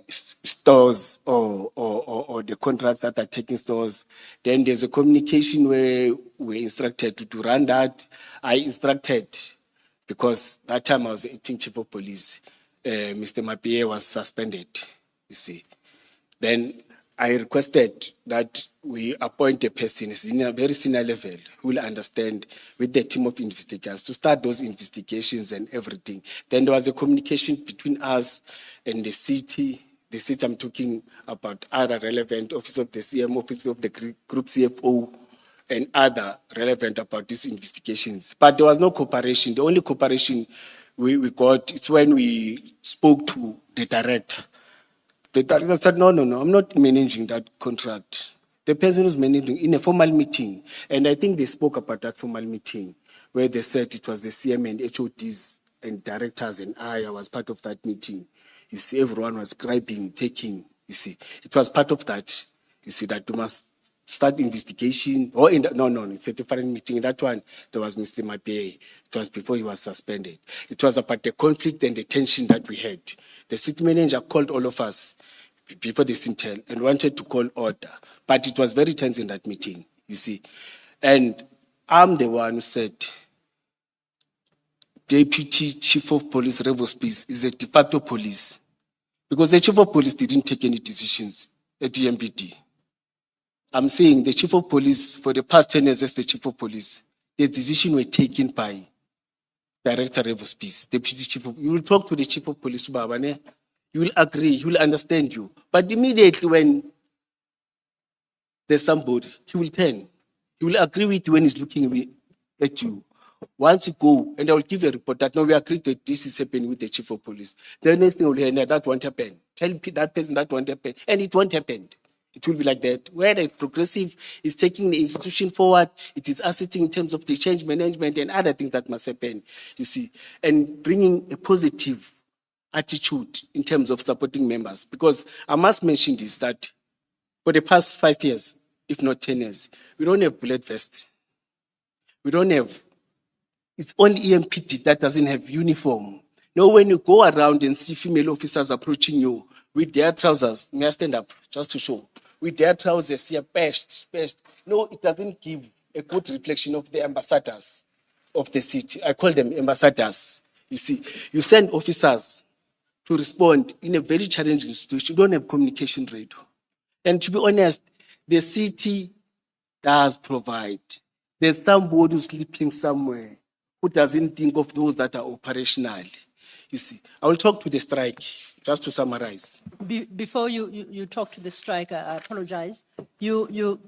stores or the contracts that are taking stores. Then there's a communication where we're instructed to run that. I instructed, because that time I was the acting chief of police, Mr. Mapie was suspended, you see. Then I requested that we appoint a person in a very senior level who will understand with the team of investigators to start those investigations and everything. Then there was a communication between us and the city. The city, I'm talking about other relevant office of the CM, office of the group CFO, and other relevant about these investigations. But there was no cooperation. The only cooperation we got is when we spoke to the director. The director said, no, I'm not managing that contract. The person who's managing in a formal meeting, and I think they spoke about that formal meeting where they said it was the CM and HODs and directors and I was part of that meeting. You see, everyone was scribing, taking, you see. It was part of that, you see, that we must start investigation. Or it's a different meeting. In that one, there was Mr. Mapie. It was before he was suspended. It was about the conflict and the tension that we had. The city manager called all of us before this intel and wanted to call order. But it was very tense in that meeting, you see. And I'm the one who said, Deputy Chief of Police Revo Space is a de facto police. Because the Chief of Police didn't take any decisions at the MPD. I'm saying the Chief of Police, for the past 10 years as the Chief of Police, the decision were taken by Director Revo Space, Deputy Chief of... You will talk to the Chief of Police, Babane. You will agree, he will understand you. But immediately when there's somebody, he will turn. He will agree with you when he's looking at you. Once you go, and I will give you a report that, no, we agreed that this is happening with the Chief of Police. The next thing will hear, no, that won't happen. Tell that person that won't happen. And it won't happen. It will be like that. Where it's progressive, it's taking the institution forward, it is asserting in terms of the change management and other things that must happen, you see, and bringing a positive attitude in terms of supporting members. Because I must mention this, that for the past 5 years, if not 10 years, we don't have bullet vests. We don't have, it's only EMPD that doesn't have uniform. Now, when you go around and see female officers approaching you with their trousers, may I stand up just to show? With their trousers here, patched. No, it doesn't give a good reflection of the ambassadors of the city. I call them ambassadors. You see, you send officers to respond in a very challenging situation. You don't have communication radio. And to be honest, the city does provide. There's somebody who's sleeping somewhere who doesn't think of those that are operational. You see, I will talk to the strike, just to summarize. Before you talk to the strike, I apologize. You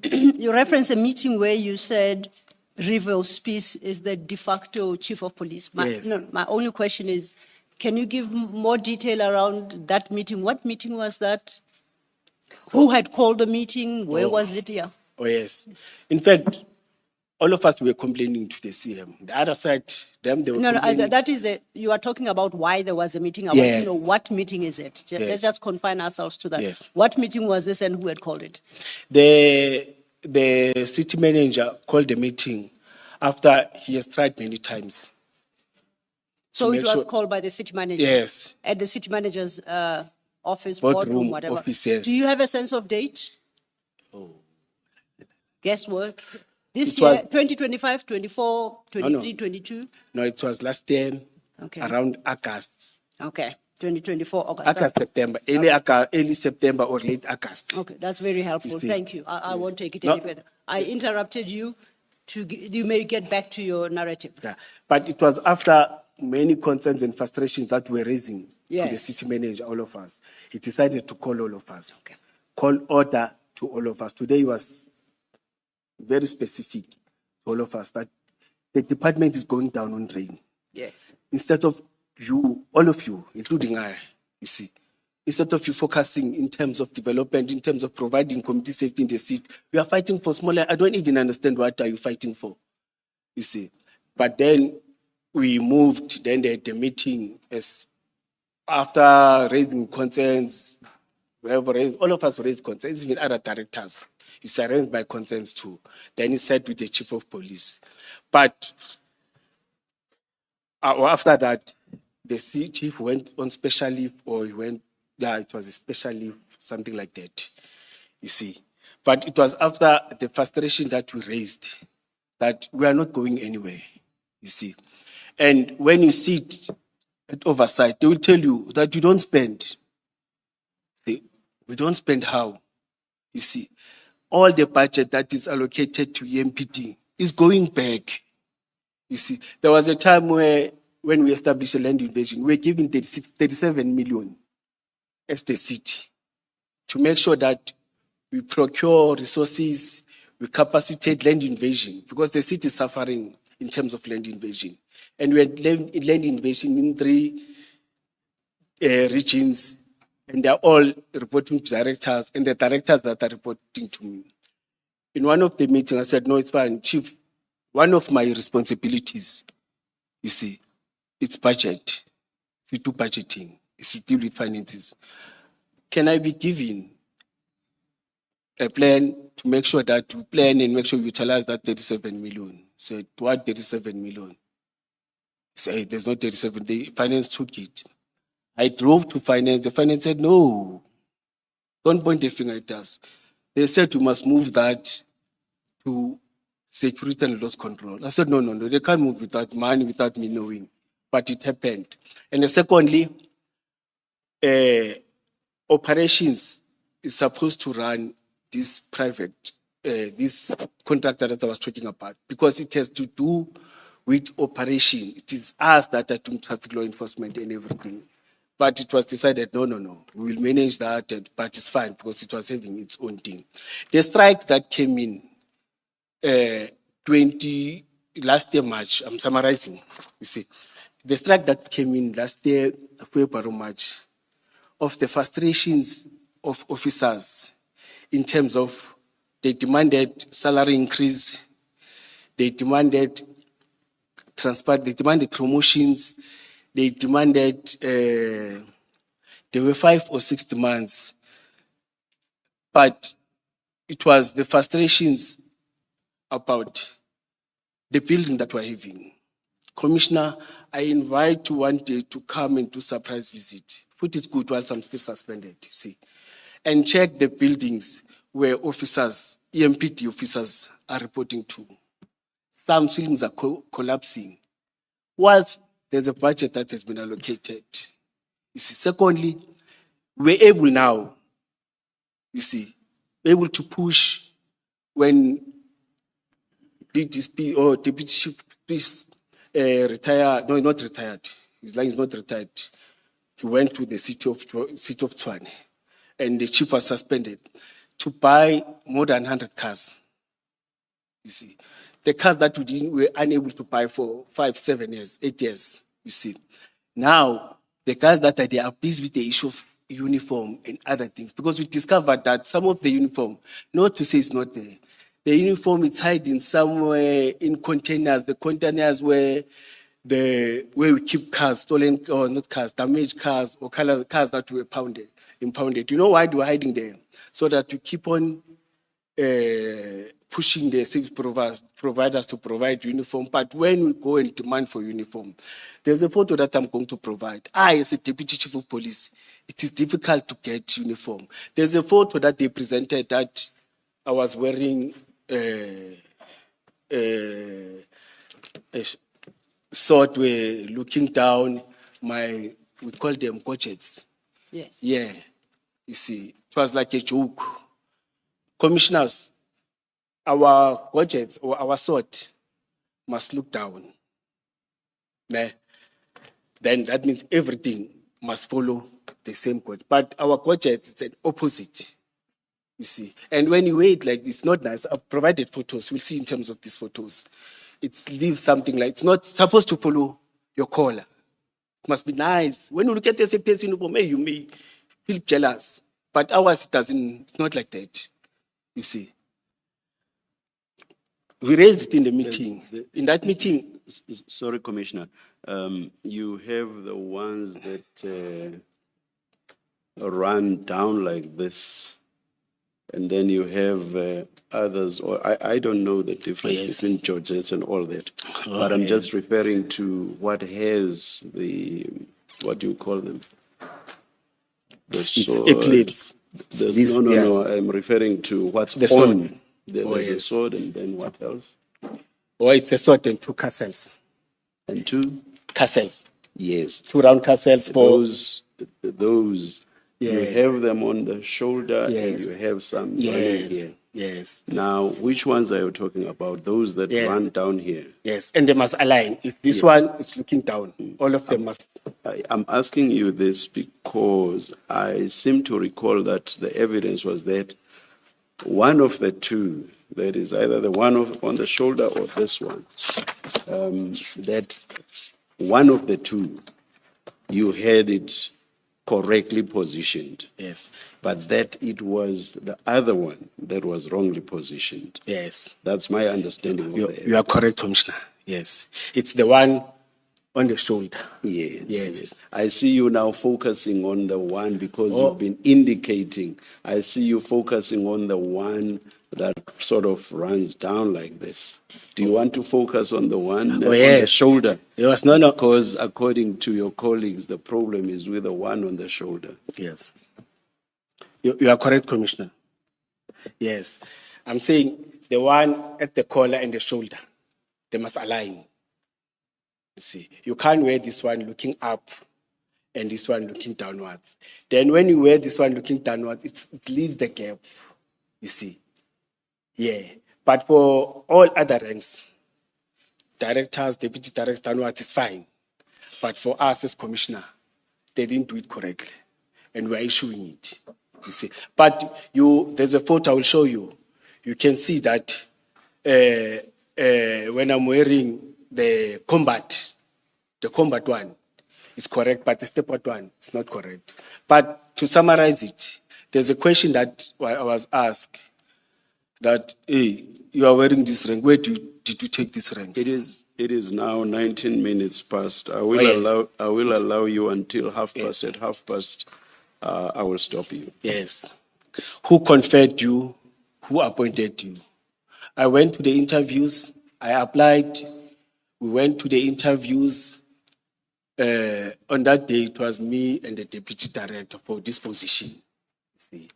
referenced a meeting where you said Revo Space is the de facto chief of police. Yes. My only question is, can you give more detail around that meeting? What meeting was that? Who had called the meeting? Where was it? Yeah. Oh, yes. In fact, all of us were complaining to the CM. The other side, they were No, complaining. that is you are talking about why there was a meeting. I want to Yes. know what meeting is it? Let's Yes. just confine ourselves to that. Yes. What meeting was this and who had called it? The city manager called the meeting after he has tried many times. So it make was sure- called by the city manager? Yes. At the city manager's office, Boardroom boardroom, whatever. office, yes. Do you have a sense of date? Guesswork. This It year, was- 2025, 24, 23, no. 22? No, it was last year, Okay. around August. Okay, 2024, August. August, September, early September or late August. Okay, that's very helpful. You see. Thank you. I won't take it No. any further. I interrupted you. You may get back to your narrative. Yeah. But it was after many concerns and frustrations that were raising to the Yes. city manager, all of us. He decided to call all of us. Okay. Call order to all of us. Today was very specific to all of us that the department is going down on drain. Yes. Instead of you, all of you, including I, you see, instead of you focusing in terms of development, in terms of providing community safety in the city, we are fighting for smaller. I don't even understand what are you fighting for, you see. But then we moved, then the meeting as after raising concerns, all of us raised concerns, even other directors. It's arranged by concerns too. Then he said with the chief of police. But after that, the chief went on special leave, or he went, it was a special leave, something like that, you see. But it was after the frustration that we raised that we are not going anywhere, you see. And when you sit at oversight, they will tell you that you don't spend. See, we don't spend how? You see, all the budget that is allocated to EMPD is going back. You see, there was a time where, when we established a land invasion, we were given 37 million as the city to make sure that we procure resources, we capacitate land invasion, because the city is suffering in terms of land invasion. And we had land invasion in 3 regions, and they're all reporting to directors, and the directors that are reporting to me. In one of the meetings, I said, no, it's fine, Chief. One of my responsibilities, you see, it's budget. We do budgeting. It's to deal with finances. Can I be given a plan to make sure that we plan and make sure we utilize that 37 million? So what 37 million? Say, there's not 37. The finance took it. I drove to finance. The finance said, no, don't point the finger at us. They said we must move that to security and loss control. I said, no, they can't move without money, without me knowing. But it happened. And secondly, operations is supposed to run this private, this contractor that I was talking about, because it has to do with operation. It is us that are doing traffic law enforcement and everything. But it was decided, no, we will manage that, but it's fine because it was having its own thing. The strike that came in last year, March, I'm summarizing, you see. The strike that came in last year, February, March, of the frustrations of officers in terms of they demanded salary increase, they demanded transport, they demanded promotions, they demanded, there were 5 or 6 demands, but it was the frustrations about the building that we're having. Commissioner, I invite you one day to come and do surprise visit. Put it good whilst I'm still suspended, you see. And check the buildings where officers, EMPD officers are reporting to. Some ceilings are collapsing. Whilst there's a budget that has been allocated. You see, secondly, we're able now, you see, able to push when DSP or Deputy Chief Police retired. No, not retired. His line is not retired. He went to the city of Tshwane, and the chief was suspended to buy more than 100 cars. You see, the cars that we were unable to buy for 5, 7 years, 8 years. You see, now the guys that they are pleased with the issue of uniform and other things, because we discovered that some of the uniform, not to say it's not there, The uniform is hiding somewhere in containers. The containers where we keep cars, stolen or not cars, damaged cars or cars that were impounded. You know why they were hiding there? So that we keep on pushing the service providers to provide uniform. But when we go and demand for uniform, there's a photo that I'm going to provide. I, as a deputy chief of police, it is difficult to get uniform. There's a photo that they presented that I was wearing a sword, where looking down we call them gadgets. Yes. Yeah, you see, it was like a joke. Commissioners, our gadgets or our sword must look down. Then that means everything must follow the same code. But our gadgets, it's an opposite, you see. And when you wait, like, it's not nice. I've provided photos. We'll see in terms of these photos. It leaves something like, it's not supposed to follow your collar. It must be nice. When you look at the SAPS uniform, you may feel jealous. But ours, it's not like that, you see. We raised it in the meeting. In that meeting. Sorry, Commissioner. You have the ones that run down like this, and then you have others, or I don't know the difference between Georges and all that, but I'm just referring to what has what do you call them? The sword. Eclipse. No, I'm referring to what's the on. sword. There's a sword, and then what else? Oh, it's a sword and two castles. And two? Castles. Yes. Two round castles for... Those you have them on the shoulder, and you have some running here. Yes. Now, which ones are you talking about? Those that run down here? Yes, and they must align. If this one is looking down, all of them must... I'm asking you this because I seem to recall that the evidence was that one of the two, that is either the one on the shoulder or this one, that one of the two, you had it correctly positioned. Yes. But that it was the other one that was wrongly positioned. Yes. That's my understanding of the evidence. You are correct, Commissioner. Yes. It's the one on the shoulder. Yes. I see you now focusing on the one because you've been indicating. I see you focusing on the one that sort of runs down like this. Do you want to focus on the one on the shoulder? Yes, no. Because according to your colleagues, the problem is with the one on the shoulder. Yes. You are correct, Commissioner. Yes. I'm saying the one at the collar and the shoulder, they must align. You see, you can't wear this one looking up and this one looking downwards. Then when you wear this one looking downwards, it leaves the gap, you see. Yeah. But for all other ranks, directors, deputy directors, downwards is fine. But for us as commissioner, they didn't do it correctly. And we're issuing it, you see. But there's a photo I will show you. You can see that when I'm wearing the combat one is correct, but the step out one is not correct. But to summarize it, there's a question that I was asked that, hey, you are wearing this rank. Where did you take this rank? It is now 19 minutes past. I will allow you until half past. At half past, I will stop you. Yes. Who conferred you? Who appointed you? I went to the interviews. I applied. We went to the interviews. On that day, it was me and the deputy director for this position. See,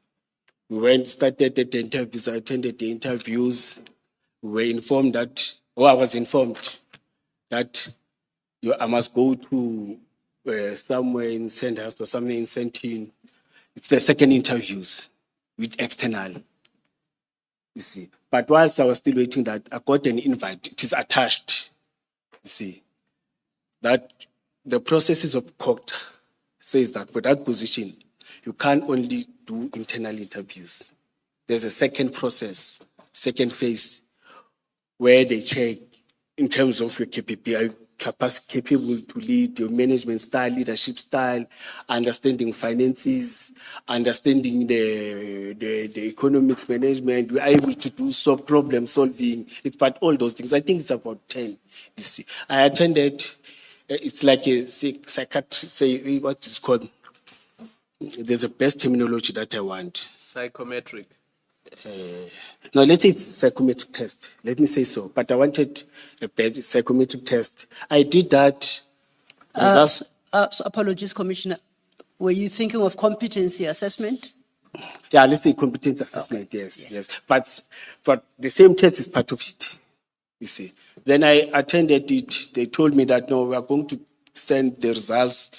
started the interviews. I attended the interviews. We were informed that, I was informed that I must go to somewhere in Sandhurst or somewhere in Sentin. It's the second interviews with external. You see, but whilst I was still waiting, that I got an invite. It is attached. You see, that the processes of court says that for that position, you can't only do internal interviews. There's a second process, second phase, where they check in terms of your capable to lead, your management style, leadership style, understanding finances, understanding the economics management. We are able to do problem solving. It's about all those things. I think it's about 10. You see, I attended. It's like a psychiatrist. Say what is called. There's a best terminology that I want. Psychometric. No, let's say it's psychometric test. Let me say so. But I wanted a better psychometric test. I did that. So apologies, Commissioner. Were you thinking of competency assessment? Yeah, let's say competence assessment. Okay. Yes. But the same test is part of it. You see. Then I attended it. They told me that no, we are going to send the results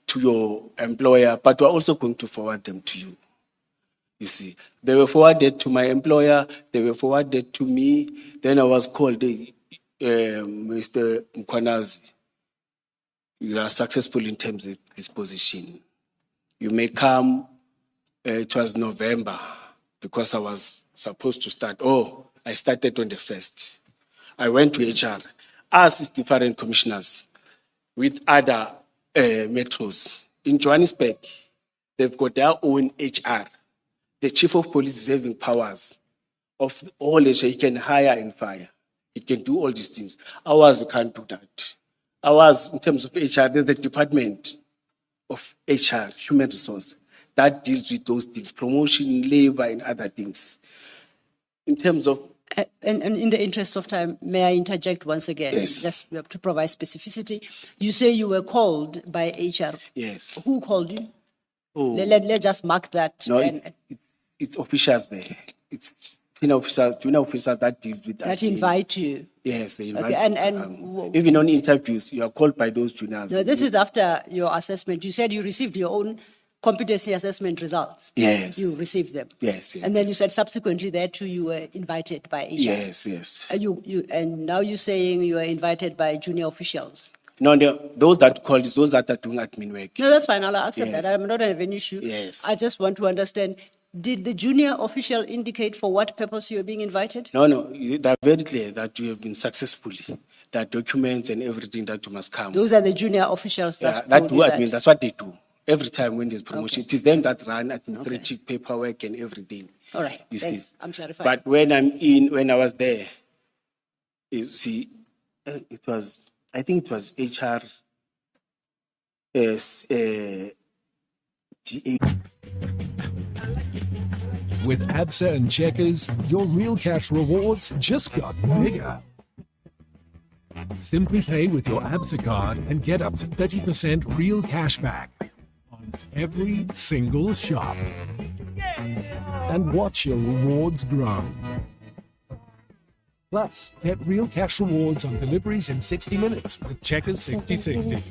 to your employer, but we're also going to forward them to you. You see, they were forwarded to my employer, they were forwarded to me. Then I was called, Mr. Mkhwanazi, you are successful in terms of this position. You may come, it was November, because I was supposed to start. I started on the 1st. I went to HR, asked different commissioners with other metros. In Johannesburg, they've got their own HR. The chief of police is having powers of all HR. He can hire and fire. He can do all these things. Ours, we can't do that. Ours, in terms of HR, there's the department of HR, human resource, that deals with those things, promotion, labor, and other things. In terms of... And in the interest of time, may I interject once again? Yes. Just to provide specificity. You say you were called by HR. Yes. Who called you? Let's just mark that. No, it's officials there. It's junior officers that deal with that. That invite you. Yes, they invite Okay, you to come. Even on interviews, you are called by those juniors. No, this is after your assessment. You said you received your own competency assessment results. Yes. You received them. Yes. And then you said subsequently there too you were invited by HR. Yes. And now you're saying you were invited by junior officials. No, those that called is those that are doing admin work. No, that's fine. I'll accept Yes. that. I'm not have an issue. Yes. I just want to understand, did the junior official indicate for what purpose you were being invited? No, they're very clear that you have been successful. That documents and everything that you must come. Those are the junior officials Yeah, that that told do you admin. that. That's what they do. Every time when there's promotion, it is them that run administrative paperwork and everything. All right, You thanks. see. I'm clarified. But when I was there, you see, I think it was HR. With ABSA and Checkers, your real cash rewards just got bigger. Simply pay with your ABSA card and get up to 30% real cash back on every single shop. And watch your rewards grow. Plus, get real cash rewards on deliveries in 60 minutes with Checkers 6060.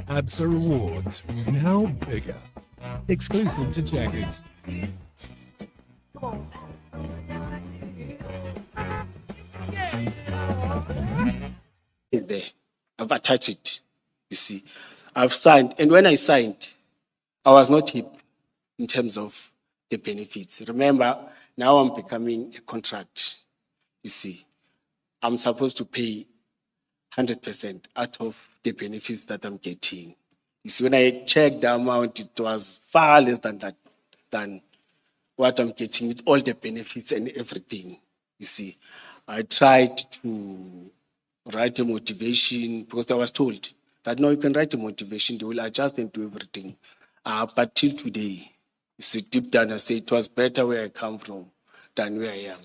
ABSA Rewards, now bigger. Exclusive to Checkers. Is there. I've attached it. You see, I've signed, and when I signed, I was not hip in terms of the benefits. Remember, now I'm becoming a contract. You see, I'm supposed to pay 100% out of the benefits that I'm getting. You see, when I checked the amount, it was far less than that, than what I'm getting with all the benefits and everything. You see, I tried to write a motivation because I was told that no, you can write a motivation, they will adjust and do everything. But till today, you see, deep down I say it was better where I come from than where I am,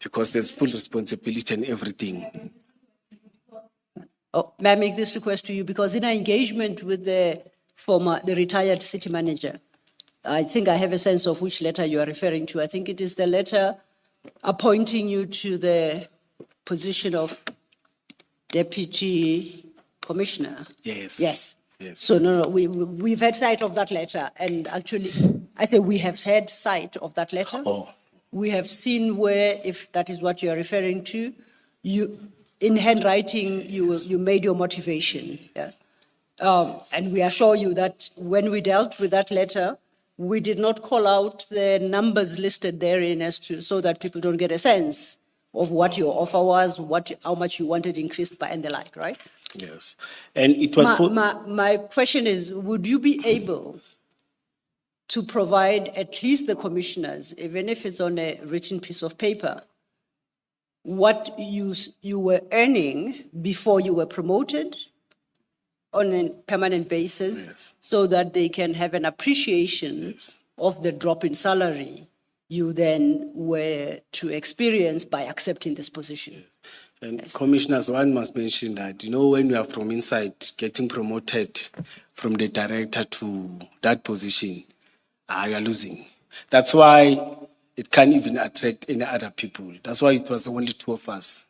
because there's full responsibility and everything. May I make this request to you? Because in our engagement with the retired city manager, I think I have a sense of which letter you are referring to. I think it is the letter appointing you to the position of deputy commissioner. Yes. Yes. Yes. So we've had sight of that letter, and actually, I say we have had sight of that letter. Oh. We have seen where, if that is what you are referring to, you, in handwriting, you made your motivation. Yeah? And we assure you that when we dealt with that letter, we did not call out the numbers listed therein so that people don't get a sense of what your offer was, how much you wanted increased by, and the like, right? Yes. And it was My question is, would you be able to provide at least the commissioners, even if it's on a written piece of paper, what you were earning before you were promoted on a permanent basis, so that they can have an appreciation of the drop in salary you then were to experience by accepting this position? And commissioners, one must mention that, when you are from inside getting promoted from the director to that position, you are losing. That's why it can't even attract any other people. That's why it was only two of us.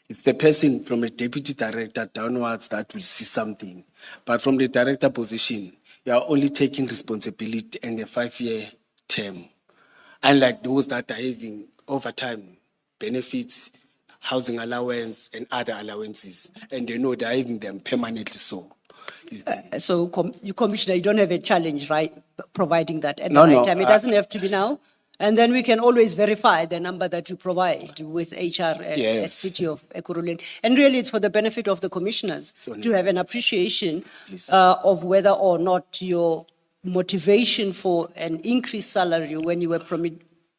It's the person from a deputy director downwards that will see something. But from the director position, you are only taking responsibility in a 5-year term. Unlike those that are having overtime benefits, housing allowance, and other allowances, and they know they're having them permanently so. You, Commissioner, you don't have a challenge, right, providing that at the right time? It doesn't have to be now. And then we can always verify the number that you provide with HR at City of Ekurhuleni. And really, it's for the benefit of the commissioners to have an appreciation of whether or not your motivation for an increased salary when you were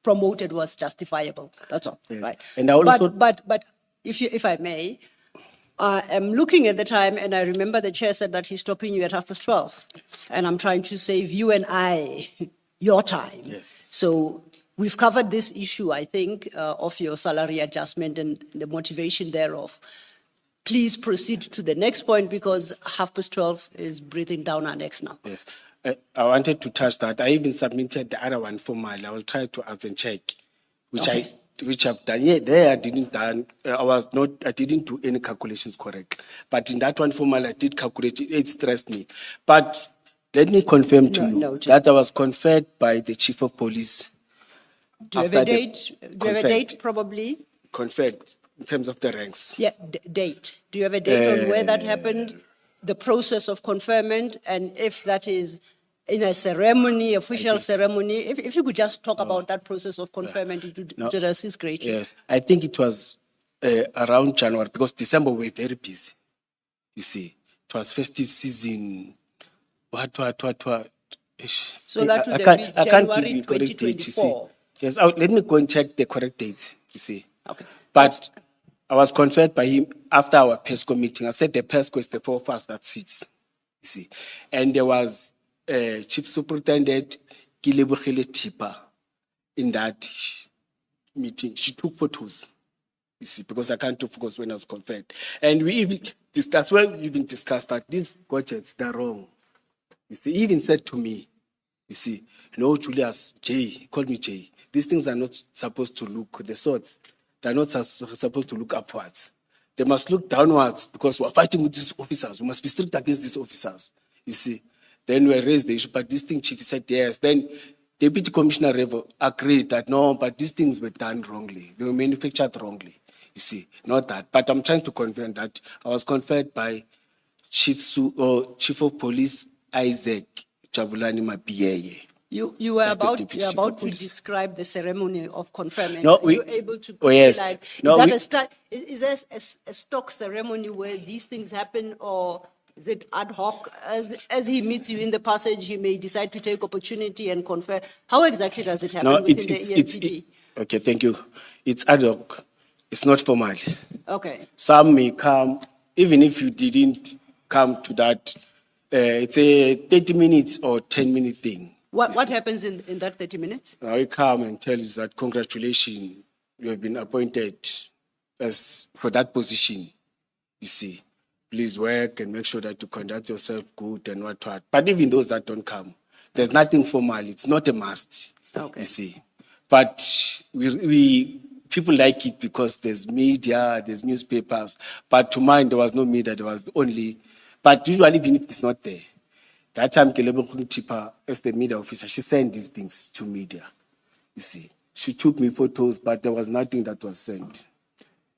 promoted was justifiable. That's all, right? And I also, but if I may, I'm looking at the time, and I remember the chair said that he's stopping you at 12:30, and I'm trying to save you and I your time. Yes. So we've covered this issue, I think, of your salary adjustment and the motivation thereof. Please proceed to the next point, because 12:30 is breathing down our necks now. Yes. I wanted to touch that. I even submitted the other one formally. I will try to ask and check, which I've done. Yeah, there I didn't do any calculations correct. But in that one formally, I did calculate it. It stressed me. But let me confirm to you that I was conferred by the chief of police. Do you have a date? Do you have a date, probably? Conferred in terms of the ranks. Yeah, date. Do you have a date on where that happened? The process of conferment, and if that is in a ceremony, official ceremony, if you could just talk about that process of conferment, it would assist greatly. Yes, I think it was around January, because December we were very busy. You see, it was festive season. What? So that would I be can't give January you correct date, you see. 2024. Yes, let me go and check the correct date, you see. Okay. But I was conferred by him after our PESCO meeting. I've said the PESCO is the four of us that sits, you see. And there was Chief Superintendent Kilebogile Tipa in that meeting. She took photos, you see, because I can't focus when I was conferred. And that's why we even discussed that these gadgets, they're wrong. You see, he even said to me, you see, no, Julius, Jay, call me Jay. These things are not supposed to look, the swords, they're not supposed to look upwards. They must look downwards, because we're fighting with these officers. We must be strict against these officers, you see. Then we raised the issue, but this thing, Chief said yes. Then Deputy Commissioner Revo agreed that no, but these things were done wrongly. They were manufactured wrongly, you see, not that. But I'm trying to confirm that I was conferred by Chief of Police Isaac Jabulani Mapiyeye. You were about to describe the ceremony of conferment. No, Are you able to yes. like, No, is there a stock ceremony where these things happen, or is it ad hoc? As he meets you in the passage, he may decide to take opportunity and confer. How exactly does it happen within the ELPD? Okay, thank you. It's ad hoc. It's not formal. Okay. Some may come, even if you didn't come to that. It's a 30 minutes or 10-minute thing. What happens in that 30 minutes? I come and tell you that congratulations, you have been appointed as for that position. You see, please work and make sure that you conduct yourself good and what. But even those that don't come, there's nothing formal. It's not a must. Okay. You see, but we people like it because there's media, there's newspapers. But to mine, there was no media. There was only. But usually, even if it's not there, that time Kilebogile Tipa, as the media officer, she sent these things to media. You see, she took me photos, but there was nothing that was sent.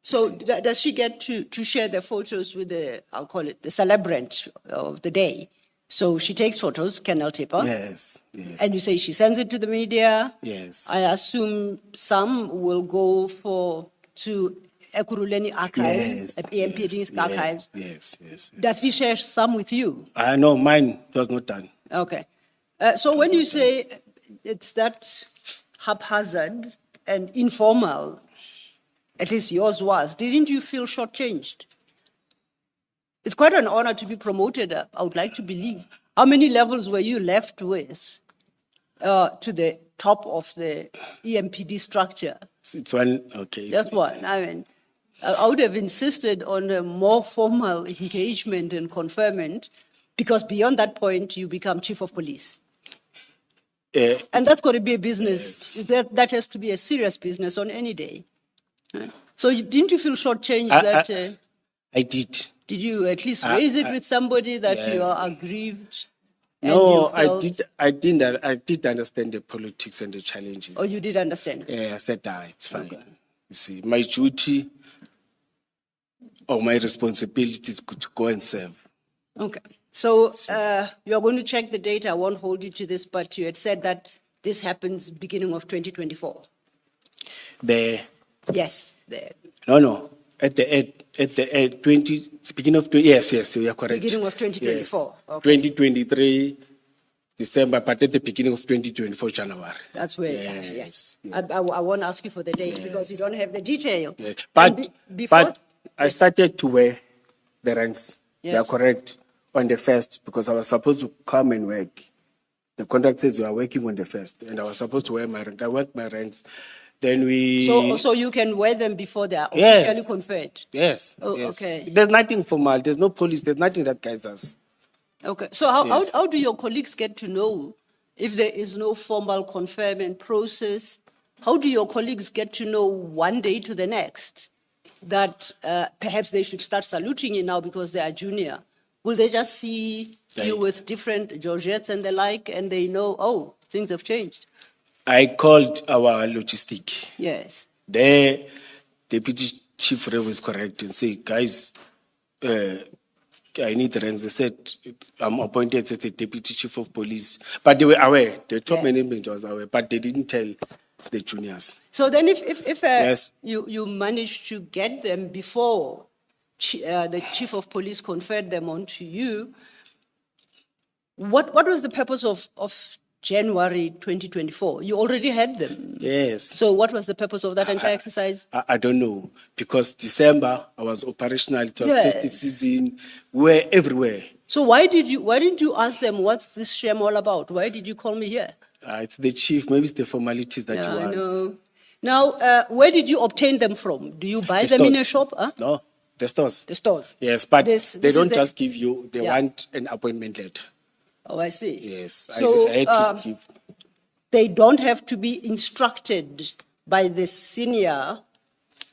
So does she get to share the photos with I'll call it the celebrant of the day? So she takes photos, Colonel Tipa. Yes. And you say she sends it to the media. Yes. I assume some will go to Ekurhuleni archives, EMPD's archives. Yes. Does he share some with you? No, mine was not done. Okay. So when you say it's that haphazard and informal, at least yours was, didn't you feel shortchanged? It's quite an honor to be promoted, I would like to believe. How many levels were you left with to the top of the EMPD structure? It's one, okay. Just one. I mean, I would have insisted on a more formal engagement and conferment, because beyond that point, you become chief of police. And that's got to be a business. That has to be a serious business on any day. So didn't you feel shortchanged that... I did. Did you at least raise it with somebody that you are aggrieved? No, I did understand the politics and the challenges. Oh, you did understand? Yeah, I said, it's fine. Okay. You see, my duty or my responsibility is to go and serve. Okay. So you are going to check the data. I won't hold you to this, but you had said that this happens beginning of 2024. Yes. No. At the 20, beginning of, yes, you are correct. Beginning of 2024. Yes. Okay. 2023, December, but at the beginning of 2024, January. That's where, yes. I won't ask you for the date because you don't have the detail. Yeah. But I started to wear the ranks. Yes. They are correct on the 1st because I was supposed to come and work. The contract says you are working on the 1st, and I was supposed to wear my rank. I worked my ranks. Then we... So you can wear them before they are officially conferred? Yes. Oh, yes. okay. There's nothing formal. There's no police. There's nothing that guides us. Okay. So how do your colleagues get to know if there is no formal conferment process? How do your colleagues get to know one day to the next that perhaps they should start saluting you now because they are junior? Will they just see you with different Georgettes and the like, and they know, oh, things have changed? I called our logistic. Yes. The deputy chief rev is correct and say, guys, I need the ranks. They said, I'm appointed as the deputy chief of police. But they were aware. The top management was aware, but they didn't tell the juniors. So then if you managed to get them before the chief of police conferred them onto you, what was the purpose of January 2024? You already had them. Yes. So what was the purpose of that entire exercise? I don't know. Because December, I was operational. It was festive season. We were everywhere. So why didn't you ask them, what's this shame all about? Why did you call me here? It's the chief. Maybe it's the formalities that you want. I know. Now, where did you obtain them from? Do you buy them in a shop? Huh? No, the stores. The stores. Yes, but they don't just give you, they want an appointment letter. Oh, I see. Yes, so, I had to give. They don't have to be instructed by the senior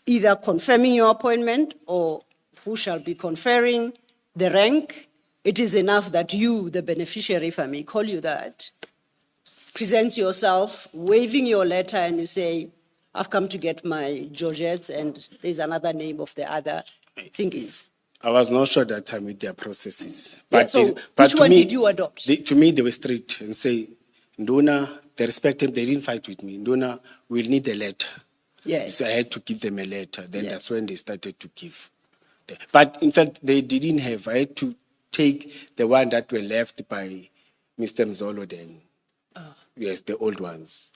either confirming your appointment or who shall be conferring the rank. It is enough that you, the beneficiary, if I may call you that, presents yourself, waving your letter, and you say, I've come to get my Georgettes, and there's another name of the other thingies. I was not sure that time with their processes. But, which one did you adopt? To me, they were strict and say, Nduna, they respect him, they didn't fight with me. Nduna, we'll need a letter. Yes. So I had to give them a letter. Then that's when they started to give. But in fact, they didn't have. I had to take the one that were left by Mr. Mzolo then. Yes, the old ones.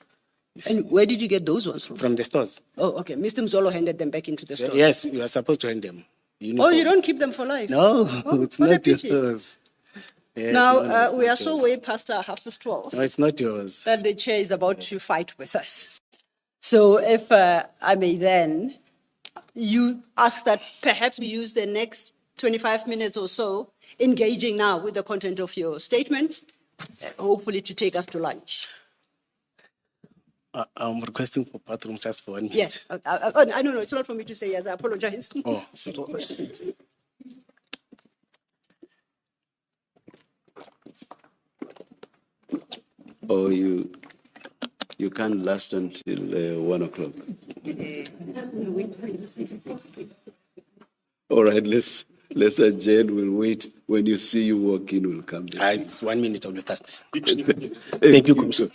And where did you get those ones from? From the stores. Oh, okay. Mr. Mzolo handed them back into the store. Yes, you are supposed to hand them. Oh, you don't keep them for life? No, it's not yours. Yes, now, we are so way past our 12:30. No, it's not yours. That the chair is about to fight with us. So if I may then, you ask that perhaps we use the next 25 minutes or so engaging now with the content of your statement, hopefully to take us to lunch. I'm requesting for bathroom just for 1 minute. Yes. I don't know. It's not for me to say yes. I apologize. Oh, sorry. Oh, you can't last until 1 o'clock. All right, let's adjourn. We'll wait. When you see you walk in, we'll come down. It's 1 minute on the past. Thank you, Commissioner.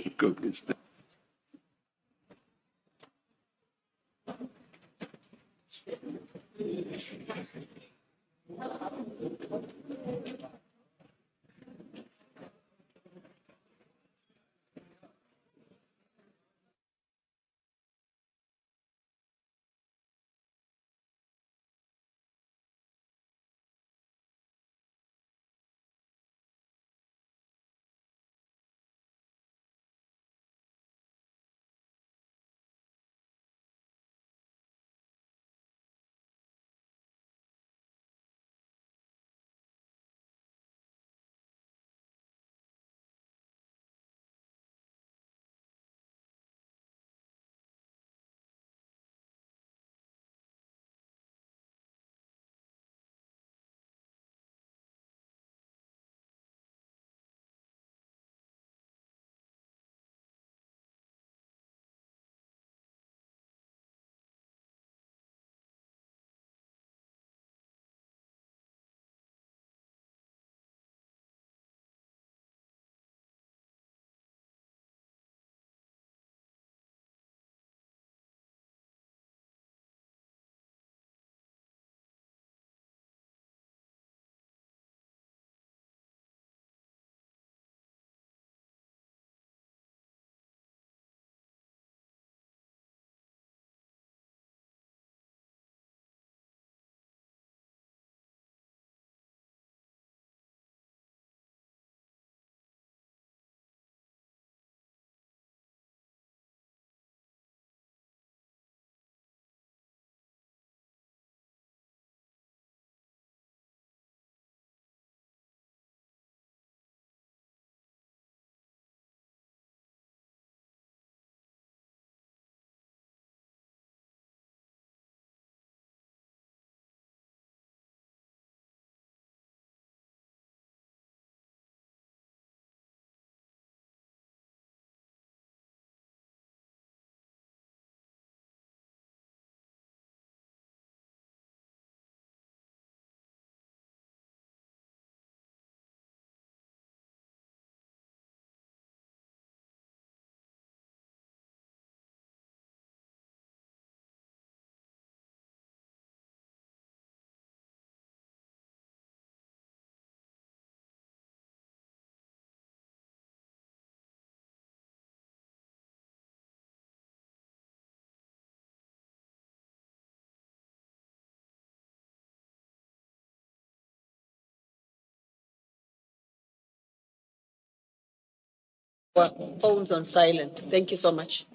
Well, phones on silent. Thank you so much.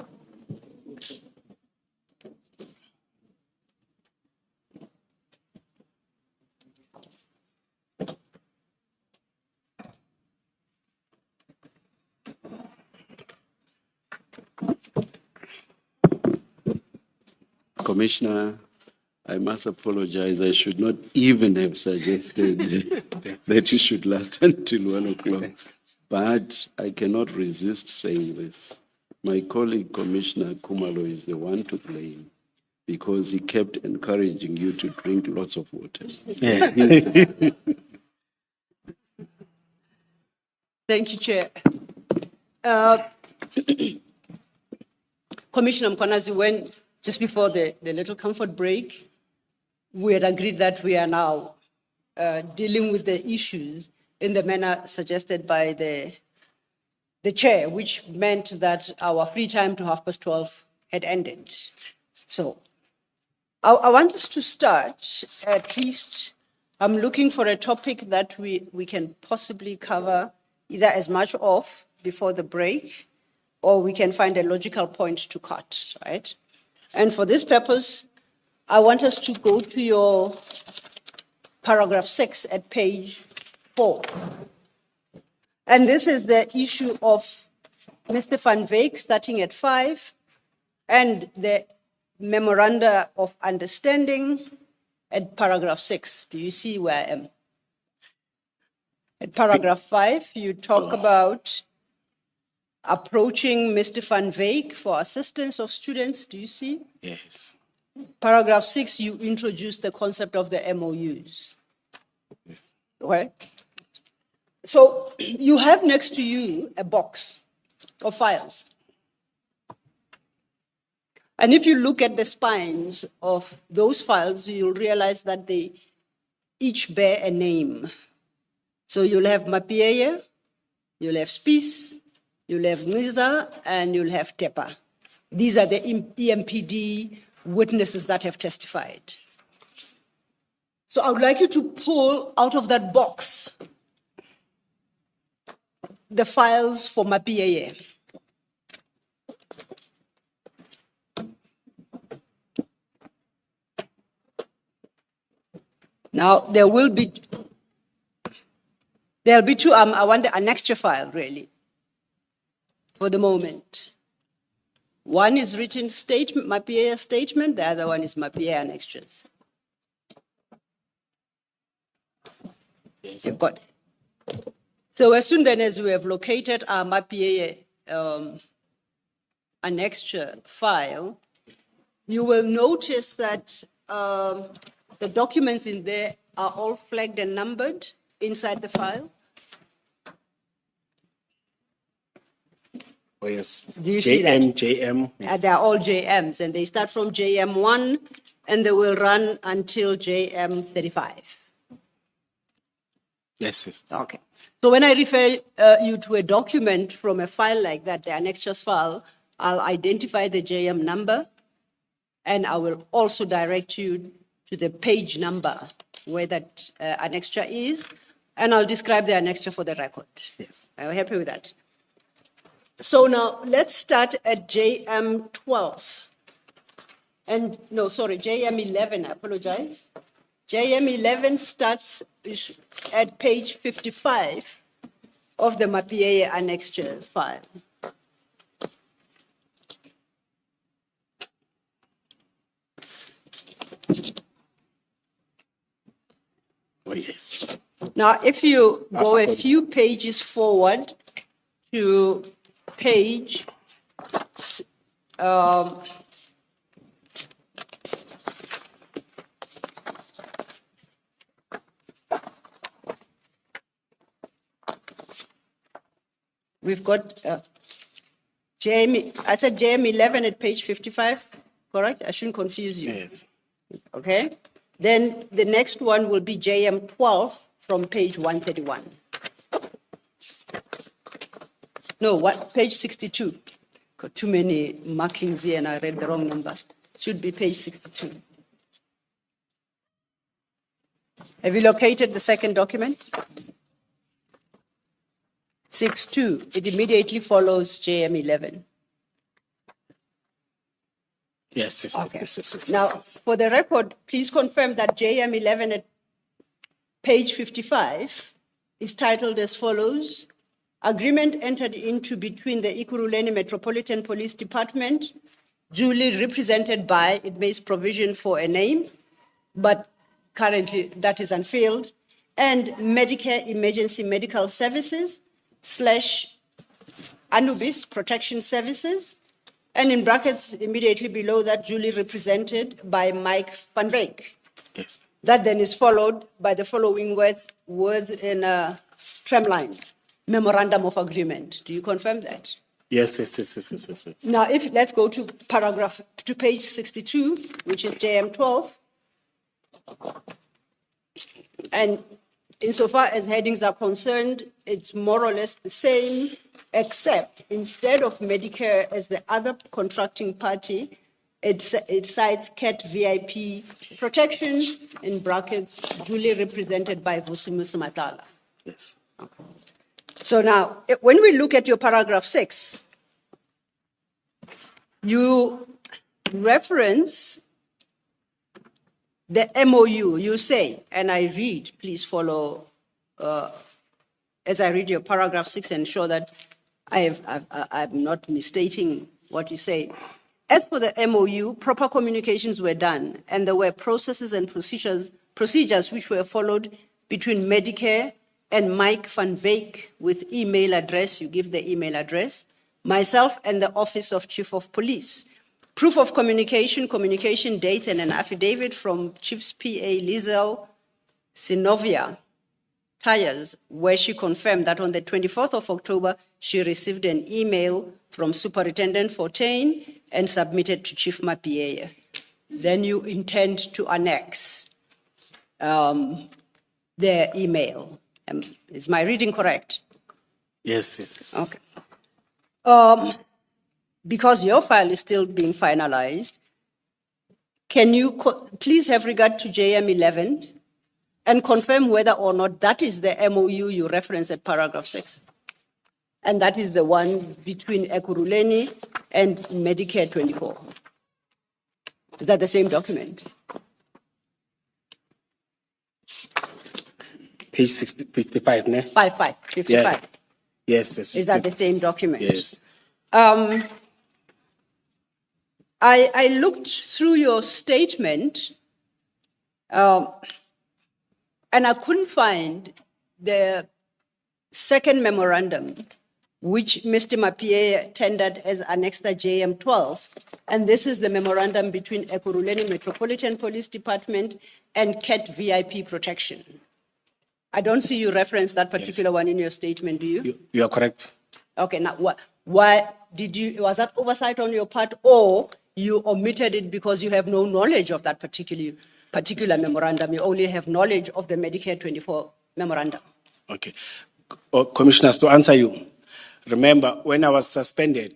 Commissioner, I must apologize. I should not even have suggested that it should last until 1 o'clock. But I cannot resist saying this. My colleague, Commissioner Kumalo, is the one to blame because he kept encouraging you to drink lots of water. Thank you, Chair. Commissioner Mkhwanazi, when just before the little comfort break, we had agreed that we are now dealing with the issues in the manner suggested by the chair, which meant that our free time to 12:30 had ended. So I want us to start, at least, I'm looking for a topic that we can possibly cover either as much of before the break, or we can find a logical point to cut, right? And for this purpose, I want us to go to your paragraph 6 at page 4. And this is the issue of Mr. Van Wyk starting at 5 and the memoranda of understanding at paragraph 6. Do you see where I am? At paragraph 5, you talk about approaching Mr. Van Wyk for assistance of students. Do you see? Yes. Paragraph 6, you introduce the concept of the MOUs. Yes. Right? So you have next to you a box of files. And if you look at the spines of those files, you'll realize that they each bear a name. So you'll have Mapieye, you'll have Spies, you'll have Niza, and you'll have Tepa. These are the EMPD witnesses that have testified. So I would like you to pull out of that box the files for Mapieye. Now, there'll be two, I want the annexure file, really, for the moment. One is written statement, Mapieye statement, the other one is Mapieye annexures. You've got it. So as soon then as we have located our Mapieye annexure file, you will notice that the documents in there are all flagged and numbered inside the file. Oh, yes. Do you see that? JM. Yes. They're all JMs, and they start from JM1, and they will run until JM35. Yes. Okay. So when I refer you to a document from a file like that, the annexures file, I'll identify the JM number, and I will also direct you to the page number where that annexure is, and I'll describe the annexure for the record. Yes. Are you happy with that? So now let's start at JM12. JM11, I apologize. JM11 starts at page 55 of the Mapieye annexure file. Oh, yes. Now, if you go a few pages forward to page we've got I said JM11 at page 55, correct? I shouldn't confuse you. Yes. Okay. Then the next one will be JM12 from page 131. No, what? Page 62. Got too many markings here and I read the wrong number. Should be page 62. Have you located the second document? 6.2. It immediately follows JM11. Yes. Okay. Yes. Now, for the record, please confirm that JM11 at page 55 is titled as follows: Agreement entered into between the Ekurhuleni Metropolitan Police Department, duly represented by, it makes provision for a name, but currently that is unfilled, and Medicare Emergency Medical Services / Anubis Protection Services, and in brackets immediately below that, duly represented by Mike van Wyk. Yes. That then is followed by the following words in tramlines: Memorandum of Agreement. Do you confirm that? Yes. Now, let's go to page 62, which is JM12. And insofar as headings are concerned, it's more or less the same, except instead of Medicare as the other contracting party, it cites CAT VIP protection, in brackets, duly represented by Vusimus Matala. Yes. Okay. So now, when we look at your paragraph 6, you reference the MOU. You say, and I read, please follow as I read your paragraph 6 and ensure that I'm not misstating what you say. As for the MOU, proper communications were done, and there were processes and procedures which were followed between Medicare and Mike van Wyk with email address. You give the email address, myself, and the Office of Chief of Police. Proof of communication date, and an affidavit from Chief's PA Lizel Sinovia Tyers, where she confirmed that on the 24th of October, she received an email from Superintendent Fortain and submitted to Chief Mapieye. Then you intend to annex their email. Is my reading correct? Yes, yes, yes. Okay. Because your file is still being finalized, can you please have regard to JM11 and confirm whether or not that is the MOU you reference at paragraph 6? And that is the one between Ekurhuleni and Medicare 24. Is that the same document? Page 55, ne? 55. Yes. Yes, yes. Is that the same document? Yes. I looked through your statement and I couldn't find the second memorandum, which Mr. Mapieye tendered as Annexer JM12. And this is the memorandum between Ekurhuleni Metropolitan Police Department and CAT VIP Protection. I don't see you reference that particular one in your statement, do you? You are correct. Okay, now why did you, was that oversight on your part, or you omitted it because you have no knowledge of that particular memorandum? You only have knowledge of the Medicare 24 memorandum. Okay. Commissioners, to answer you, remember when I was suspended,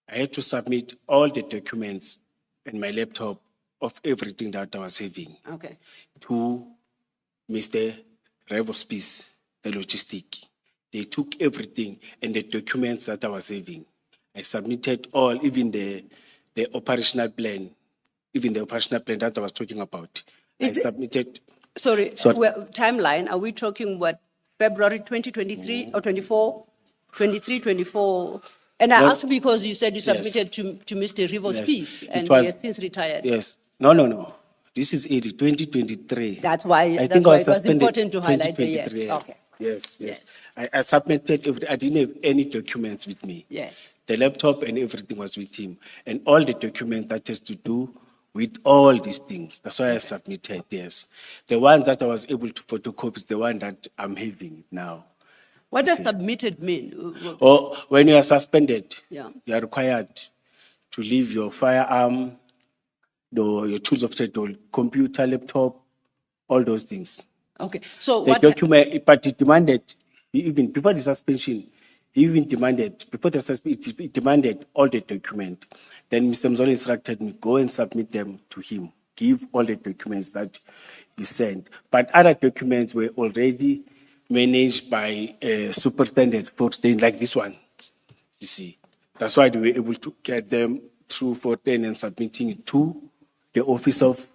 I had to submit all the documents in my laptop of everything that I was having to Mr. Revospice, the logistic. They took everything and the documents that I was having. I submitted all, even the operational plan, that I was talking about. Submitted. Sorry. Timeline, are we talking what, February 2023 or 24? 23, 24. And I asked because you said you submitted to Mr. Revospice and he has since retired. Yes. No. This is 2023. That's why I think I was it was important to highlight the year. Okay. Yes. I submitted everything. I didn't have any documents with me. Yes. The laptop and everything was with him. And all the documents that has to do with all these things. That's why I submitted, yes. The one that I was able to photocopy is the one that I'm having now. What does submitted mean? Or when you are suspended, you are required to leave your firearm, your tools of trade, computer, laptop, all those things. Okay, so the document, but it demanded, even before the suspension, it demanded all the document. Then Mr. Mzolo instructed me, go and submit them to him, give all the documents that he sent. But other documents were already managed by Superintendent Fortain, like this one, you see. That's why they were able to get them through Fortain and submitting it to the office of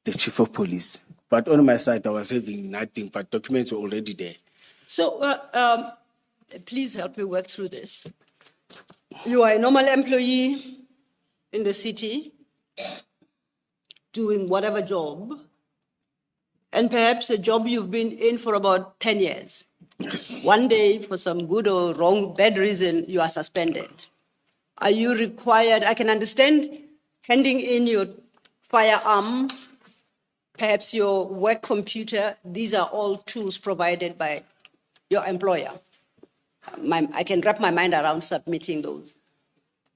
the Chief of Police. But on my side, I was having nothing, but documents were already there. So please help me work through this. You are a normal employee in the city, doing whatever job, and perhaps a job you've been in for about 10 years. Yes. One day, for some good or wrong, bad reason, you are suspended. Are you required, I can understand handing in your firearm, perhaps your work computer, these are all tools provided by your employer. I can wrap my mind around submitting those.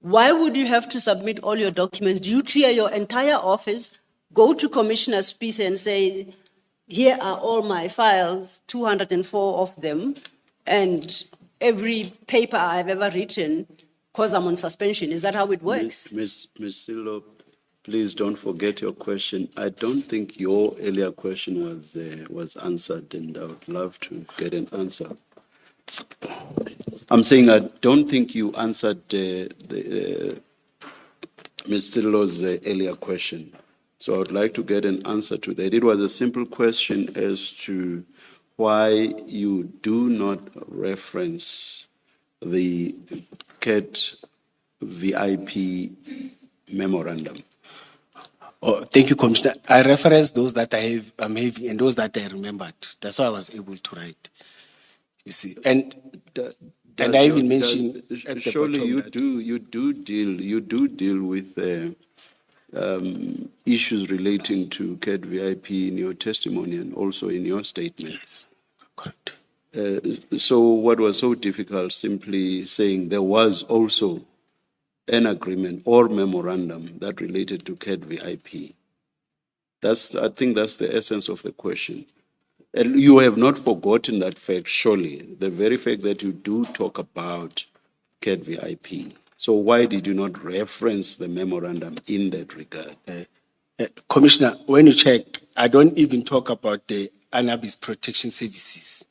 Why would you have to submit all your documents? Do you clear your entire office, go to Commissioner's Peace and say, here are all my files, 204 of them, and every paper I've ever written, because I'm on suspension? Is that how it works? Ms. Silo, please don't forget your question. I don't think your earlier question was answered, and I would love to get an answer. I'm saying I don't think you answered Ms. Silo's earlier question. So I would like to get an answer to that. It was a simple question as to why you do not reference the CAT VIP memorandum. Oh, thank you, Commissioner. I referenced those that I'm having and those that I remembered. That's why I was able to write. You see, and I even mentioned at the surely bottom you do deal with issues relating to CAT VIP in your testimony and also in your statement. Yes, correct. So what was so difficult? Simply saying there was also an agreement or memorandum that related to CAT VIP. I think that's the essence of the question. And you have not forgotten that fact, surely, the very fact that you do talk about CAT VIP. So why did you not reference the memorandum in that regard? Commissioner, when you check, I don't even talk about the cannabis protection services,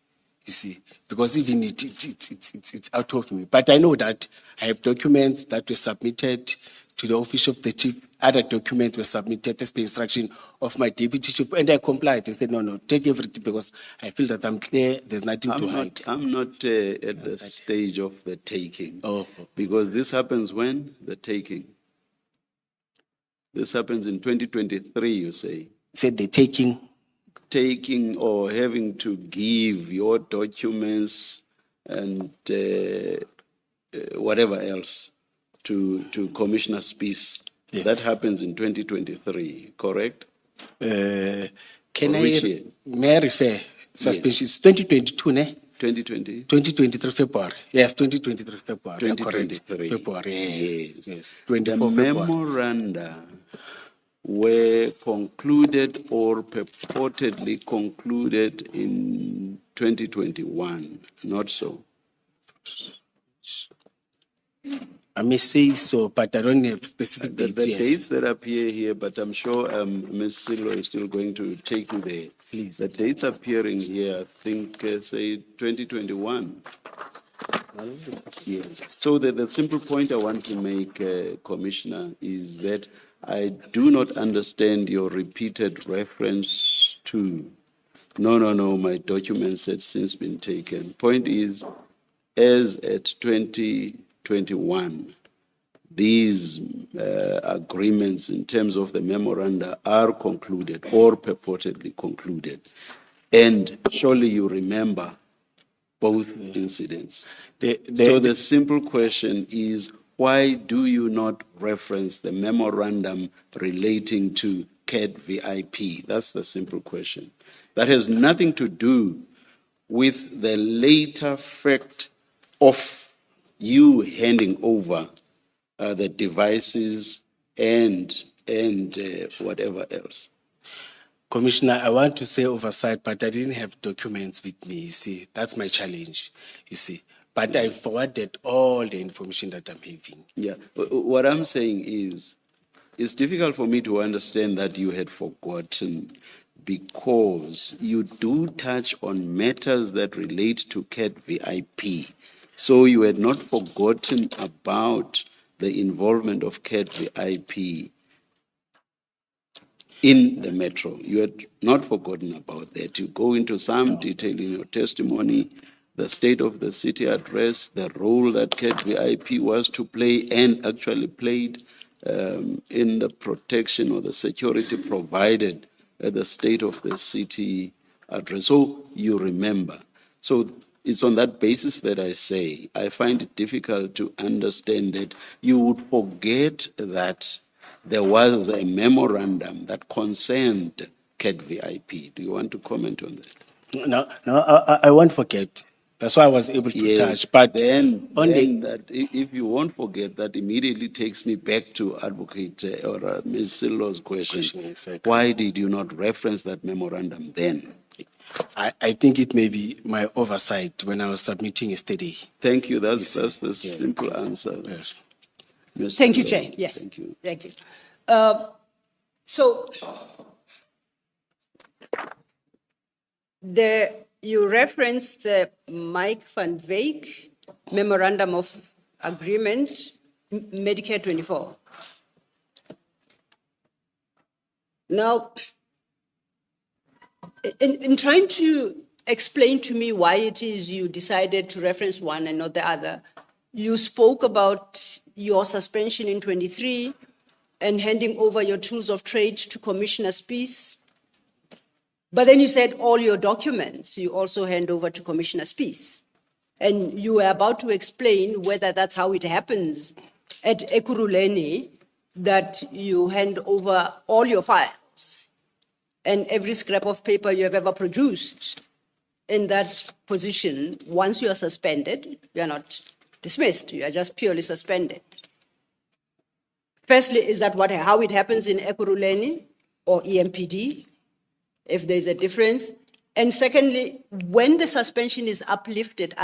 you see, because even it's out of me. But I know that I have documents that were submitted to the office of the chief. Other documents were submitted as per instruction of my deputy chief, and I complied and said, no, take everything because I feel that I'm clear, there's nothing to hide. I'm not at the stage of the taking. Because this happens when? The taking. This happens in 2023, you say? Said the taking. Taking or having to give your documents and whatever else to Commissioner Spies. Yeah. That happens in 2023, correct? May I refer? Suspension is 2022, ne? 2020? 2023 February. Yes, 2023 February. 2023. February, yes. The memoranda were concluded or purportedly concluded in 2021, not so? I may say so, but I don't have specific dates. The dates that appear here, but I'm sure Ms. Silo is still going to take you there. Please. The dates appearing here, I think, say 2021. Yeah. So the simple point I want to make, Commissioner, is that I do not understand your repeated reference to, no, my documents had since been taken. Point is, as at 2021, these agreements in terms of the memoranda are concluded or purportedly concluded. And surely you remember both incidents. So the simple question is, why do you not reference the memorandum relating to CAT VIP? That's the simple question. That has nothing to do with the later fact of you handing over the devices and whatever else. Commissioner, I want to say oversight, but I didn't have documents with me, you see. That's my challenge, you see. But I forwarded all the information that I'm having. Yeah, what I'm saying is, it's difficult for me to understand that you had forgotten because you do touch on matters that relate to CAT VIP. So you had not forgotten about the involvement of CAT VIP in the metro. You had not forgotten about that. You go into some detail in your testimony, the state of the city address, the role that CAT VIP was to play and actually played in the protection or the security provided at the state of the city address. So you remember. So it's on that basis that I say I find it difficult to understand that you would forget that there was a memorandum that concerned CAT VIP. Do you want to comment on that? No, I won't forget. That's why I was able to touch. But then that if you won't forget, that immediately takes me back to Advocate or Ms. Silo's question. Exactly. Why did you not reference that memorandum then? I think it may be my oversight when I was submitting yesterday. Thank you. That's the simple answer. Yes. Thank you, Chair. Yes. Thank you. Thank you. So you referenced the Mike van Wyk Memorandum of Agreement, Medicare 24. Now, in trying to explain to me why it is you decided to reference one and not the other, you spoke about your suspension in 23 and handing over your tools of trade to Commissioner Spies. But then you said all your documents you also hand over to Commissioner Spies. And you were about to explain whether that's how it happens at Ekurhuleni, that you hand over all your files and every scrap of paper you have ever produced in that position, once you are suspended, you are not dismissed, you are just purely suspended. Firstly, is that how it happens in Ekurhuleni or EMPD, if there's a difference? And secondly, when the suspension is uplifted,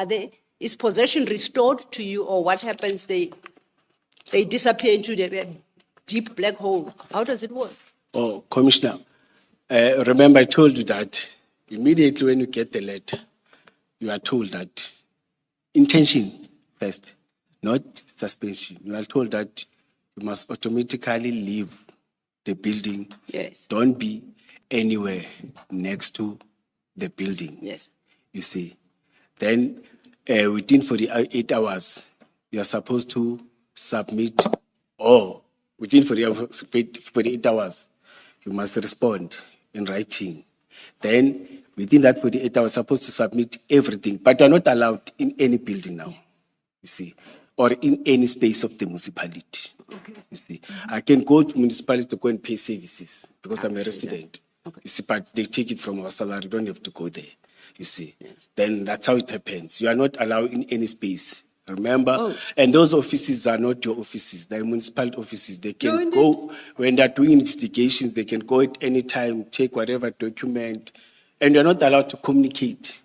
is possession restored to you, or what happens? They disappear into the deep black hole. How does it work? Oh, Commissioner, remember I told you that immediately when you get the letter, you are told that intention first, not suspension. You are told that you must automatically leave the building. Yes. Don't be anywhere next to the building. Yes. You see. Then within 48 hours, you are supposed to submit, or within 48 hours, you must respond in writing. Then within that 48 hours, supposed to submit everything, but you are not allowed in any building now, you see, or in any space of the municipality. Okay. You see, I can go to municipality to go and pay services because I'm a resident. Okay. You see, but they take it from our salary. You don't have to go there. You see, then that's how it happens. You are not allowed in any space. Remember, and those offices are not your offices. They're municipal offices. They can go when they're doing investigations. They can go at any time, take whatever document, and you're not allowed to communicate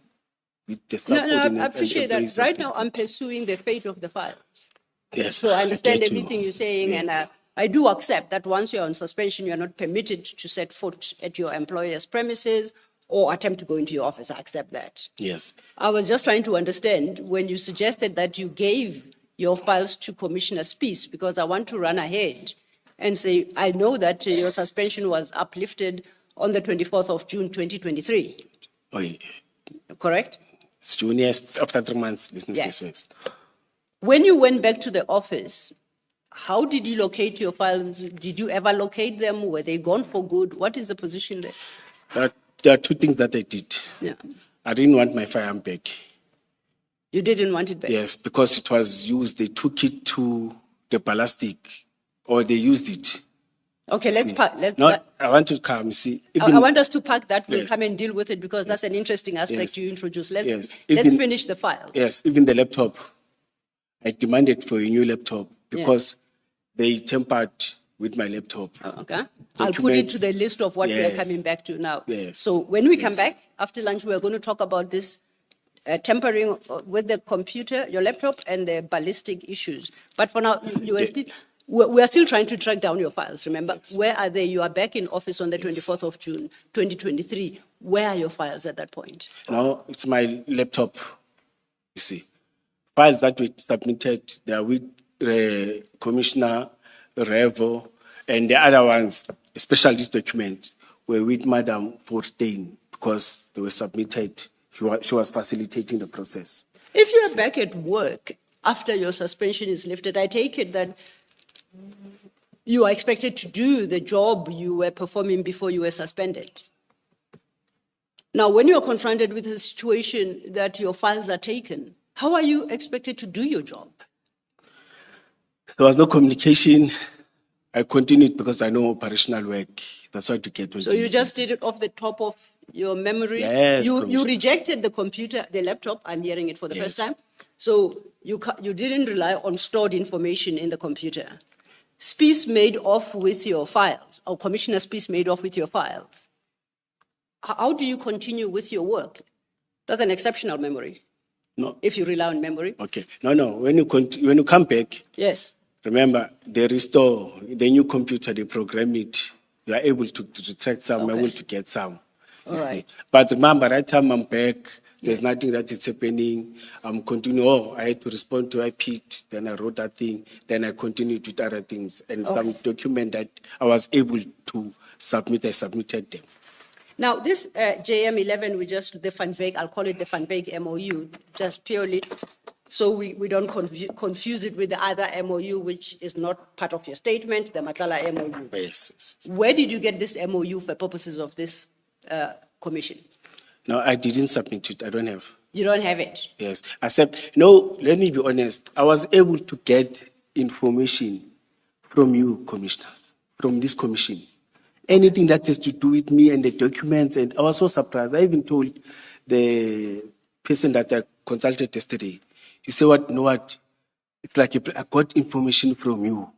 with the subordinates. No, I appreciate and that. Right now, I'm pursuing the fate of the files. Yes. So I understand get you. everything you're saying, Yes. and I do accept that once you're on suspension, you're not permitted to set foot at your employer's premises or attempt to go into your office. I accept that. Yes. I was just trying to understand when you suggested that you gave your files to Commissioner Spies, because I want to run ahead and say, I know that your suspension was uplifted on the 24th of June, 2023. Oh, yeah. Correct? It's June, yes, after 3 months, business Yes. license. When you went back to the office, how did you locate your files? Did you ever locate them? Were they gone for good? What is the position there? There are two things that I did. Yeah. I didn't want my firearm back. You didn't want it back? Yes, because it was used. They took it to the ballistic, or they used it. Okay, let's See. park. I want to come, see. I want us to park that. We'll Yes. come and deal with it because that's an interesting aspect Yes. you introduced. Let's Yes. let's Even- finish the file. Yes, even the laptop. I demanded for a new laptop because they tampered with my laptop. Okay. I'll put it to the list of what we are Yes. coming back to now. Yes. So when we come Yes. back after lunch, we are going to talk about this tampering with the computer, your laptop, and the ballistic issues. But for now, you are still. We are still trying to track down your files, remember? Yes. Where are they? You are back in office on the 24th of June, 2023. Where are your files at that point? Now it's my laptop. You see, files that we submitted, they are with Commissioner Revo, and the other ones, especially this document, were with Madam Fortain because they were submitted. She was facilitating the process. If you are back at work after your suspension is lifted, I take it that you are expected to do the job you were performing before you were suspended. Now, when you are confronted with a situation that your files are taken, how are you expected to do your job? There was no communication. I continued because I know operational work. That's why to get. So you just did it off the top of your memory? Yes, You Commissioner. rejected the computer, the laptop, I'm hearing it for the first Yes. time. So you didn't rely on stored information in the computer. Spies made off with your files, or Commissioner Spies made off with your files. How do you continue with your work? That's an exceptional memory, No. if you rely on memory. Okay. No. When you come back, Yes. remember, they restore the new computer, they program it. You are able to retract some, Okay. able to get some. All You see. right. But remember, right time I'm back, there's nothing that is happening. I'm continuing. Oh, I had to respond to IPIT, then I wrote that thing, then I continued with other things. And some document that I was able to submit, I submitted them. Now, this JM11, the Van Wyk, I'll call it the Van Wyk MOU, just purely so we don't confuse it with the other MOU, which is not part of your statement, the Matlala MOU. Yes. Where did you get this MOU for purposes of this commission? No, I didn't submit it. I don't have. You don't have it? Yes. I said, no, let me be honest. I was able to get information from you, commissioners, from this commission. Anything that has to do with me and the documents, and I was so surprised. I even told the person that I consulted yesterday, he said, "What? You know what? It's like I got information from you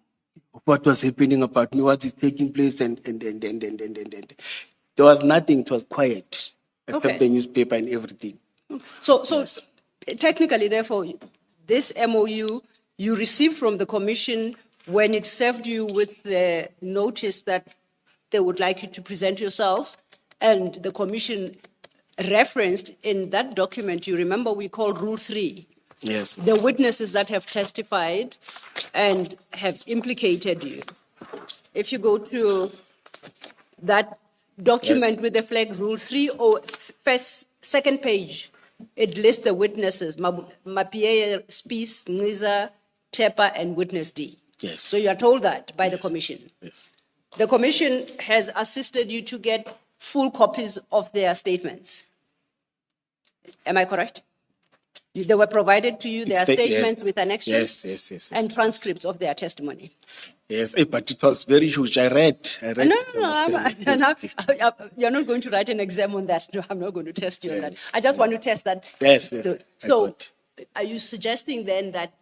of what was happening about me, what is taking place, and. There was nothing. It was quiet, except Okay. the newspaper and everything. So technically, therefore, this MOU you received from the commission when it served you with the notice that they would like you to present yourself, and the commission referenced in that document, you remember we called Rule 3, Yes. the witnesses that have testified and have implicated you. If you go to that document with the flag Rule 3 or second page, it lists the witnesses, Mapie, Spies, Niza, Tepa, and Witness D. Yes. So you are told that by the commission. Yes. The commission has assisted you to get full copies of their statements. Am I correct? They were provided to you, their statements Yes. with annexures Yes. and transcripts of their testimony. Yes, but it was very huge. I read. No, some of them. you're not going to write an exam on that. No, I'm not going to test you on that. I just want to test that. Yes. So, are you suggesting then that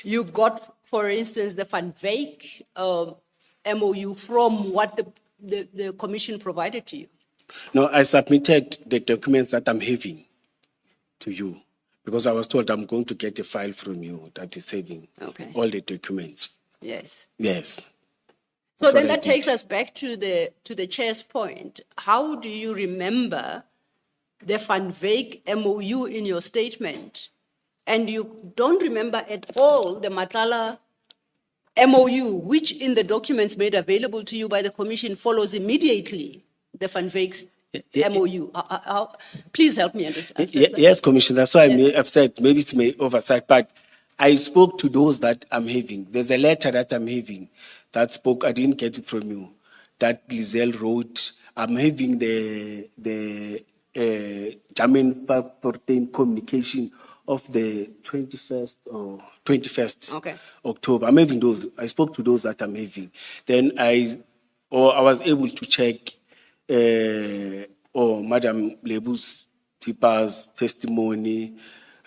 you got, for instance, the Van Wyk MOU from what the commission provided to you? No, I submitted the documents that I'm having to you because I was told I'm going to get a file from you that is saving all the documents. Yes. Yes. So That's then what I that did. takes us back to the chair's point. How do you remember the Van Wyk MOU in your statement, and you don't remember at all the Matlala MOU, which in the documents made available to you by the commission follows immediately the Van Wyk's MOU? Please help me understand. Yes, Commissioner. That's why I've said maybe it's my oversight, but I spoke to those that I'm having. There's a letter that I'm having that spoke. I didn't get it from you. That Lizelle wrote. I'm having the Jamin 514 communication of the 21st October. I'm having those. I spoke to those that I'm having. Then I was able to check Madam Lebu's Tipa's testimony,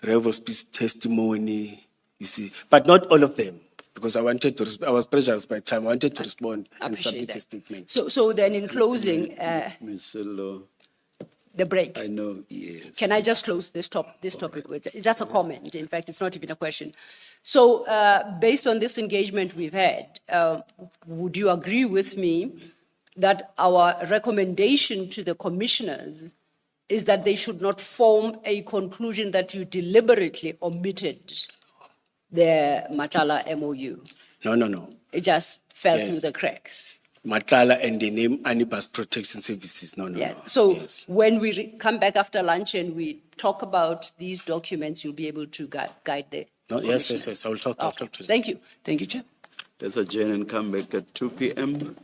Revo's testimony, you see, but not all of them, because I wanted to, I was pressured by time, I wanted to respond and submit a statement. So then in closing, Ms. Sello, the break. I know, yes. Can I just close this topic with just a comment? In fact, it's not even a question. So based on this engagement we've had, would you agree with me that our recommendation to the commissioners is that they should not form a conclusion that you deliberately omitted the Matala MOU? No. It just fell through the cracks. Matala and the name Anibas Protection Services. No. So when we come back after lunch and we talk about these documents, you'll be able to guide the Yes. I will talk to you. Thank you. Thank you, Chair. Let's adjourn and come back at 2 p.m.